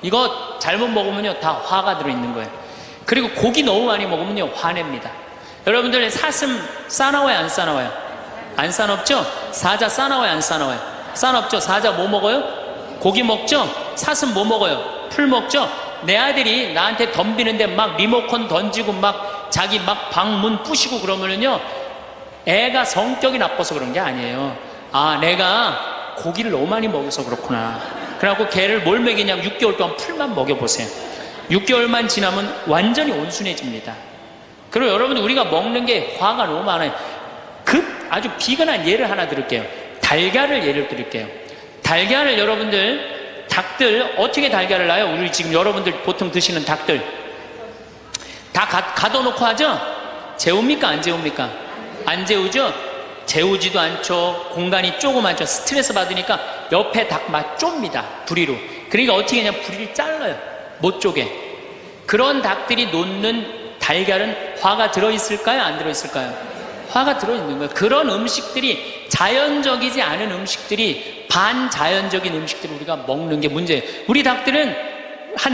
이거 잘못 먹으면요 다 화가 들어있는 거예요. 그리고 고기 너무 많이 먹으면요 화냅니다. 여러분들 사슴 싸나워요 안 싸나워요? 안 싸납죠? 사자 싸나워요 안 싸나워요? 싸납죠? 사자 뭐 먹어요? 고기 먹죠? 사슴 뭐 먹어요? 풀 먹죠? 내 아들이 나한테 덤비는데 막 리모컨 던지고 막 자기 막 방문 부시고 그러면은요 애가 성격이 나빠서 그런 게 아니에요. 아 내가 고기를 너무 많이 먹어서 그렇구나. 그래갖고 걔를 뭘 먹이냐면 6개월 동안 풀만 먹여보세요. 6개월만 지나면 완전히 온순해집니다. 그리고 여러분 우리가 먹는 게 화가 너무 많아요. 급 아주 비근한 예를 하나 들을게요. 달걀을 예를 들을게요. 달걀을 여러분들, 닭들 어떻게 달걀을 낳아요? 우리 지금 여러분들 보통 드시는 닭들 다 가둬놓고 하죠? 재웁니까? 안 재웁니까? 안 재우죠? 재우지도 않죠. 공간이 조그맣죠. 스트레스 받으니까 옆에 닭 좁니다. 부리로. 그러니까 어떻게 하냐, 부리를 잘라요. 못 쪼개. 그런 닭들이 놓는 달걀은 화가 들어있을까요? 안 들어있을까요? 화가 들어있는 거예요. 그런 음식들이, 자연적이지 않은 음식들이, 반자연적인 음식들을 우리가 먹는 게 문제예요. 우리 닭들은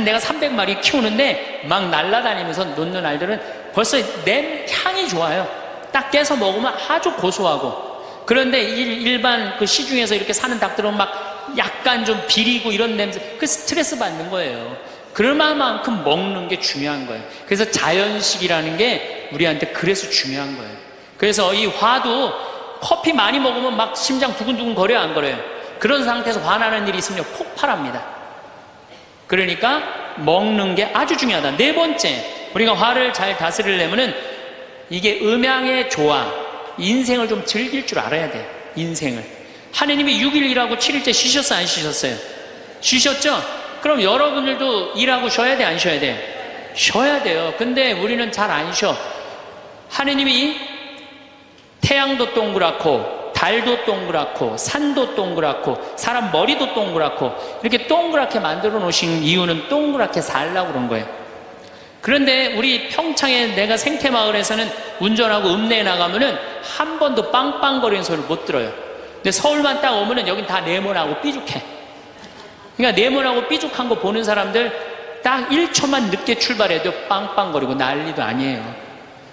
내가 300마리 키우는데 막 날아다니면서 놓는 알들은 벌써 향이 좋아요. 딱 깨서 먹으면 아주 고소하고. 그런데 일반 그 시중에서 이렇게 사는 닭들은 막 약간 좀 비리고 이런 냄새, 그 스트레스 받는 거예요. 그럴 만큼 먹는 게 중요한 거예요. 그래서 자연식이라는 게 우리한테 그래서 중요한 거예요. 그래서 이 화도 커피 많이 먹으면 막 심장 두근두근 거려요, 안 거려요? 그런 상태에서 화나는 일이 있으면 폭발합니다. 그러니까 먹는 게 아주 중요하다. 네 번째, 우리가 화를 잘 다스리려면은 이게 음양의 조화, 인생을 좀 즐길 줄 알아야 돼. 인생을. 하느님이 6일 일하고 7일째 쉬셨어요, 안 쉬셨어요? 쉬셨죠? 그럼 여러분들도 일하고 쉬어야 돼, 안 쉬어야 돼? 쉬어야 돼요. 근데 우리는 잘 안 쉬어. 하느님이 태양도 동그랗고 달도 동그랗고 산도 동그랗고 사람 머리도 동그랗고 이렇게 동그랗게 만들어 놓으신 이유는 동그랗게 살라고 그런 거예요. 그런데 우리 평창에 내가 생태마을에서는 운전하고 읍내에 나가면은 한 번도 빵빵거리는 소리를 못 들어요. 근데 서울만 딱 오면은 여긴 다 네모나고 삐죽해. 그러니까 네모나고 삐죽한 거 보는 사람들 딱 1초만 늦게 출발해도 빵빵거리고 난리도 아니에요.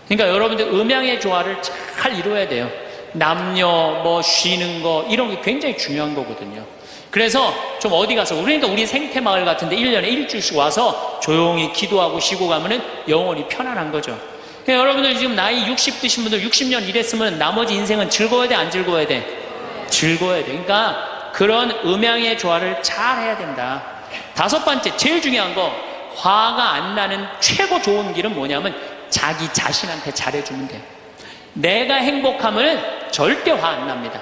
그러니까 여러분들 음양의 조화를 잘 이루어야 돼요. 남녀 뭐 쉬는 거 이런 게 굉장히 중요한 거거든요. 그래서 좀 어디 가서, 그러니까 우리 생태마을 같은데 1년에 일주일씩 와서 조용히 기도하고 쉬고 가면은 영혼이 편안한 거죠. 그러니까 여러분들 지금 나이 60 드신 분들 60년 일했으면 나머지 인생은 즐거워야 돼, 안 즐거워야 돼? 즐거워야 돼. 그러니까 그런 음양의 조화를 잘 해야 된다. 다섯 번째, 제일 중요한 거, 화가 안 나는 최고 좋은 길은 뭐냐면 자기 자신한테 잘해주면 돼. 내가 행복하면 절대 화 안 납니다.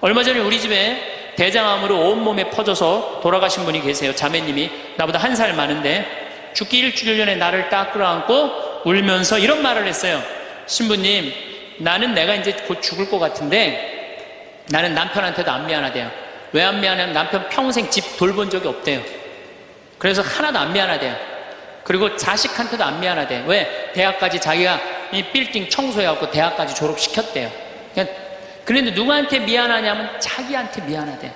얼마 전에 우리 집에 대장암으로 온몸에 퍼져서 돌아가신 분이 계세요. 자매님이 나보다 1살 많은데 죽기 일주일 전에 나를 딱 끌어안고 울면서 이런 말을 했어요. 신부님, 나는 내가 이제 곧 죽을 것 같은데 나는 남편한테도 안 미안하대요. 왜 안 미안해요? 남편 평생 집 돌본 적이 없대요. 그래서 하나도 안 미안하대요. 그리고 자식한테도 안 미안하대요. 왜? 대학까지 자기가 이 빌딩 청소해갖고 대학까지 졸업시켰대요. 그런데 누구한테 미안하냐면 자기한테 미안하대요.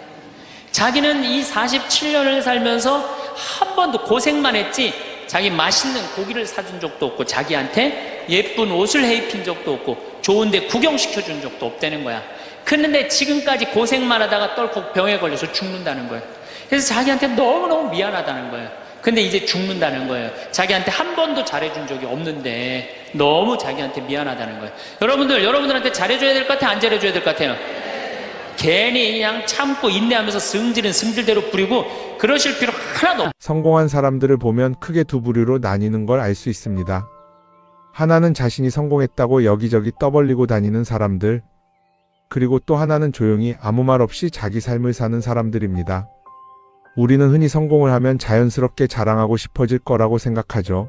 자기는 이 47년을 살면서 한 번도 고생만 했지 자기 맛있는 고기를 사준 적도 없고 자기한테 예쁜 옷을 해입힌 적도 없고 좋은데 구경시켜준 적도 없다는 거야. 그런데 지금까지 고생만 하다가 떨컥 병에 걸려서 죽는다는 거예요. 그래서 자기한테 너무너무 미안하다는 거예요. 근데 이제 죽는다는 거예요. 자기한테 한 번도 잘해준 적이 없는데 너무 자기한테 미안하다는 거예요. 여러분들한테 잘해줘야 될 것 같아요? 안 잘해줘야 될 것 같아요? 괜히 그냥 참고 인내하면서 승질은 승질대로 부리고 그러실 필요 하나도 없어요. 성공한 사람들을 보면 크게 두 부류로 나뉘는 걸 알 수 있습니다. 하나는 자신이 성공했다고 여기저기 떠벌리고 다니는 사람들, 그리고 또 하나는 조용히 아무 말 없이 자기 삶을 사는 사람들입니다. 우리는 흔히 성공을 하면 자연스럽게 자랑하고 싶어질 거라고 생각하죠.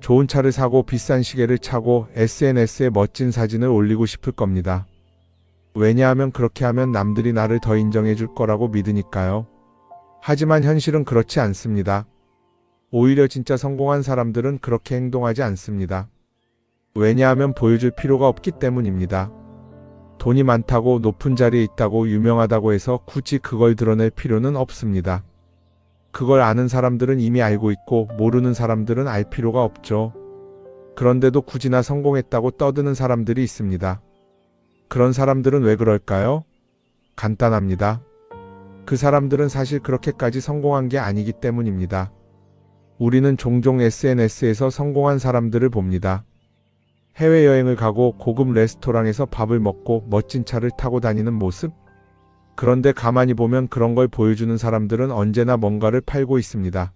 좋은 차를 사고 비싼 시계를 차고 SNS에 멋진 사진을 올리고 싶을 겁니다. 왜냐하면 그렇게 하면 남들이 나를 더 인정해 줄 거라고 믿으니까요. 하지만 현실은 그렇지 않습니다. 오히려 진짜 성공한 사람들은 그렇게 행동하지 않습니다. 왜냐하면 보여줄 필요가 없기 때문입니다. 돈이 많다고 높은 자리에 있다고 유명하다고 해서 굳이 그걸 드러낼 필요는 없습니다. 그걸 아는 사람들은 이미 알고 있고 모르는 사람들은 알 필요가 없죠. 그런데도 굳이나 성공했다고 떠드는 사람들이 있습니다. 그런 사람들은 왜 그럴까요? 간단합니다. 그 사람들은 사실 그렇게까지 성공한 게 아니기 때문입니다. 우리는 종종 SNS에서 성공한 사람들을 봅니다. 해외여행을 가고 고급 레스토랑에서 밥을 먹고 멋진 차를 타고 다니는 모습? 그런데 가만히 보면 그런 걸 보여주는 사람들은 언제나 뭔가를 팔고 있습니다.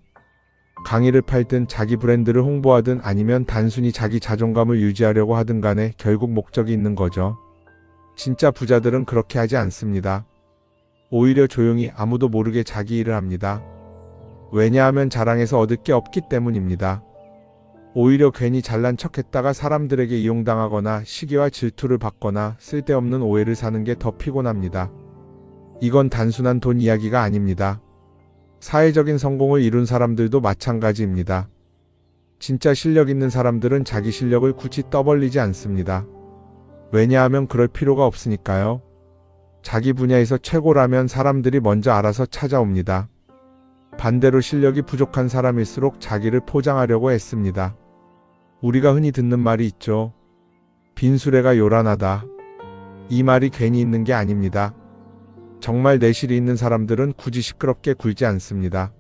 강의를 팔든 자기 브랜드를 홍보하든 아니면 단순히 자기 자존감을 유지하려고 하든 간에 결국 목적이 있는 거죠. 진짜 부자들은 그렇게 하지 않습니다. 오히려 조용히 아무도 모르게 자기 일을 합니다. 왜냐하면 자랑해서 얻을 게 없기 때문입니다. 오히려 괜히 잘난 척했다가 사람들에게 이용당하거나 시기와 질투를 받거나 쓸데없는 오해를 사는 게 더 피곤합니다. 이건 단순한 돈 이야기가 아닙니다. 사회적인 성공을 이룬 사람들도 마찬가지입니다. 진짜 실력 있는 사람들은 자기 실력을 굳이 떠벌리지 않습니다. 왜냐하면 그럴 필요가 없으니까요. 자기 분야에서 최고라면 사람들이 먼저 알아서 찾아옵니다. 반대로 실력이 부족한 사람일수록 자기를 포장하려고 애씁니다. 우리가 흔히 듣는 말이 있죠. 빈수레가 요란하다. 이 말이 괜히 있는 게 아닙니다. 정말 내실이 있는 사람들은 굳이 시끄럽게 굴지 않습니다.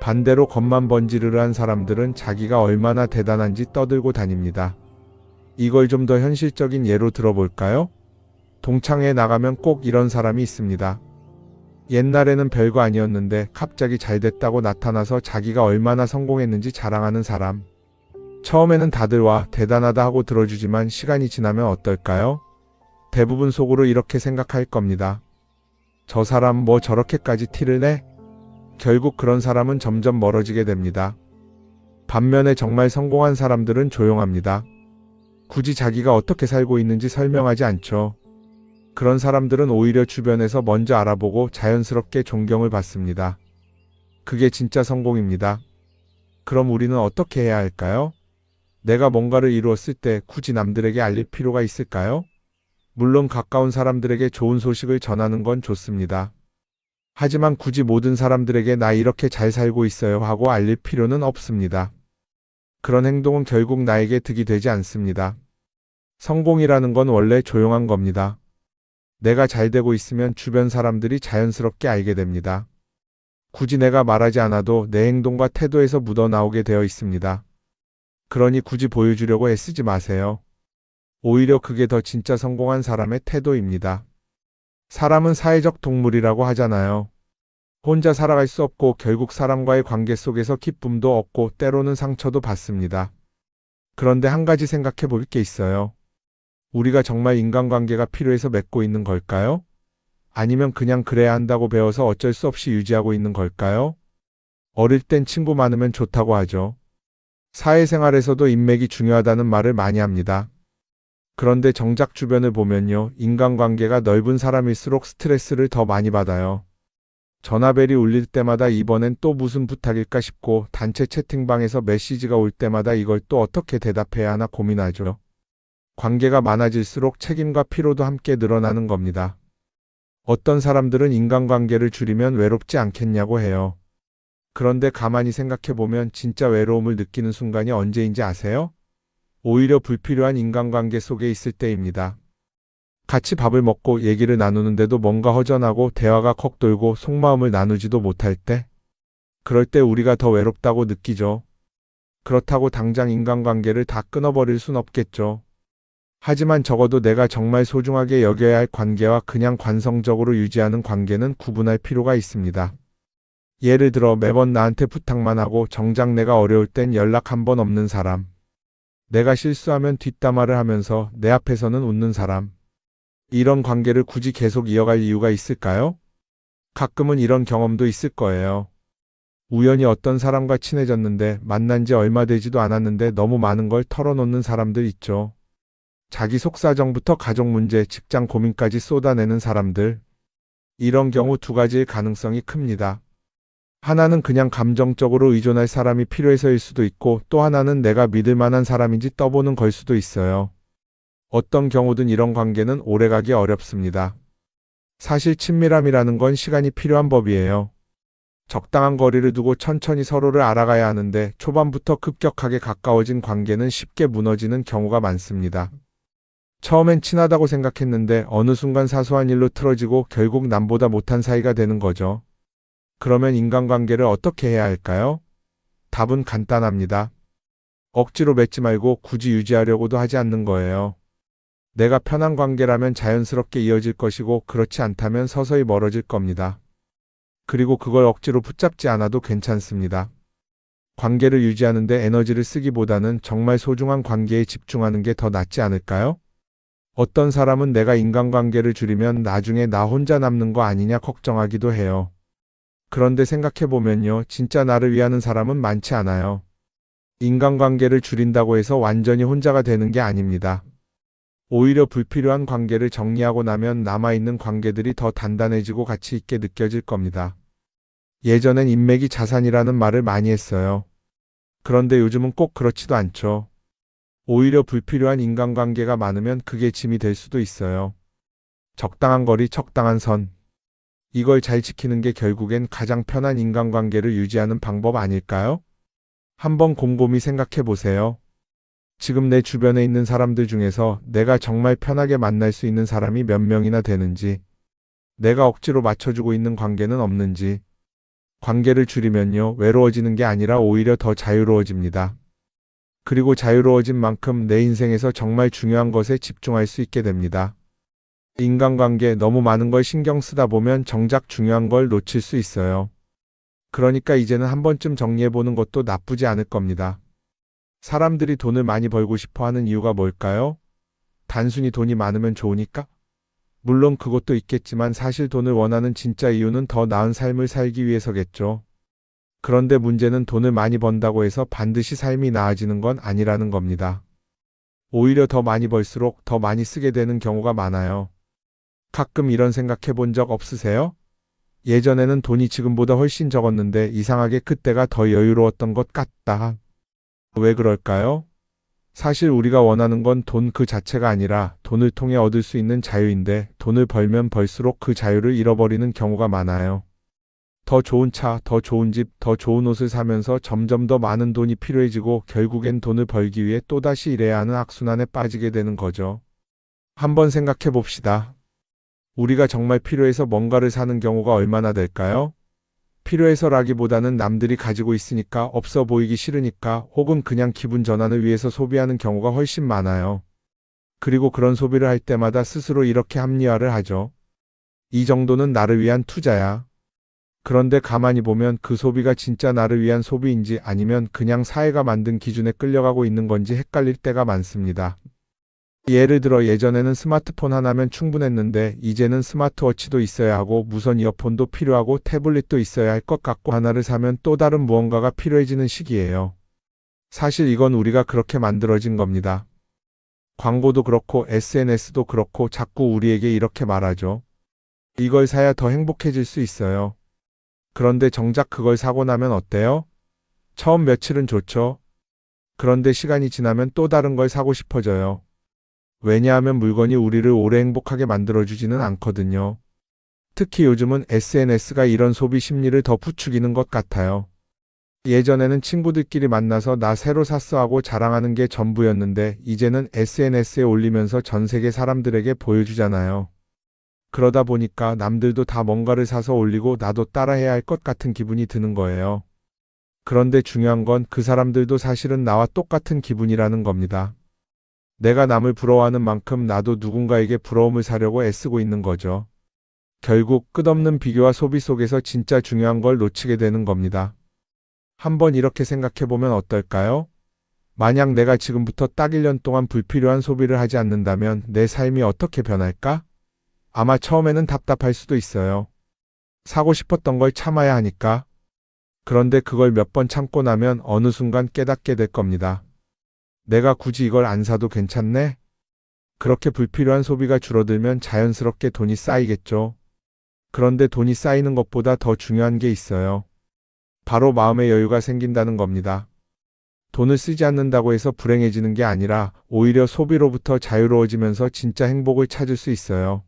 반대로 겉만 번지르르한 사람들은 자기가 얼마나 대단한지 떠들고 다닙니다. 이걸 좀 더 현실적인 예로 들어볼까요? 동창회에 나가면 꼭 이런 사람이 있습니다. 옛날에는 별거 아니었는데 갑자기 잘 됐다고 나타나서 자기가 얼마나 성공했는지 자랑하는 사람. 처음에는 다들 와 대단하다 하고 들어주지만 시간이 지나면 어떨까요? 대부분 속으로 이렇게 생각할 겁니다. 저 사람 뭐 저렇게까지 티를 내? 결국 그런 사람은 점점 멀어지게 됩니다. 반면에 정말 성공한 사람들은 조용합니다. 굳이 자기가 어떻게 살고 있는지 설명하지 않죠. 그런 사람들은 오히려 주변에서 먼저 알아보고 자연스럽게 존경을 받습니다. 그게 진짜 성공입니다. 그럼 우리는 어떻게 해야 할까요? 내가 뭔가를 이루었을 때 굳이 남들에게 알릴 필요가 있을까요? 물론 가까운 사람들에게 좋은 소식을 전하는 건 좋습니다. 하지만 굳이 모든 사람들에게 나 이렇게 잘 살고 있어요 하고 알릴 필요는 없습니다. 그런 행동은 결국 나에게 득이 되지 않습니다. 성공이라는 건 원래 조용한 겁니다. 내가 잘 되고 있으면 주변 사람들이 자연스럽게 알게 됩니다. 굳이 내가 말하지 않아도 내 행동과 태도에서 묻어나오게 되어 있습니다. 그러니 굳이 보여주려고 애쓰지 마세요. 오히려 그게 더 진짜 성공한 사람의 태도입니다. 사람은 사회적 동물이라고 하잖아요. 혼자 살아갈 수 없고 결국 사람과의 관계 속에서 기쁨도 얻고 때로는 상처도 받습니다. 그런데 한 가지 생각해 볼 게 있어요. 우리가 정말 인간관계가 필요해서 맺고 있는 걸까요? 아니면 그냥 그래야 한다고 배워서 어쩔 수 없이 유지하고 있는 걸까요? 어릴 땐 친구 많으면 좋다고 하죠. 사회생활에서도 인맥이 중요하다는 말을 많이 합니다. 그런데 정작 주변을 보면요. 인간관계가 넓은 사람일수록 스트레스를 더 많이 받아요. 전화벨이 울릴 때마다 이번엔 또 무슨 부탁일까 싶고 단체 채팅방에서 메시지가 올 때마다 이걸 또 어떻게 대답해야 하나 고민하죠. 관계가 많아질수록 책임과 피로도 함께 늘어나는 겁니다. 어떤 사람들은 인간관계를 줄이면 외롭지 않겠냐고 해요. 그런데 가만히 생각해보면 진짜 외로움을 느끼는 순간이 언제인지 아세요? 오히려 불필요한 인간관계 속에 있을 때입니다. 같이 밥을 먹고 얘기를 나누는데도 뭔가 허전하고 대화가 컥 돌고 속마음을 나누지도 못할 때? 그럴 때 우리가 더 외롭다고 느끼죠. 그렇다고 당장 인간관계를 다 끊어버릴 순 없겠죠. 하지만 적어도 내가 정말 소중하게 여겨야 할 관계와 그냥 관성적으로 유지하는 관계는 구분할 필요가 있습니다. 예를 들어 매번 나한테 부탁만 하고 정작 내가 어려울 땐 연락 한 번 없는 사람. 내가 실수하면 뒷담화를 하면서 내 앞에서는 웃는 사람. 이런 관계를 굳이 계속 이어갈 이유가 있을까요? 가끔은 이런 경험도 있을 거예요. 우연히 어떤 사람과 친해졌는데 만난 지 얼마 되지도 않았는데 너무 많은 걸 털어놓는 사람들 있죠. 자기 속사정부터 가족 문제, 직장 고민까지 쏟아내는 사람들. 이런 경우 두 가지의 가능성이 큽니다. 하나는 그냥 감정적으로 의존할 사람이 필요해서일 수도 있고 또 하나는 내가 믿을 만한 사람인지 떠보는 걸 수도 있어요. 어떤 경우든 이런 관계는 오래가기 어렵습니다. 사실 친밀함이라는 건 시간이 필요한 법이에요. 적당한 거리를 두고 천천히 서로를 알아가야 하는데 초반부터 급격하게 가까워진 관계는 쉽게 무너지는 경우가 많습니다. 처음엔 친하다고 생각했는데 어느 순간 사소한 일로 틀어지고 결국 남보다 못한 사이가 되는 거죠. 그러면 인간관계를 어떻게 해야 할까요? 답은 간단합니다. 억지로 맺지 말고 굳이 유지하려고도 하지 않는 거예요. 내가 편한 관계라면 자연스럽게 이어질 것이고 그렇지 않다면 서서히 멀어질 겁니다. 그리고 그걸 억지로 붙잡지 않아도 괜찮습니다. 관계를 유지하는 데 에너지를 쓰기보다는 정말 소중한 관계에 집중하는 게 더 낫지 않을까요? 어떤 사람은 내가 인간관계를 줄이면 나중에 나 혼자 남는 거 아니냐 걱정하기도 해요. 그런데 생각해보면요, 진짜 나를 위하는 사람은 많지 않아요. 인간관계를 줄인다고 해서 완전히 혼자가 되는 게 아닙니다. 오히려 불필요한 관계를 정리하고 나면 남아있는 관계들이 더 단단해지고 가치 있게 느껴질 겁니다. 예전엔 인맥이 자산이라는 말을 많이 했어요. 그런데 요즘은 꼭 그렇지도 않죠. 오히려 불필요한 인간관계가 많으면 그게 짐이 될 수도 있어요. 적당한 거리, 적당한 선. 이걸 잘 지키는 게 결국엔 가장 편한 인간관계를 유지하는 방법 아닐까요? 한번 곰곰이 생각해 보세요. 지금 내 주변에 있는 사람들 중에서 내가 정말 편하게 만날 수 있는 사람이 몇 명이나 되는지, 내가 억지로 맞춰주고 있는 관계는 없는지. 관계를 줄이면요, 외로워지는 게 아니라 오히려 더 자유로워집니다. 그리고 자유로워진 만큼 내 인생에서 정말 중요한 것에 집중할 수 있게 됩니다. 인간관계 너무 많은 걸 신경 쓰다 보면 정작 중요한 걸 놓칠 수 있어요. 그러니까 이제는 한 번쯤 정리해보는 것도 나쁘지 않을 겁니다. 사람들이 돈을 많이 벌고 싶어 하는 이유가 뭘까요? 단순히 돈이 많으면 좋으니까? 물론 그것도 있겠지만 사실 돈을 원하는 진짜 이유는 더 나은 삶을 살기 위해서겠죠. 그런데 문제는 돈을 많이 번다고 해서 반드시 삶이 나아지는 건 아니라는 겁니다. 오히려 더 많이 벌수록 더 많이 쓰게 되는 경우가 많아요. 가끔 이런 생각해 본 적 없으세요? 예전에는 돈이 지금보다 훨씬 적었는데 이상하게 그때가 더 여유로웠던 것 같다. 왜 그럴까요? 사실 우리가 원하는 건 돈 그 자체가 아니라 돈을 통해 얻을 수 있는 자유인데 돈을 벌면 벌수록 그 자유를 잃어버리는 경우가 많아요. 더 좋은 차, 더 좋은 집, 더 좋은 옷을 사면서 점점 더 많은 돈이 필요해지고 결국엔 돈을 벌기 위해 또다시 일해야 하는 악순환에 빠지게 되는 거죠. 한번 생각해 봅시다. 우리가 정말 필요해서 뭔가를 사는 경우가 얼마나 될까요? 필요해서라기보다는 남들이 가지고 있으니까, 없어 보이기 싫으니까, 혹은 그냥 기분 전환을 위해서 소비하는 경우가 훨씬 많아요. 그리고 그런 소비를 할 때마다 스스로 이렇게 합리화를 하죠. 이 정도는 나를 위한 투자야. 그런데 가만히 보면 그 소비가 진짜 나를 위한 소비인지 아니면 그냥 사회가 만든 기준에 끌려가고 있는 건지 헷갈릴 때가 많습니다. 예를 들어 예전에는 스마트폰 하나면 충분했는데 이제는 스마트워치도 있어야 하고 무선 이어폰도 필요하고 태블릿도 있어야 할 것 같고 하나를 사면 또 다른 무언가가 필요해지는 시기예요. 사실 이건 우리가 그렇게 만들어진 겁니다. 광고도 그렇고 SNS도 그렇고 자꾸 우리에게 이렇게 말하죠. 이걸 사야 더 행복해질 수 있어요. 그런데 정작 그걸 사고 나면 어때요? 처음 며칠은 좋죠. 그런데 시간이 지나면 또 다른 걸 사고 싶어져요. 왜냐하면 물건이 우리를 오래 행복하게 만들어주지는 않거든요. 특히 요즘은 SNS가 이런 소비 심리를 더 부추기는 것 같아요. 예전에는 친구들끼리 만나서 나 새로 샀어 하고 자랑하는 게 전부였는데 이제는 SNS에 올리면서 전 세계 사람들에게 보여주잖아요. 그러다 보니까 남들도 다 뭔가를 사서 올리고 나도 따라해야 할 것 같은 기분이 드는 거예요. 그런데 중요한 건 그 사람들도 사실은 나와 똑같은 기분이라는 겁니다. 내가 남을 부러워하는 만큼 나도 누군가에게 부러움을 사려고 애쓰고 있는 거죠. 결국 끝없는 비교와 소비 속에서 진짜 중요한 걸 놓치게 되는 겁니다. 한번 이렇게 생각해보면 어떨까요? 만약 내가 지금부터 딱 1년 동안 불필요한 소비를 하지 않는다면 내 삶이 어떻게 변할까? 아마 처음에는 답답할 수도 있어요. 사고 싶었던 걸 참아야 하니까. 그런데 그걸 몇 번 참고 나면 어느 순간 깨닫게 될 겁니다. 내가 굳이 이걸 안 사도 괜찮네? 그렇게 불필요한 소비가 줄어들면 자연스럽게 돈이 쌓이겠죠. 그런데 돈이 쌓이는 것보다 더 중요한 게 있어요. 바로 마음의 여유가 생긴다는 겁니다. 돈을 쓰지 않는다고 해서 불행해지는 게 아니라 오히려 소비로부터 자유로워지면서 진짜 행복을 찾을 수 있어요.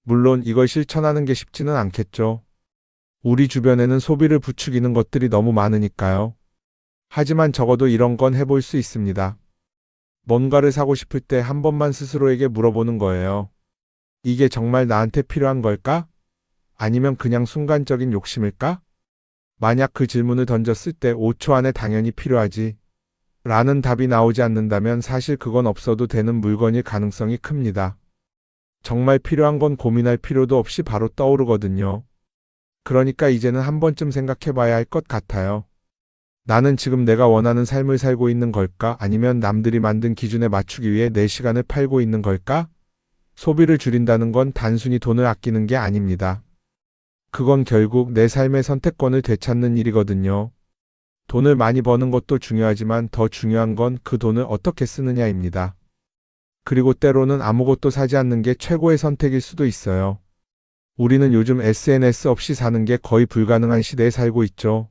물론 이걸 실천하는 게 쉽지는 않겠죠. 우리 주변에는 소비를 부추기는 것들이 너무 많으니까요. 하지만 적어도 이런 건 해볼 수 있습니다. 뭔가를 사고 싶을 때 한 번만 스스로에게 물어보는 거예요. 이게 정말 나한테 필요한 걸까? 아니면 그냥 순간적인 욕심일까? 만약 그 질문을 던졌을 때 5초 안에 당연히 필요하지 라는 답이 나오지 않는다면 사실 그건 없어도 되는 물건일 가능성이 큽니다. 정말 필요한 건 고민할 필요도 없이 바로 떠오르거든요. 그러니까 이제는 한 번쯤 생각해 봐야 할 것 같아요. 나는 지금 내가 원하는 삶을 살고 있는 걸까? 아니면 남들이 만든 기준에 맞추기 위해 내 시간을 팔고 있는 걸까? 소비를 줄인다는 건 단순히 돈을 아끼는 게 아닙니다. 그건 결국 내 삶의 선택권을 되찾는 일이거든요. 돈을 많이 버는 것도 중요하지만 더 중요한 건 그 돈을 어떻게 쓰느냐입니다. 그리고 때로는 아무것도 사지 않는 게 최고의 선택일 수도 있어요. 우리는 요즘 SNS 없이 사는 게 거의 불가능한 시대에 살고 있죠.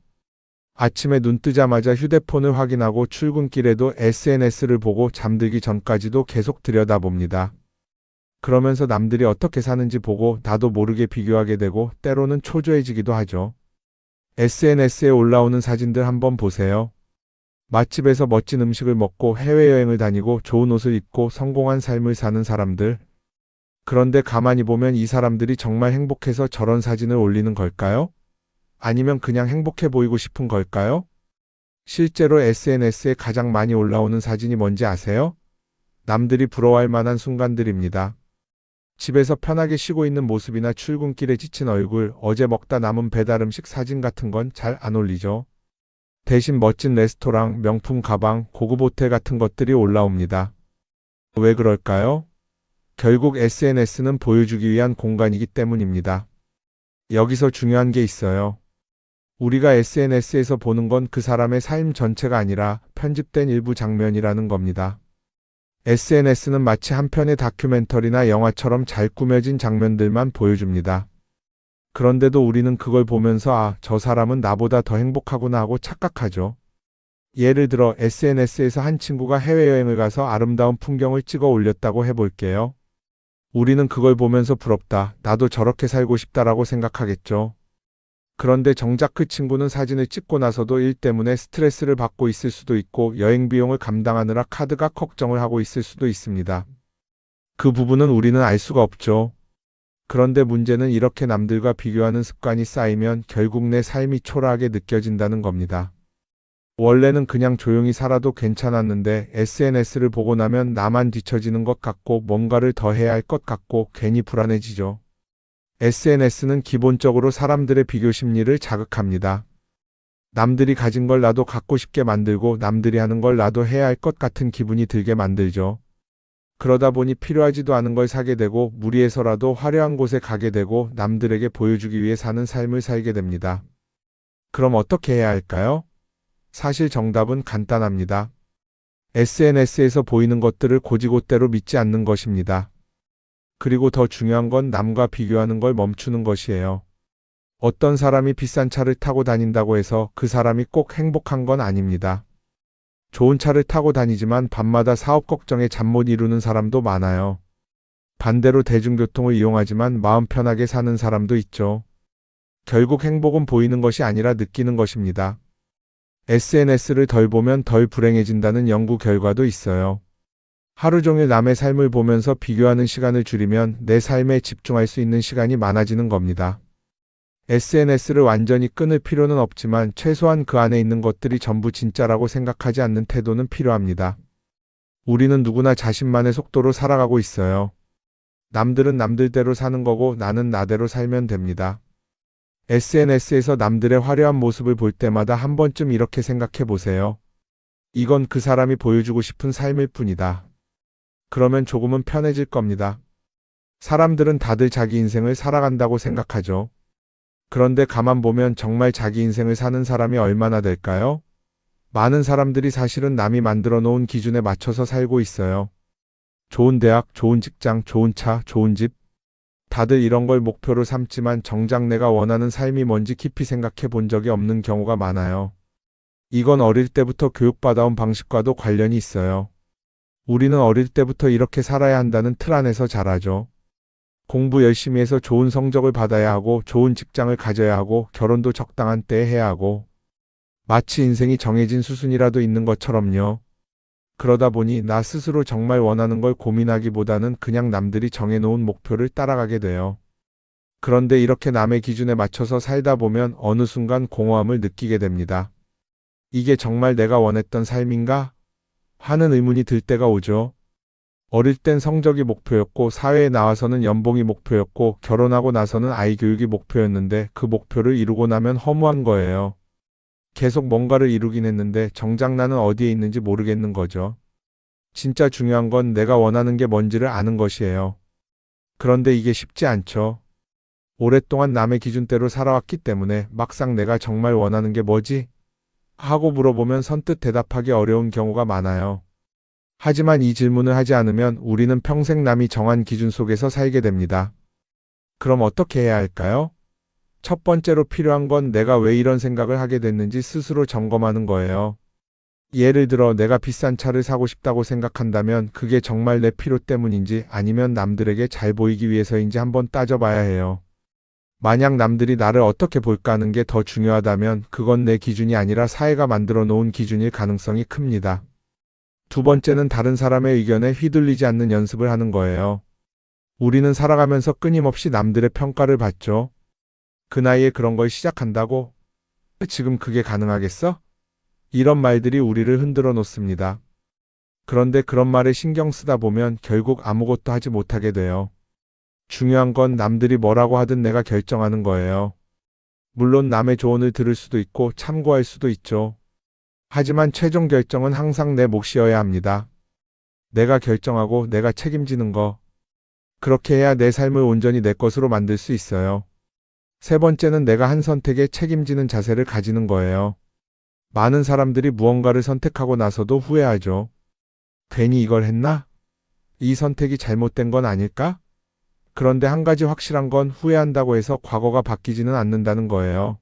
아침에 눈 뜨자마자 휴대폰을 확인하고 출근길에도 SNS를 보고 잠들기 전까지도 계속 들여다봅니다. 그러면서 남들이 어떻게 사는지 보고 나도 모르게 비교하게 되고 때로는 초조해지기도 하죠. SNS에 올라오는 사진들 한번 보세요. 맛집에서 멋진 음식을 먹고 해외여행을 다니고 좋은 옷을 입고 성공한 삶을 사는 사람들. 그런데 가만히 보면 이 사람들이 정말 행복해서 저런 사진을 올리는 걸까요? 아니면 그냥 행복해 보이고 싶은 걸까요? 실제로 SNS에 가장 많이 올라오는 사진이 뭔지 아세요? 남들이 부러워할 만한 순간들입니다. 집에서 편하게 쉬고 있는 모습이나 출근길에 지친 얼굴, 어제 먹다 남은 배달 음식 사진 같은 건 잘 안 올리죠. 대신 멋진 레스토랑, 명품 가방, 고급 호텔 같은 것들이 올라옵니다. 왜 그럴까요? 결국 SNS는 보여주기 위한 공간이기 때문입니다. 여기서 중요한 게 있어요. 우리가 SNS에서 보는 건 그 사람의 삶 전체가 아니라 편집된 일부 장면이라는 겁니다. SNS는 마치 한 편의 다큐멘터리나 영화처럼 잘 꾸며진 장면들만 보여줍니다. 그런데도 우리는 그걸 보면서 아, 저 사람은 나보다 더 행복하구나 하고 착각하죠. 예를 들어 SNS에서 한 친구가 해외여행을 가서 아름다운 풍경을 찍어 올렸다고 해볼게요. 우리는 그걸 보면서 부럽다, 나도 저렇게 살고 싶다라고 생각하겠죠. 그런데 정작 그 친구는 사진을 찍고 나서도 일 때문에 스트레스를 받고 있을 수도 있고 여행 비용을 감당하느라 카드가 걱정을 하고 있을 수도 있습니다. 그 부분은 우리는 알 수가 없죠. 그런데 문제는 이렇게 남들과 비교하는 습관이 쌓이면 결국 내 삶이 초라하게 느껴진다는 겁니다. 원래는 그냥 조용히 살아도 괜찮았는데 SNS를 보고 나면 나만 뒤처지는 것 같고 뭔가를 더 해야 할 것 같고 괜히 불안해지죠. SNS는 기본적으로 사람들의 비교 심리를 자극합니다. 남들이 가진 걸 나도 갖고 싶게 만들고 남들이 하는 걸 나도 해야 할 것 같은 기분이 들게 만들죠. 그러다 보니 필요하지도 않은 걸 사게 되고 무리해서라도 화려한 곳에 가게 되고 남들에게 보여주기 위해 사는 삶을 살게 됩니다. 그럼 어떻게 해야 할까요? 사실 정답은 간단합니다. SNS에서 보이는 것들을 곧이곧대로 믿지 않는 것입니다. 그리고 더 중요한 건 남과 비교하는 걸 멈추는 것이에요. 어떤 사람이 비싼 차를 타고 다닌다고 해서 그 사람이 꼭 행복한 건 아닙니다. 좋은 차를 타고 다니지만 밤마다 사업 걱정에 잠 못 이루는 사람도 많아요. 반대로 대중교통을 이용하지만 마음 편하게 사는 사람도 있죠. 결국 행복은 보이는 것이 아니라 느끼는 것입니다. SNS를 덜 보면 덜 불행해진다는 연구 결과도 있어요. 하루 종일 남의 삶을 보면서 비교하는 시간을 줄이면 내 삶에 집중할 수 있는 시간이 많아지는 겁니다. SNS를 완전히 끊을 필요는 없지만 최소한 그 안에 있는 것들이 전부 진짜라고 생각하지 않는 태도는 필요합니다. 우리는 누구나 자신만의 속도로 살아가고 있어요. 남들은 남들대로 사는 거고 나는 나대로 살면 됩니다. SNS에서 남들의 화려한 모습을 볼 때마다 한 번쯤 이렇게 생각해 보세요. 이건 그 사람이 보여주고 싶은 삶일 뿐이다. 그러면 조금은 편해질 겁니다. 사람들은 다들 자기 인생을 살아간다고 생각하죠. 그런데 가만 보면 정말 자기 인생을 사는 사람이 얼마나 될까요? 많은 사람들이 사실은 남이 만들어 놓은 기준에 맞춰서 살고 있어요. 좋은 대학, 좋은 직장, 좋은 차, 좋은 집. 다들 이런 걸 목표로 삼지만 정작 내가 원하는 삶이 뭔지 깊이 생각해 본 적이 없는 경우가 많아요. 이건 어릴 때부터 교육받아온 방식과도 관련이 있어요. 우리는 어릴 때부터 이렇게 살아야 한다는 틀 안에서 자라죠. 공부 열심히 해서 좋은 성적을 받아야 하고 좋은 직장을 가져야 하고 결혼도 적당한 때에 해야 하고 마치 인생이 정해진 수순이라도 있는 것처럼요. 그러다 보니 나 스스로 정말 원하는 걸 고민하기보다는 그냥 남들이 정해놓은 목표를 따라가게 돼요. 그런데 이렇게 남의 기준에 맞춰서 살다 보면 어느 순간 공허함을 느끼게 됩니다. 이게 정말 내가 원했던 삶인가? 하는 의문이 들 때가 오죠. 어릴 땐 성적이 목표였고 사회에 나와서는 연봉이 목표였고 결혼하고 나서는 아이 교육이 목표였는데 그 목표를 이루고 나면 허무한 거예요. 계속 뭔가를 이루긴 했는데 정작 나는 어디에 있는지 모르겠는 거죠. 진짜 중요한 건 내가 원하는 게 뭔지를 아는 것이에요. 그런데 이게 쉽지 않죠. 오랫동안 남의 기준대로 살아왔기 때문에 막상 내가 정말 원하는 게 뭐지? 하고 물어보면 선뜻 대답하기 어려운 경우가 많아요. 하지만 이 질문을 하지 않으면 우리는 평생 남이 정한 기준 속에서 살게 됩니다. 그럼 어떻게 해야 할까요? 첫 번째로 필요한 건 내가 왜 이런 생각을 하게 됐는지 스스로 점검하는 거예요. 예를 들어 내가 비싼 차를 사고 싶다고 생각한다면 그게 정말 내 필요 때문인지 아니면 남들에게 잘 보이기 위해서인지 한번 따져봐야 해요. 만약 남들이 나를 어떻게 볼까 하는 게 더 중요하다면 그건 내 기준이 아니라 사회가 만들어 놓은 기준일 가능성이 큽니다. 두 번째는 다른 사람의 의견에 휘둘리지 않는 연습을 하는 거예요. 우리는 살아가면서 끊임없이 남들의 평가를 받죠. 그 나이에 그런 걸 시작한다고? 지금 그게 가능하겠어? 이런 말들이 우리를 흔들어 놓습니다. 그런데 그런 말에 신경 쓰다 보면 결국 아무것도 하지 못하게 돼요. 중요한 건 남들이 뭐라고 하든 내가 결정하는 거예요. 물론 남의 조언을 들을 수도 있고 참고할 수도 있죠. 하지만 최종 결정은 항상 내 몫이어야 합니다. 내가 결정하고 내가 책임지는 거. 그렇게 해야 내 삶을 온전히 내 것으로 만들 수 있어요. 세 번째는 내가 한 선택에 책임지는 자세를 가지는 거예요. 많은 사람들이 무언가를 선택하고 나서도 후회하죠. 괜히 이걸 했나? 이 선택이 잘못된 건 아닐까? 그런데 한 가지 확실한 건 후회한다고 해서 과거가 바뀌지는 않는다는 거예요.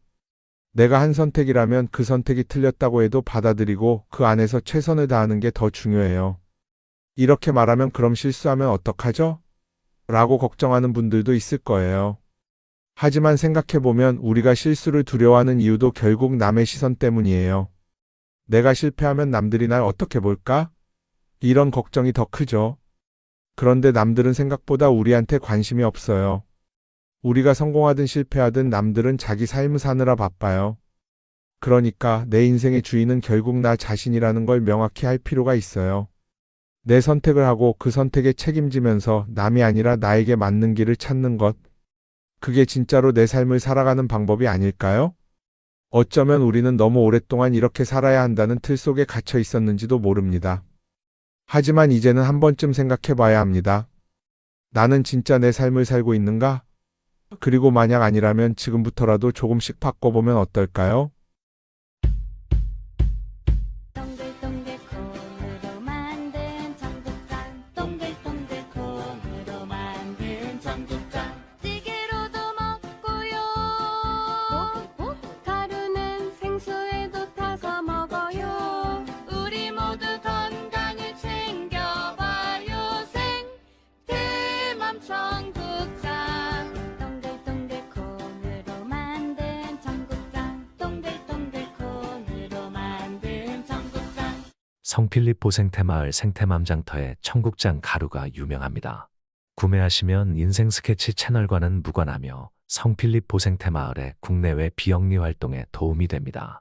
내가 한 선택이라면 그 선택이 틀렸다고 해도 받아들이고 그 안에서 최선을 다하는 게 더 중요해요. 이렇게 말하면 그럼 실수하면 어떡하죠? 라고 걱정하는 분들도 있을 거예요. 하지만 생각해보면 우리가 실수를 두려워하는 이유도 결국 남의 시선 때문이에요. 내가 실패하면 남들이 날 어떻게 볼까? 이런 걱정이 더 크죠. 그런데 남들은 생각보다 우리한테 관심이 없어요. 우리가 성공하든 실패하든 남들은 자기 삶을 사느라 바빠요. 그러니까 내 인생의 주인은 결국 나 자신이라는 걸 명확히 할 필요가 있어요. 내 선택을 하고 그 선택에 책임지면서 남이 아니라 나에게 맞는 길을 찾는 것. 그게 진짜로 내 삶을 살아가는 방법이 아닐까요? 어쩌면 우리는 너무 오랫동안 이렇게 살아야 한다는 틀 속에 갇혀 있었는지도 모릅니다. 하지만 이제는 한 번쯤 생각해 봐야 합니다. 나는 진짜 내 삶을 살고 있는가? 그리고 만약 아니라면 지금부터라도 조금씩 바꿔보면 어떨까요? 동글동글 콩으로 만든 청국장 동글동글 콩으로 만든 청국장 찌개로도 먹고요 가루는 생수에도 타서 먹어요 우리 모두 건강을 챙겨봐요 생태맘 청국장 동글동글 콩으로 만든 청국장 동글동글 콩으로 만든 청국장 성필리포 생태마을 생태맘장터의 청국장 가루가 유명합니다. 구매하시면 인생 스케치 채널과는 무관하며 성필리포 생태마을의 국내외 비영리 활동에 도움이 됩니다.